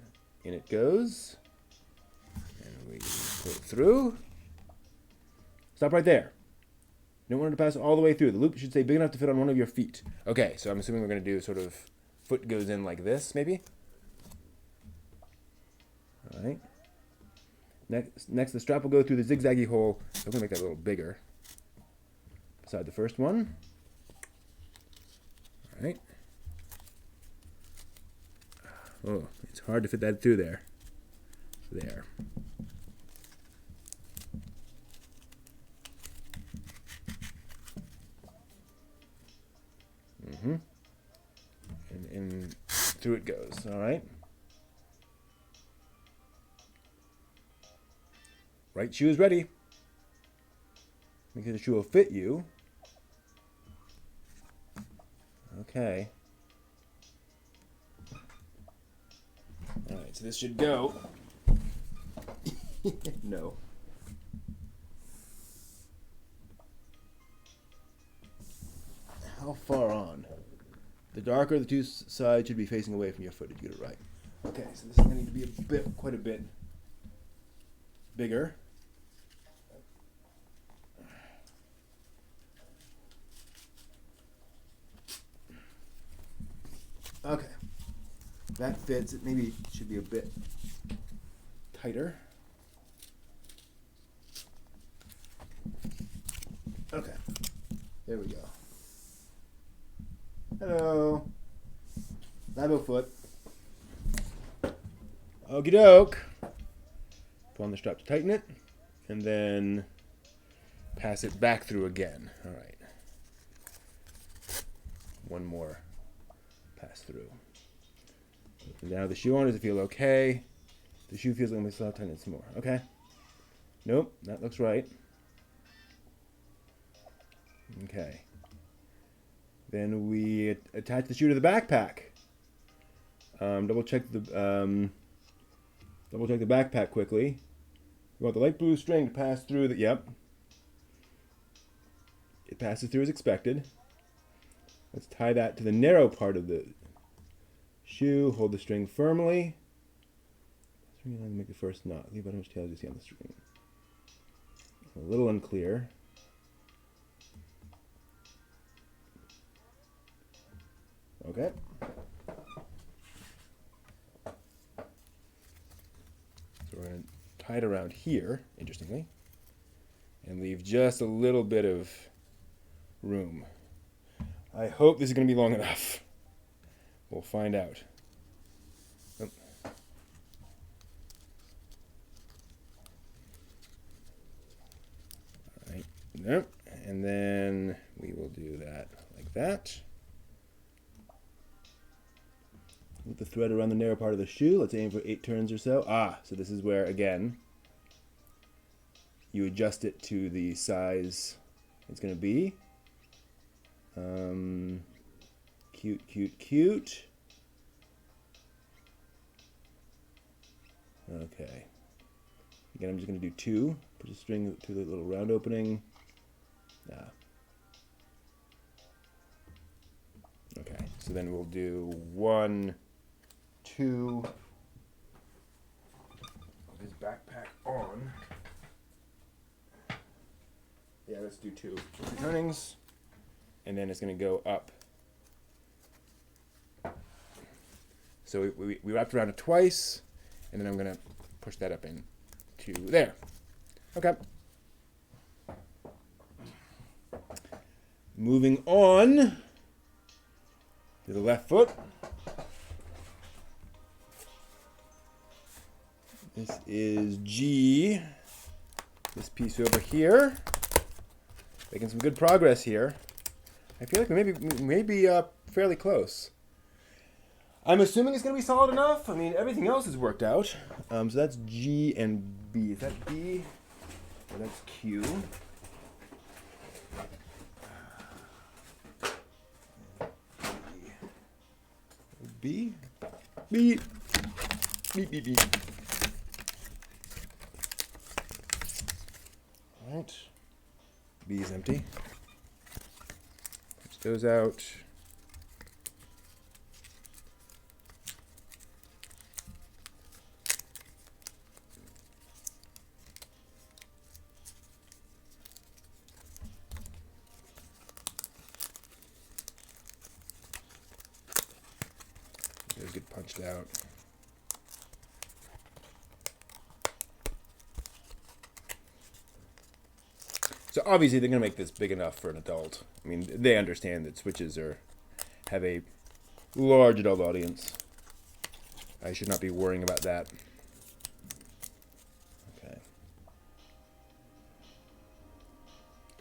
in it goes. And we pull it through. Stop right there. You don't want it to pass all the way through. The loop should stay big enough to fit on one of your feet. Okay, so I'm assuming we're going to do sort of foot goes in like this, maybe? All right. Next, the strap will go through the zigzaggy hole. I'm going to make that a little bigger. Beside the first one. All right. Oh, it's hard to fit that through there. There. Mm-hmm. And through it goes. All right. Right shoe is ready. Make sure the shoe will fit you. Okay. All right, so this should go. No. How far on? The darker the two sides should be facing away from your foot. Did you get it right? Okay, so this is going to need to be quite a bit bigger. Okay, that fits. It maybe should be a bit tighter. Okay, there we go. Hello, Labo foot. Okie doke. Pull on the strap to tighten it, and then pass it back through again. All right. One more pass through. Now the shoe on, does it feel okay? The shoe feels like I'm going to still have to tighten it some more. Okay. Nope, that looks right. Okay. Then we attach the shoe to the backpack. Double check the backpack quickly. We want the light blue string to pass through the. Yep. it passes through as expected. Let's tie that to the narrow part of the shoe. Hold the string firmly. String line to make the first knot. Leave out how much tail you see on the string. A little unclear. Okay. So we're going to tie it around here, interestingly, and leave just a little bit of room. I hope this is going to be long enough. We'll find out. Oh. All right. Nope. And then we will do that like that. With the thread around the narrow part of the shoe. Let's aim for 8 turns or so. So this is where, again, you adjust it to the size it's going to be. Cute, cute, cute. Okay. Again, I'm just going to do 2. Put a string through the little round opening. Okay, so then we'll do 1, 2. Put his backpack on. Yeah, let's do 2 turnings. And then it's going to go up. So we wrapped around it twice, and then I'm going to push that up into there. Okay. Moving on to the left foot. This is G. This piece over here. Making some good progress here. I feel like we may be fairly close. I'm assuming it's going to be solid enough. I mean, everything else is worked out. So that's G and B. Is that B? Or that's Q. B. B. B. B. B. All right. B is empty. Push those out. Those get punched out. So obviously they're going to make this big enough for an adult. I mean, they understand that switches have a large adult audience. I should not be worrying about that. Okay.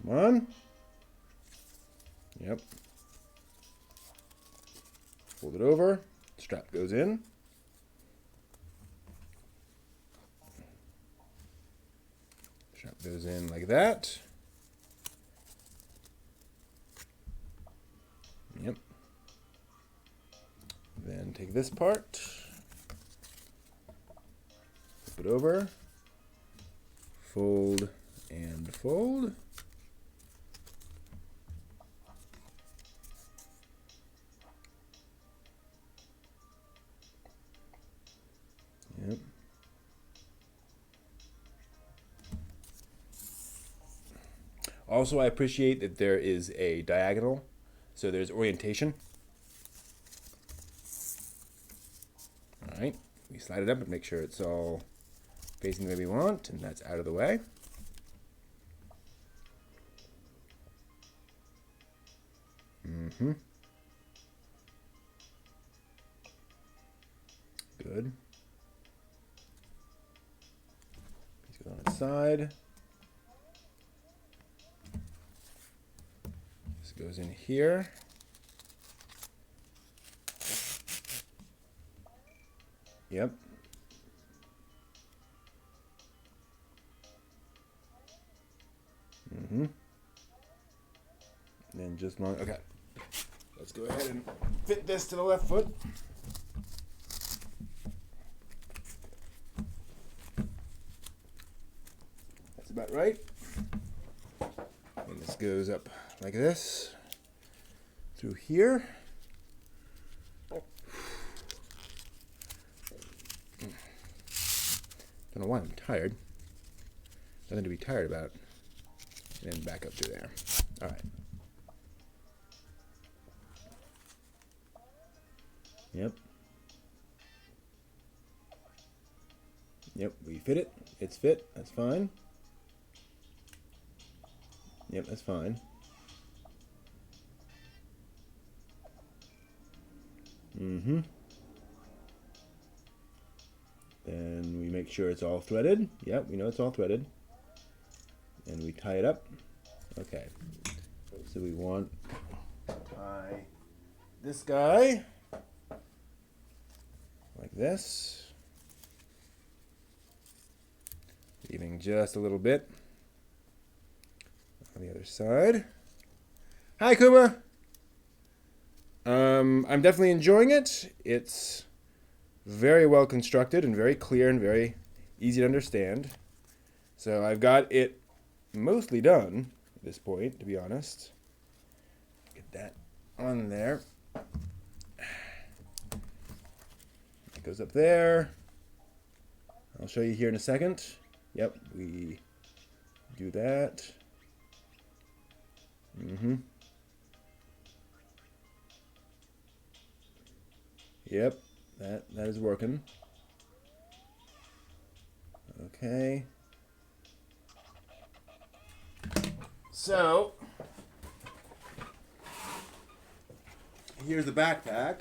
Come on. Yep. Fold it over. Strap goes in. Strap goes in like that. Yep. Then take this part, flip it over, fold and fold. Yep. Also, I appreciate that there is a diagonal. So there's orientation. All right, we slide it up and make sure it's all facing the way we want, and that's out of the way. Good. Piece goes on its side. Goes in here. Yep. Then just long. Okay. Let's go ahead and fit this to the left foot. That's about right. And this goes up like this through here. Don't know why I'm tired. Nothing to be tired about. And then back up through there. All right. Yep. Yep, we fit it. It's fit. That's fine. Yep, that's fine. Mm-hmm. Then we make sure it's all threaded. Yep, we know it's all threaded. And we tie it up. Okay. So we want to tie this guy like this. Leaving just a little bit on the other side. Hi, Kuma. I'm definitely enjoying it. It's very well constructed and very clear and very easy to understand. So I've got it mostly done at this point, to be honest. Get that on there. It goes up there. I'll show you here in a second. Yep, we do that. Mm-hmm. Yep, that is working. Okay. So, here's the backpack.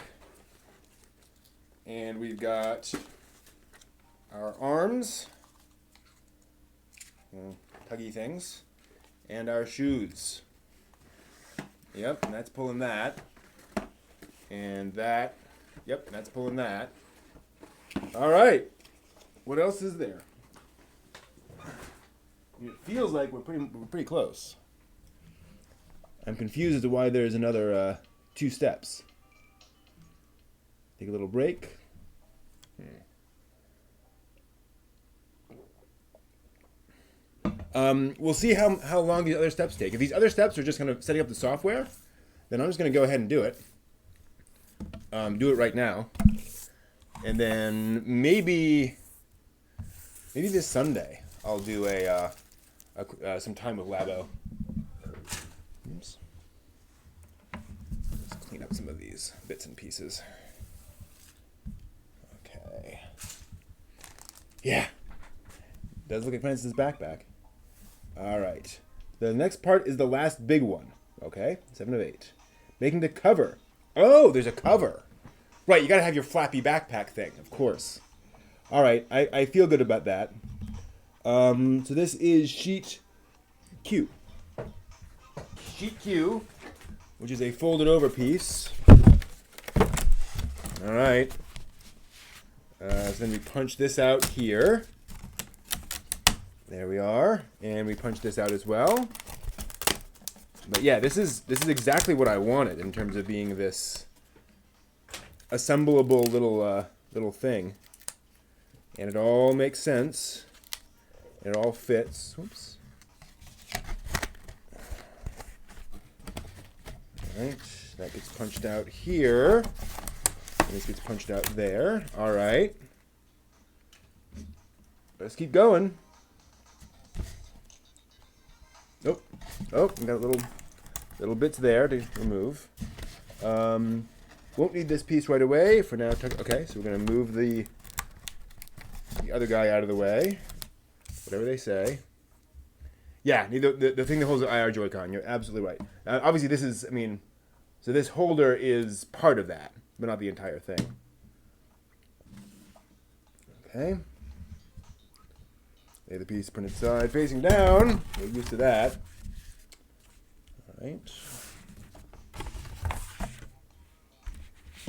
And we've got our arms, tuggy things, and our shoes. Yep, and that's pulling that. And that. Yep, and that's pulling that. All right. What else is there? It feels like we're pretty close. I'm confused as to why there's another 2 steps. Take a little break. We'll see how long these other steps take. If these other steps are just kind of setting up the software, then I'm just going to go ahead and do it. Do it right now. And then maybe this Sunday I'll do some time with Labo. Oops. Let's clean up some of these bits and pieces. Okay. Yeah. Does look like Francis' backpack. All right. The next part is the last big one. Okay. 7 of 8. Making the cover. Oh, there's a cover. Right, you gotta have your flappy backpack thing, of course. All right, I feel good about that. So this is sheet Q. Sheet Q, which is a folded over piece. All right. So then we punch this out here. There we are, and we punch this out as well. But yeah, this is exactly what I wanted in terms of being this assemblable little thing, and it all makes sense. It all fits. Oops. All right, that gets punched out here, and this gets punched out there. All right, let's keep going. Nope. Oh, we got little bits there to remove. Won't need this piece right away. For now, okay, so we're going to move the other guy out of the way. Whatever they say. Yeah, the thing that holds the IR Joy-Con. You're absolutely right. Obviously, this is, so this holder is part of that, but not the entire thing. Okay. Lay the piece printed side facing down. We're used to that. All right.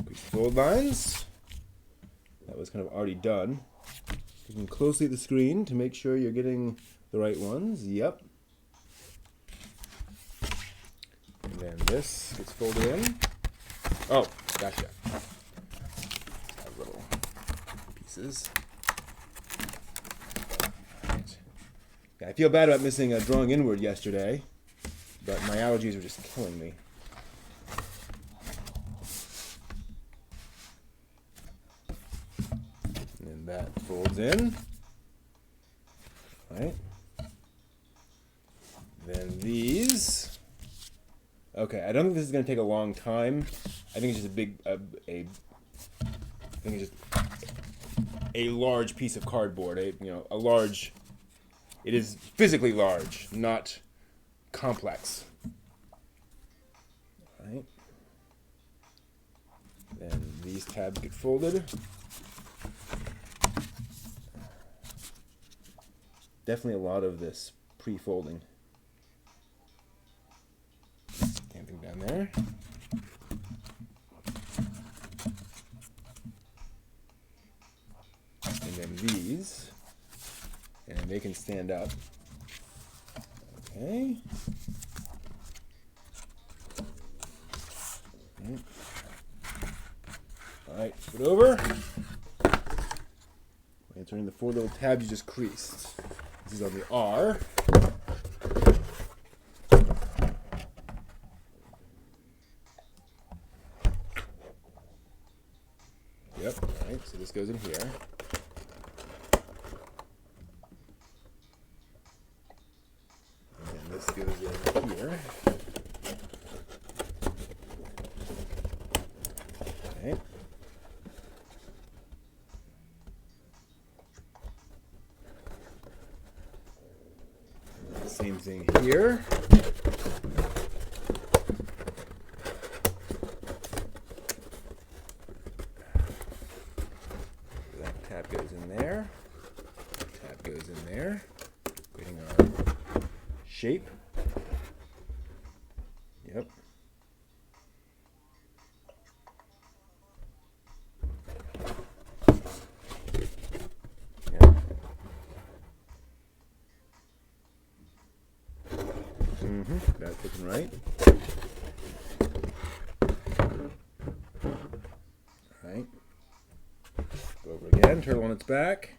Quick fold lines. That was kind of already done. Looking closely at the screen to make sure you're getting the right ones. Yep. And then this gets folded in. Oh, gotcha. Little pieces. Right. Yeah, I feel bad about missing a drawing inward yesterday. but my allergies are just killing me. And that folds in. Right. Then these. Okay, I don't think this is going to take a long time. I think it's just I think it's just a large piece of cardboard. A large. It is physically large, not complex. Right. Then these tabs get folded. Definitely a lot of this pre-folding. Same thing down there. And then these, and they can stand up. Okay. All right, flip it over. Entering the 4 little tabs you just creased. This is on the R. Yep, all right, so this goes in here. And then this goes in here. Okay. Same thing here. That tab goes in there. Tab goes in there. Getting our shape. Yep. That's looking right. Alright. Go over again, turtle on its back.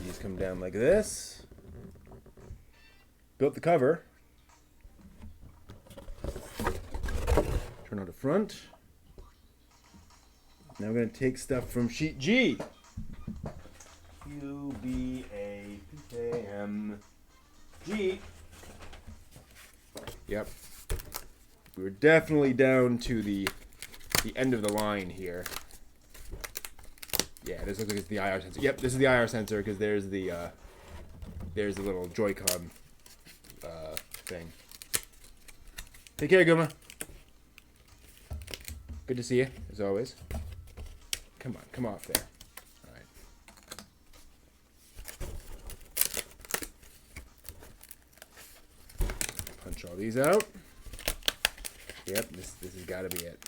These come down like this. Built the cover. Turn on the front. Now we're going to take stuff from sheet G. QBAPKMG. Yep. We were definitely down to the end of the line here. Yeah, this looks like it's the IR sensor. Yep, this is the IR sensor because there's the little Joy-Con thing. Take care, Guma. Good to see you, as always. Come on, come off there. All right. Punch all these out. Yep, this has got to be it.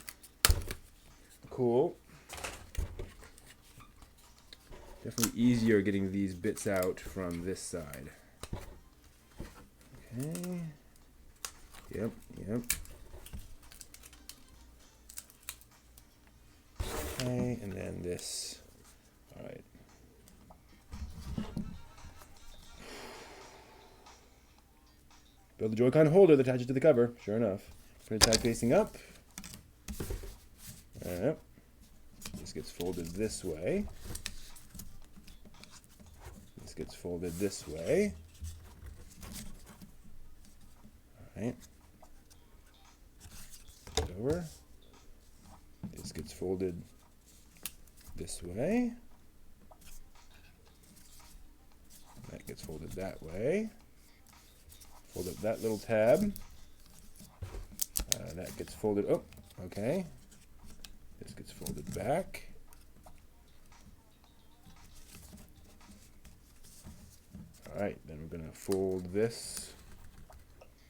Cool. Definitely easier getting these bits out from this side. Okay. Yep, yep. Okay, and then this. All right. Build the Joy-Con holder that attaches to the cover. Sure enough. Put it side facing up. All right. This gets folded this way. This gets folded this way. All right. Over. This gets folded this way. That gets folded that way. Fold up that little tab. That gets folded. Oh, okay. This gets folded back. All right, then we're going to fold this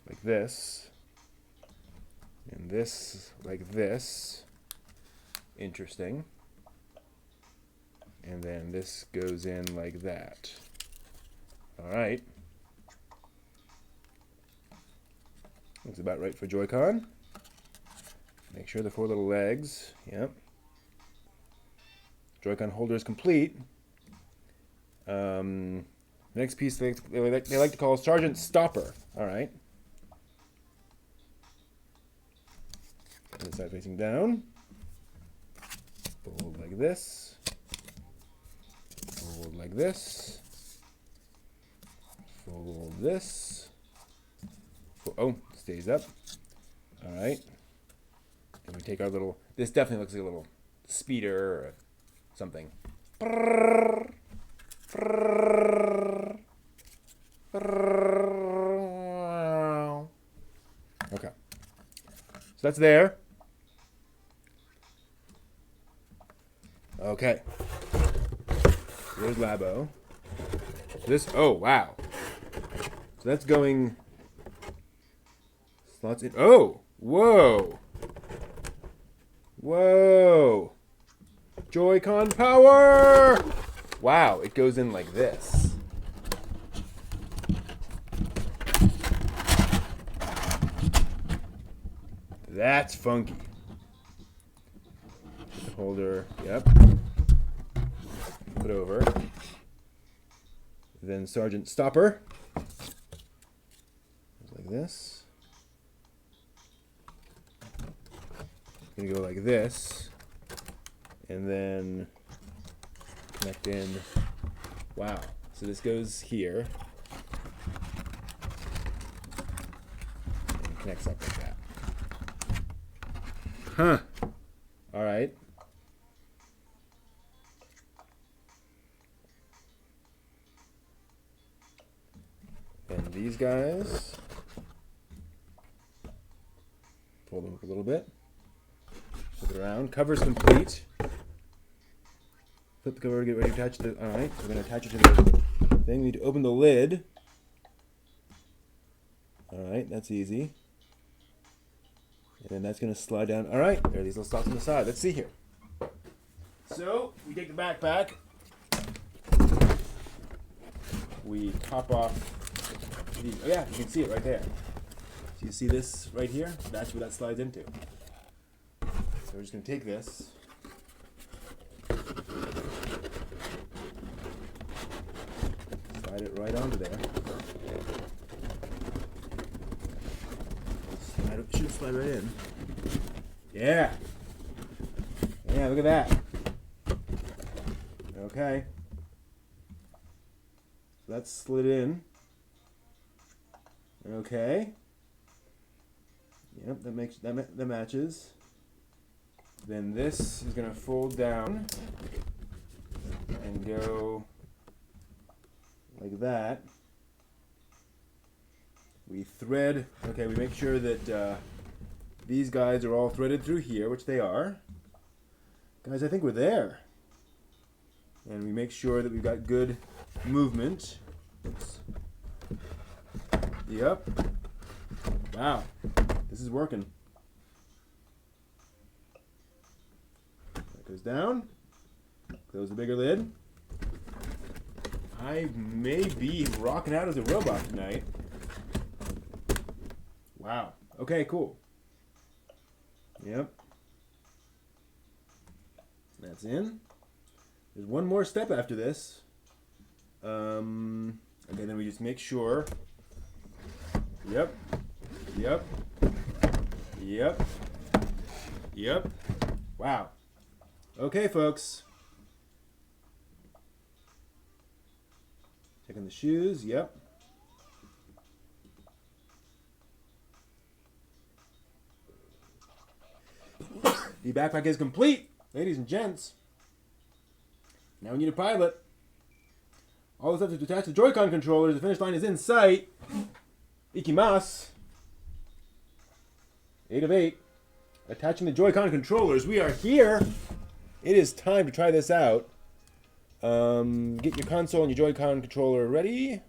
like this. And this like this. Interesting. And then this goes in like that. All right. Looks about right for Joy-Con. Make sure the 4 little legs. Yep. Joy-Con holder is complete. The next piece they like to call Sergeant Stopper. All right. And the side facing down. Fold like this. Fold like this. Fold this. Oh, stays up. All right. And we take our little, this definitely looks like a little speeder or something. Okay. So that's there. Okay. There's Labo. This, oh, wow. So that's going, slots in, oh, whoa. Whoa. Joy-Con power! Wow, it goes in like this. That's funky. The holder, yep. Put over. Then Sergeant Stopper. Like this. Gonna go like this. And then connect in. Wow. So this goes here. And connects up like that. Huh. All right. And these guys, pull them up a little bit. Flip it around. Cover's complete. Flip the cover, get ready to attach the. All right, so we're going to attach it to the thing. We need to open the lid. All right, that's easy. And then that's going to slide down. All right, there are these little slots on the side. Let's see here. So we take the backpack. We pop off these. Oh yeah, you can see it right there. So you see this right here? That's where that slides into. So we're just going to take this. Slide it right onto there. It should slide right in. Yeah. Yeah, look at that. Okay. So that's slid in. Okay. Yep, that matches. Then this is going to fold down and go like that. We thread, okay, we make sure that these guys are all threaded through here, which they are. Guys, I think we're there. And we make sure that we've got good movement. Oops. Yep. Wow, this is working. That goes down. Close the bigger lid. I may be rocking out as a robot tonight. Wow. Okay, cool. Yep. That's in. There's one more step after this. Okay, then we just make sure. Yep. Yep. Yep. Yep. Wow. Okay, folks. Checking the shoes. Yep. The backpack is complete, ladies and gents. Now we need a pilot. All that's left is to attach the Joy-Con controllers. The finish line is in sight. Ikimasu. 8 of 8. Attaching the Joy-Con controllers. We are here. It is time to try this out. Get your console and your Joy-Con controller ready.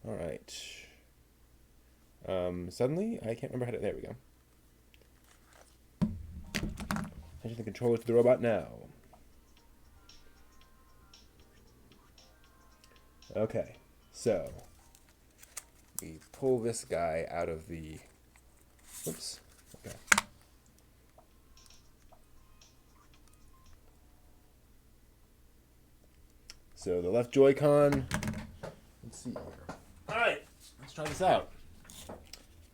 All right. Suddenly, I can't remember how to. There we go. Attaching the controller to the robot now. Okay, so we pull this guy out of the. Oops. Okay. So the left Joy-Con. Let's see here. All right, let's try this out.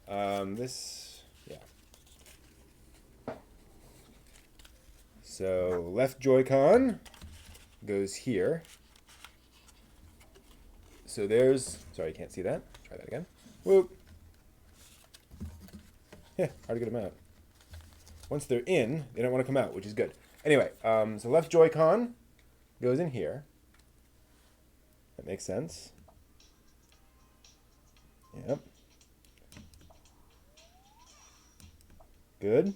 Yeah. So left Joy-Con goes here. So there's, sorry, you can't see that. Try that again. Whoop. Yeah, hard to get them out. Once they're in, they don't want to come out, which is good. Anyway, so left Joy-Con goes in here. That makes sense. Yep. Good.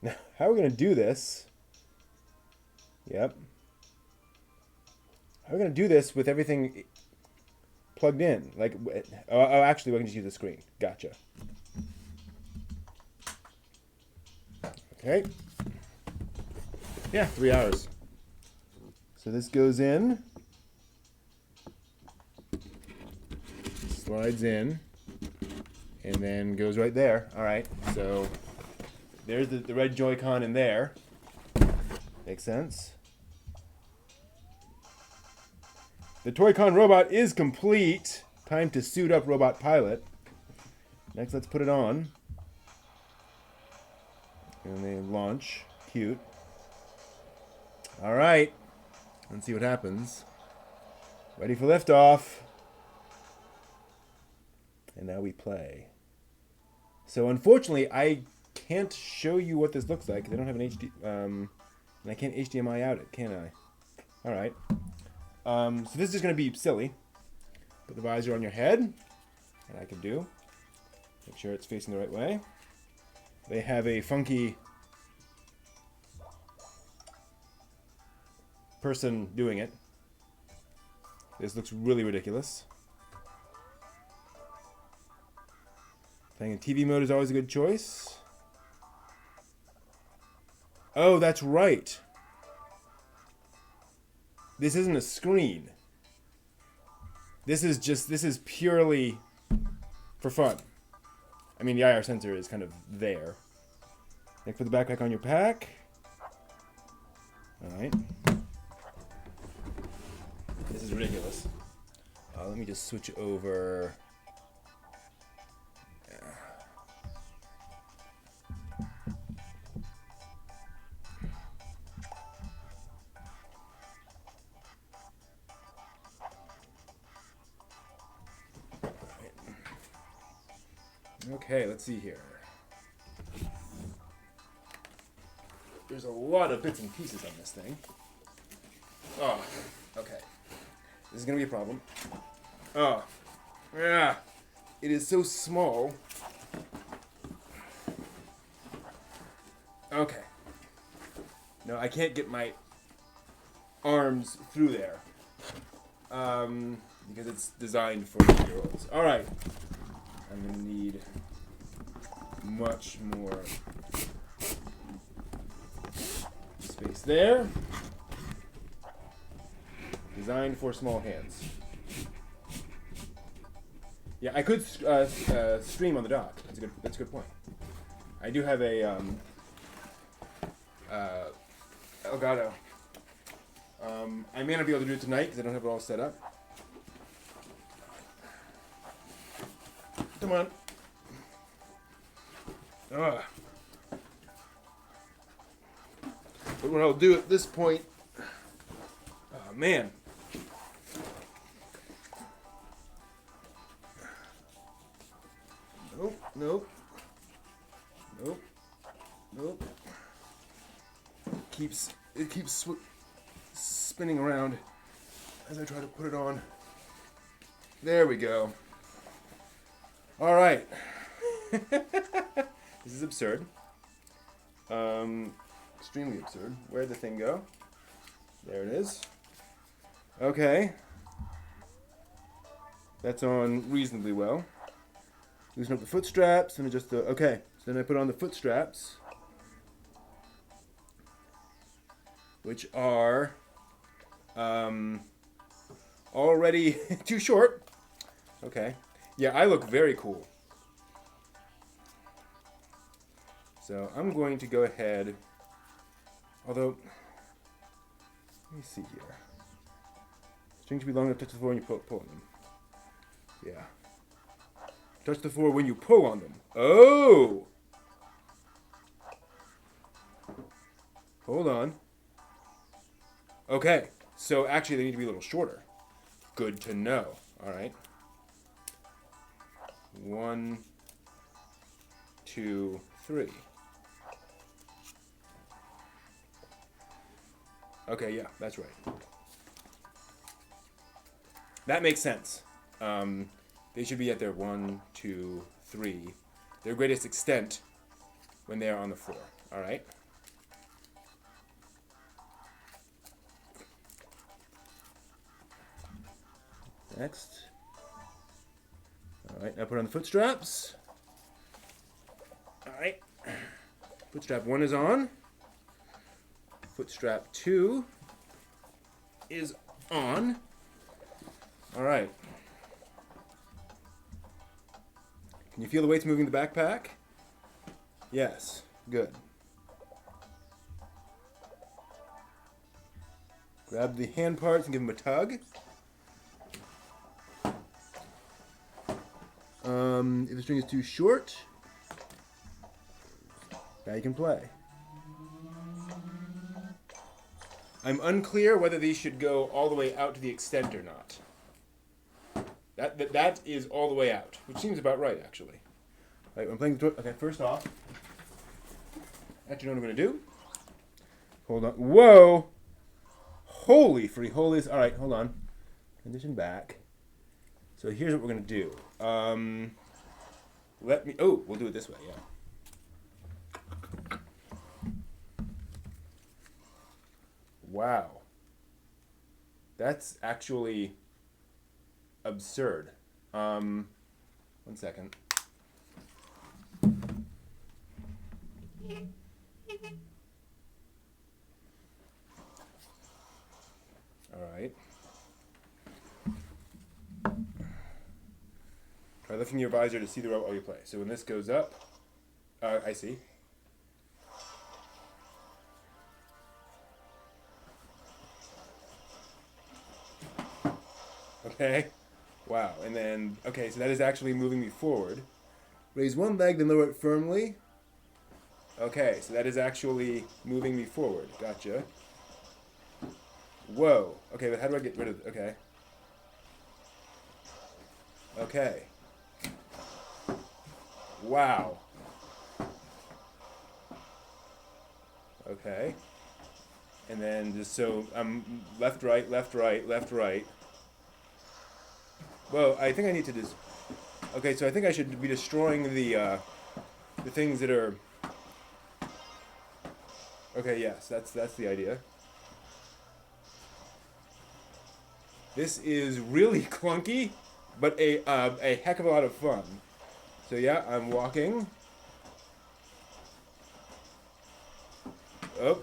Now, how are we going to do this? Yep. How are we going to do this with everything plugged in? Like, oh, actually, we can just use the screen. Gotcha. Okay. Yeah, 3 hours. So this goes in. Slides in. And then goes right there. All right. So there's the red Joy-Con in there. Makes sense. The Toy-Con robot is complete. Time to suit up Robot Pilot. Next, let's put it on. And they launch. Cute. All right. Let's see what happens. Ready for liftoff. And now we play. So unfortunately, I can't show you what this looks like because I don't have an HD. And I can't HDMI out it, can I? All right. So this is just going to be silly. Put the visor on your head. That I can do. Make sure it's facing the right way. They have a funky person doing it. This looks really ridiculous. Playing in TV mode is always a good choice. Oh, that's right. This isn't a screen. This is purely for fun. I mean, the IR sensor is kind of there. Then put the backpack on your pack. All right. This is ridiculous. Let me just switch over. Okay, let's see here. There's a lot of bits and pieces on this thing. Oh, okay. This is gonna be a problem. Oh, yeah. It is so small. Okay. No, I can't get my arms through there. Because it's designed for 8-year-olds. All right. I'm going to need much more space there. Designed for small hands. Yeah, I could stream on the dock. That's a good point. I do have a Elgato. I may not be able to do it tonight because I don't have it all set up. Come on. Ugh. But what I'll do at this point, oh man. Nope, nope, nope, nope. It keeps spinning around as I try to put it on. There we go. All right. This is absurd. Extremely absurd. Where'd the thing go? There it is. Okay. That's on reasonably well. Loosen up the foot straps and adjust the... Okay. So then I put on the foot straps, which are already too short. Okay. Yeah, I look very cool. So I'm going to go ahead, although, let me see here. String should be long enough to touch the floor when you pull on them. Yeah. Touch the floor when you pull on them. Oh! Hold on. Okay, so actually they need to be a little shorter. Good to know. All right. 1, 2, 3. Okay, yeah, that's right. That makes sense. They should be at their 1, 2, 3, their greatest extent when they are on the floor. All right. Next. All right, now put on the foot straps. All right. Foot strap 1 is on. Foot strap 2 is on. All right. Can you feel the weights moving the backpack? Yes. Good. Grab the hand parts and give them a tug. If the string is too short, now you can play. I'm unclear whether these should go all the way out to the extent or not. That is all the way out, which seems about right, actually. All right, I'm playing the okay, first off, actually know what I'm going to do. Hold on. Whoa! Holy free holies. All right, hold on. Transition back. So here's what we're going to do. We'll do it this way, yeah. Wow. That's actually absurd. 1 second. All right. Try lifting your visor to see the rope while you play. So when this goes up, I see. Okay. Wow. And then, okay, so that is actually moving me forward. Raise one leg, then lower it firmly. Okay, so that is actually moving me forward. Gotcha. Whoa. Okay, but how do I get rid of it? Okay. Okay. Wow. Okay. And then just so I'm left, right, left, right, left, right. Whoa, I think I need to just... Okay, so I think I should be destroying the things that are... Okay, yes, that's the idea. This is really clunky, but a heck of a lot of fun. So yeah, I'm walking. Oh.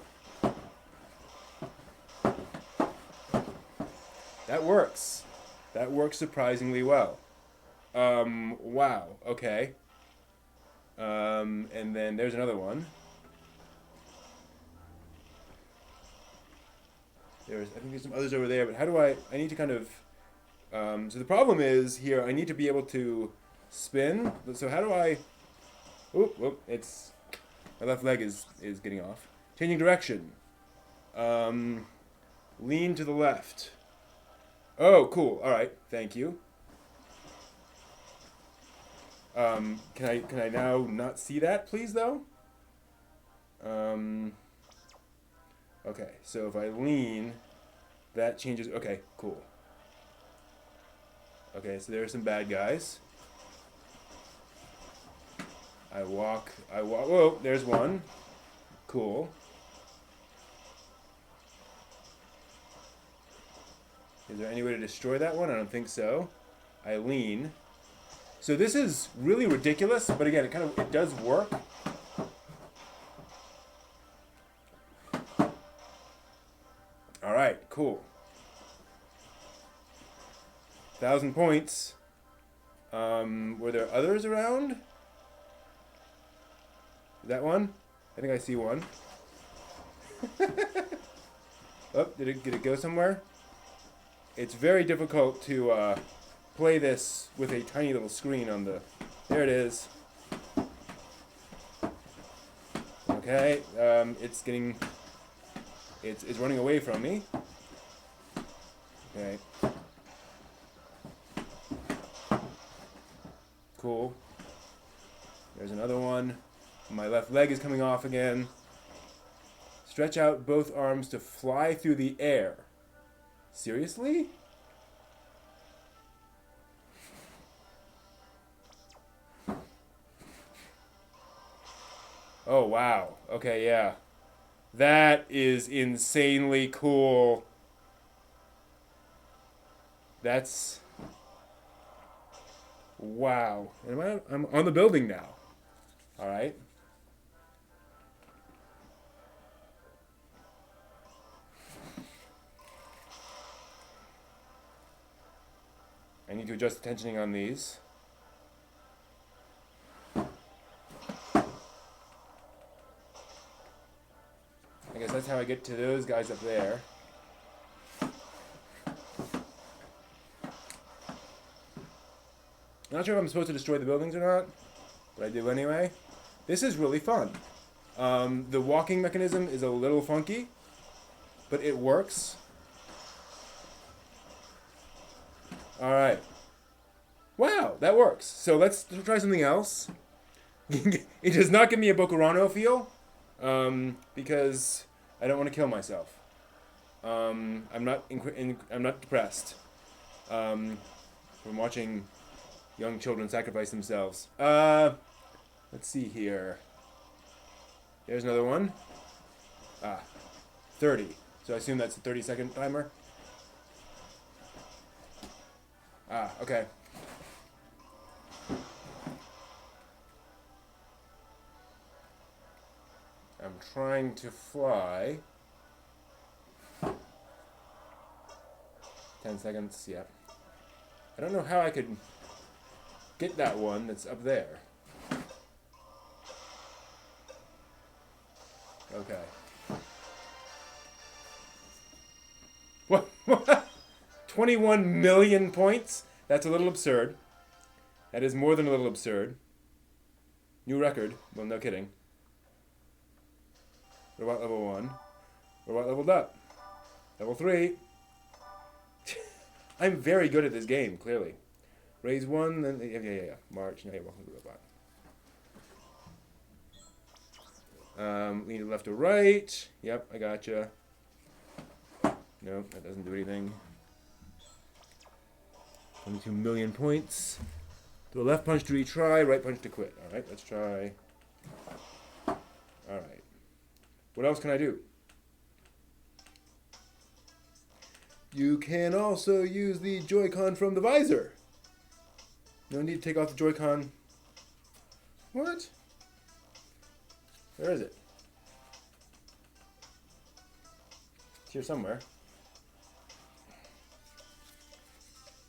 That works. That works surprisingly well. Wow, okay. And then there's another one. I think there's some others over there, but how do I need to kind of, so the problem is here, I need to be able to spin. So how do I, my left leg is getting off. Changing direction. Lean to the left. Oh, cool. All right. Thank you. Can I now not see that, please, though? Okay, so if I lean, that changes. Okay, cool. Okay, so there are some bad guys. I walk. Whoa, there's one. Cool. Is there any way to destroy that one? I don't think so. I lean. So this is really ridiculous, but again, it does work. All right, cool. 1,000 points. Were there others around? That one? I think I see one. Oh, did it go somewhere? It's very difficult to play this with a tiny little screen on the... There it is. Okay, it's getting It's running away from me. Okay. Cool. There's another one. My left leg is coming off again. Stretch out both arms to fly through the air. Seriously? Oh, wow. Okay, yeah. That is insanely cool. That's... Wow. I'm on the building now. All right. I need to adjust the tensioning on these. I guess that's how I get to those guys up there. I'm not sure if I'm supposed to destroy the buildings or not, but I do anyway. This is really fun. The walking mechanism is a little funky, but it works. Alright. Wow, that works. So let's try something else. It does not give me a Bokurano feel, because I don't want to kill myself. I'm not depressed from watching young children sacrifice themselves. Let's see here. There's another one. 30. So I assume that's a 30-second timer. Okay. I'm trying to fly. 10 seconds, yeah. I don't know how I could get that one that's up there. Okay. What? 21 million points? That's a little absurd. That is more than a little absurd. New record. Well, no kidding. Robot level 1. Robot leveled up. Level 3. I'm very good at this game, clearly. Raise 1, then... Yeah. March. Now you're welcome to the robot. Lean to left or right. Yep, I gotcha. Nope, that doesn't do anything. 22 million points. Do a left punch to retry, right punch to quit. Alright, let's try. Alright. What else can I do? You can also use the Joy-Con from the visor. No need to take off the Joy-Con. What? Where is it? It's here somewhere.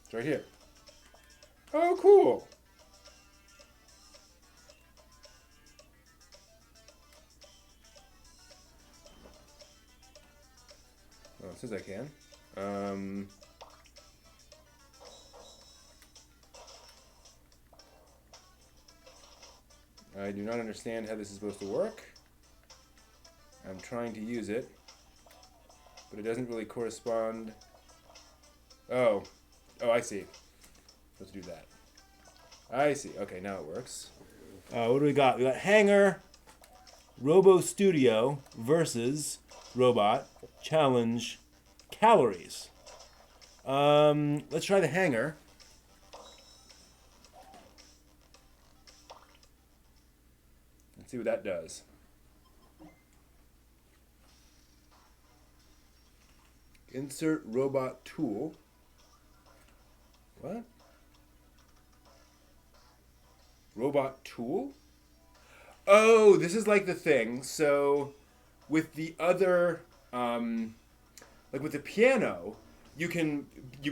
It's right here. Oh, cool. Oh, it says I can. I do not understand how this is supposed to work. I'm trying to use it, but it doesn't really correspond. Oh, I see. Let's do that. I see. Okay, now it works. What do we got? We got Hanger, Robo Studio versus Robot Challenge Calories. Let's try the Hanger. Let's see what that does. Insert robot tool. What? Robot tool? Oh, this is like the thing. So, with the other, like with the piano, you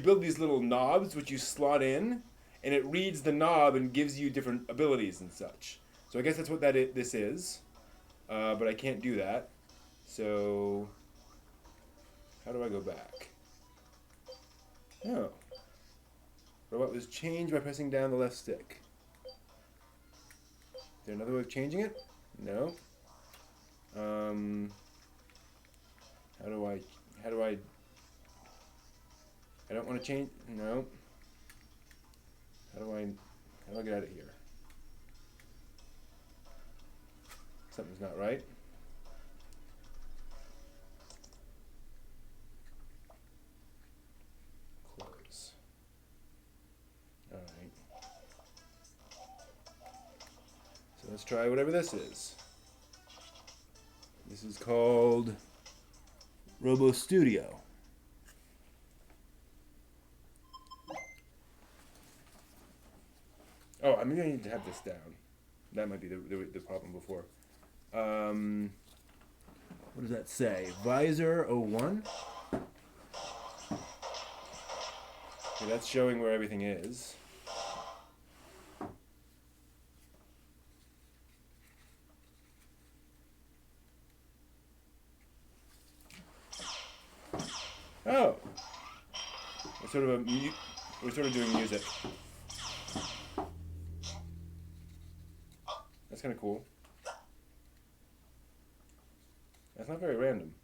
build these little knobs which you slot in, and it reads the knob and gives you different abilities and such. So I guess that's what this is, but I can't do that. So, how do I go back? Oh. Robot was changed by pressing down the left stick. Is there another way of changing it? No. How do I I don't want to change, no. How do I get out of here? Something's not right. Close. All right. So let's try whatever this is. This is called Robo Studio. Oh, I'm gonna need to have this down. That might be the problem before. What does that say? Visor 01? Okay, that's showing where everything is. Oh! We're sort of doing music. That's kind of cool. That's not very random.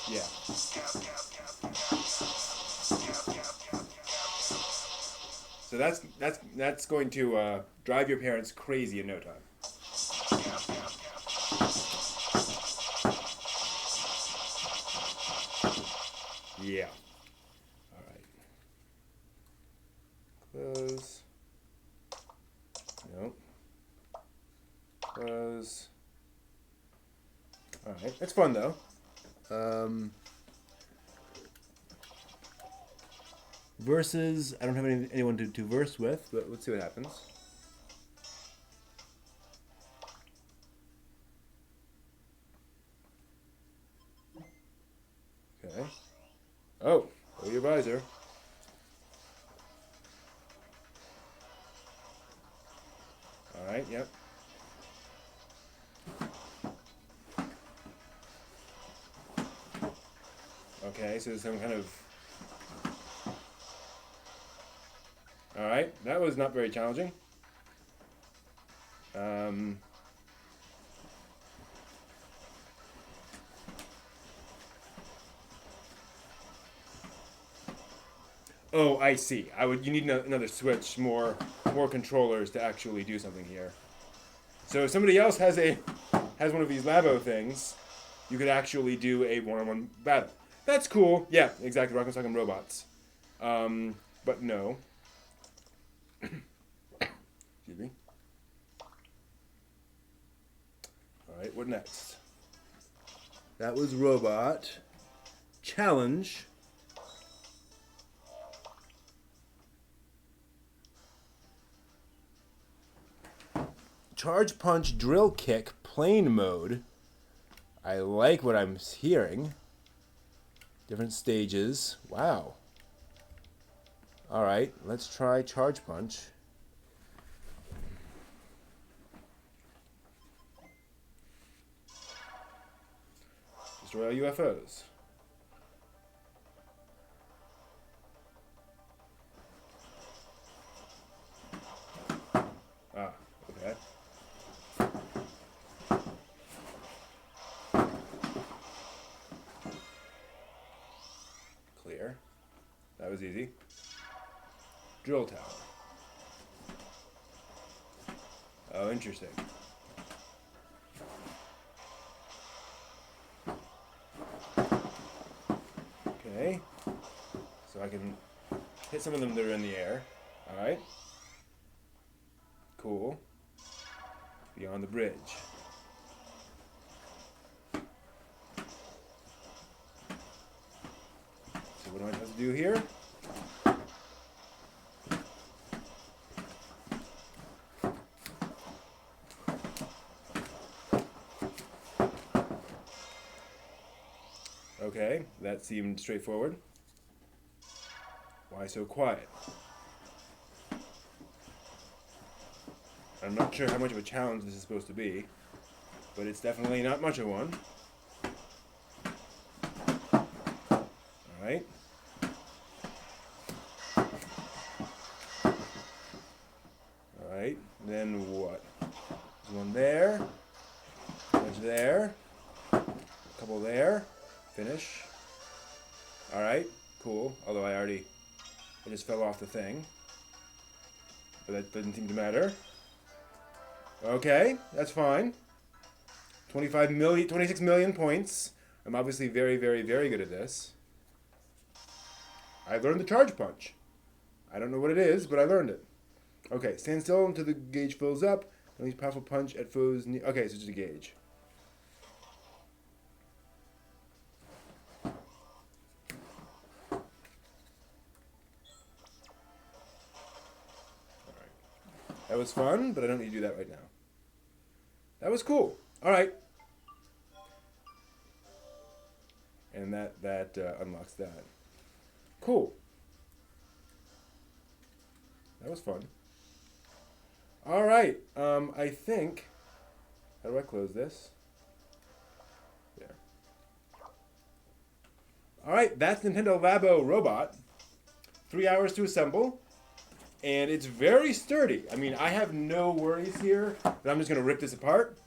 Yeah. So that's going to drive your parents crazy in no time. Yeah. All right. Close. Nope. Close. All right. That's fun though. Verses. I don't have anyone to verse with, but let's see what happens. Okay. Oh, your visor. All right. Yep. Okay, so there's some kind of... Alright, that was not very challenging. Oh, I see. You need another switch, more controllers to actually do something here. So if somebody else has one of these Labo things, you could actually do a one-on-one battle. That's cool. Yeah, exactly. Rock and Sock and Robots. But no. Excuse me. Alright, what next? That was Robot. Challenge. Charge Punch Drill Kick Plane Mode. I like what I'm hearing. Different stages. Wow. Alright, let's try Charge Punch. Destroy all UFOs. Ah, okay. Clear. That was easy. Drill tower. Oh, interesting. Okay. So I can hit some of them that are in the air. Alright. Cool. Beyond the bridge. So what do I have to do here? Okay, that seemed straightforward. Why so quiet? I'm not sure how much of a challenge this is supposed to be, but it's definitely not much of one. Alright. Alright, then what? There's one there. There's there. A couple there. Finish. Alright, cool. Although I just fell off the thing. But that doesn't seem to matter. Okay, that's fine. 26 million points. I'm obviously very, very, very good at this. I learned the charge punch. I don't know what it is, but I learned it. Okay, stand still until the gauge fills up. Unleash powerful punch at foes. Okay, so it's just a gauge. Alright. That was fun, but I don't need to do that right now. That was cool. Alright. And that unlocks that. Cool. That was fun. All right. I think. How do I close this? There. All right. That's Nintendo Labo Robot. 3 hours to assemble, and it's very sturdy. I mean, I have no worries here that I'm just going to rip this apart.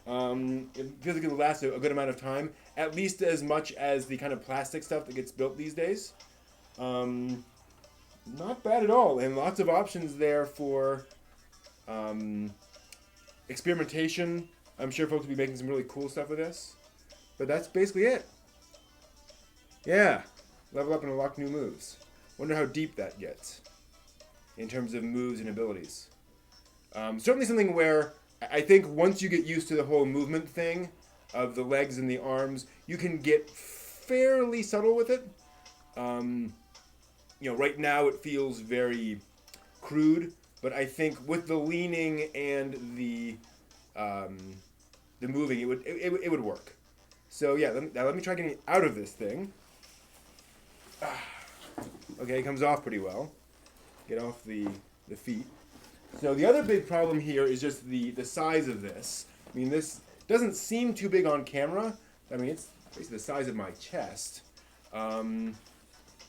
It feels like it'll last a good amount of time, at least as much as the kind of plastic stuff that gets built these days. Not bad at all, and lots of options there for experimentation. I'm sure folks will be making some really cool stuff with this, but that's basically it. Yeah, level up and unlock new moves. Wonder how deep that gets in terms of moves and abilities. Certainly something where I think once you get used to the whole movement thing of the legs and the arms, you can get fairly subtle with it. You know, right now it feels very crude, but I think with the leaning and the moving, it would work. So yeah, let me try getting out of this thing. Okay, it comes off pretty well. Get off the feet. So the other big problem here is just the size of this. I mean, this doesn't seem too big on camera. I mean, it's basically the size of my chest.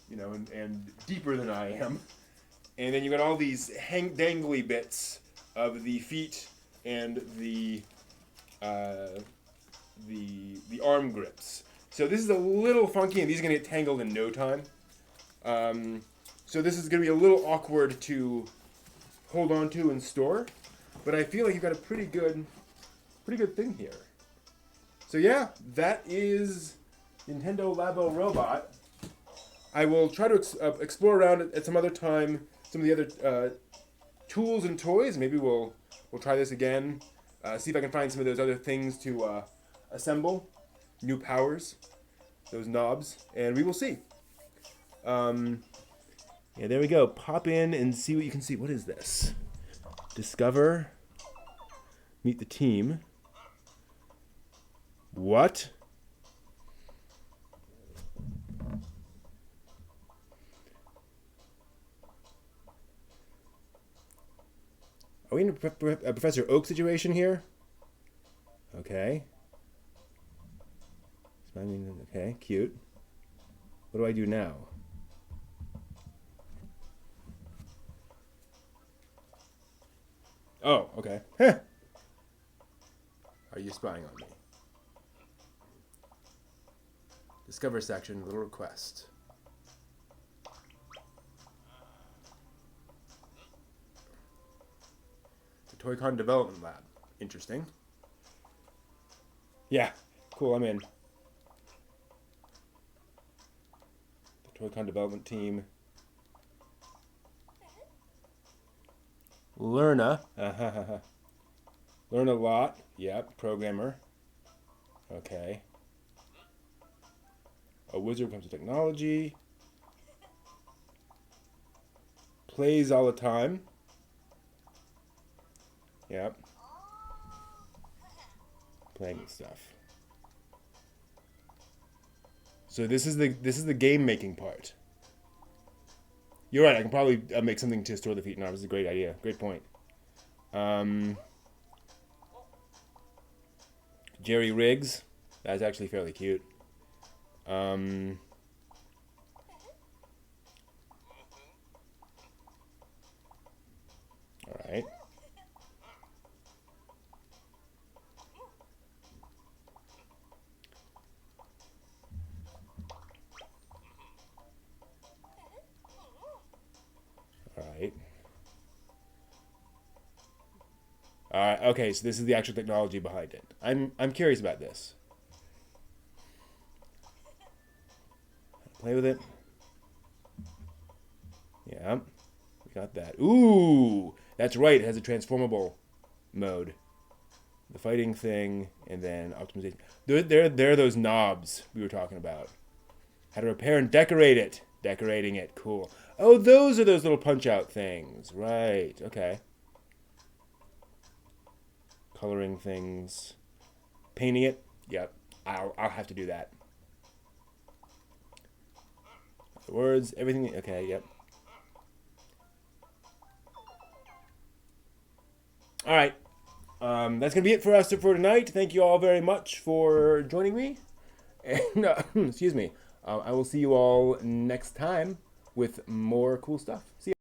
You know, and deeper than I am. And then you got all these dangly bits of the feet and the arm grips. So this is a little funky, and these are going to get tangled in no time. So this is going to be a little awkward to hold on to and store, but I feel like you've got a pretty good thing here. So yeah, that is Nintendo Labo Robot. I will try to explore around at some other time some of the other tools and toys. Maybe we'll try this again. See if I can find some of those other things to assemble, new powers, those knobs, and we will see. Yeah, there we go. Pop in and see what you can see. What is this? Discover. Meet the team. What? Are we in a Professor Oak situation here? Okay. Okay, cute. What do I do now? Oh, okay. Are you spying on me? Discover section, little request. The Toy-Con Development Lab. Interesting. Yeah, cool, I'm in. The Toy-Con Development Team. Learn a lot. Yep, programmer. Okay. A wizard comes to technology. Plays all the time. Yep. Playing with stuff. So this is the game making part. You're right. I can probably make something to store the feet and arms. It's a great idea. Great point. Jerry Riggs. That's actually fairly cute. All right. right. Okay, so this is the actual technology behind it. I'm curious about this. Play with it. Yeah, we got that. Ooh, that's right. It has a transformable mode. The fighting thing, and then optimization. There are those knobs we were talking about. How to repair and decorate it. Decorating it. Cool. Oh, those are those little punch-out things. Right. Okay. Coloring things. Painting it. Yep. I'll have to do that. The words, everything. Okay, yep. All right. That's going to be it for us for tonight. Thank you all very much for joining me. And, excuse me. I will see you all next time with more cool stuff. See ya.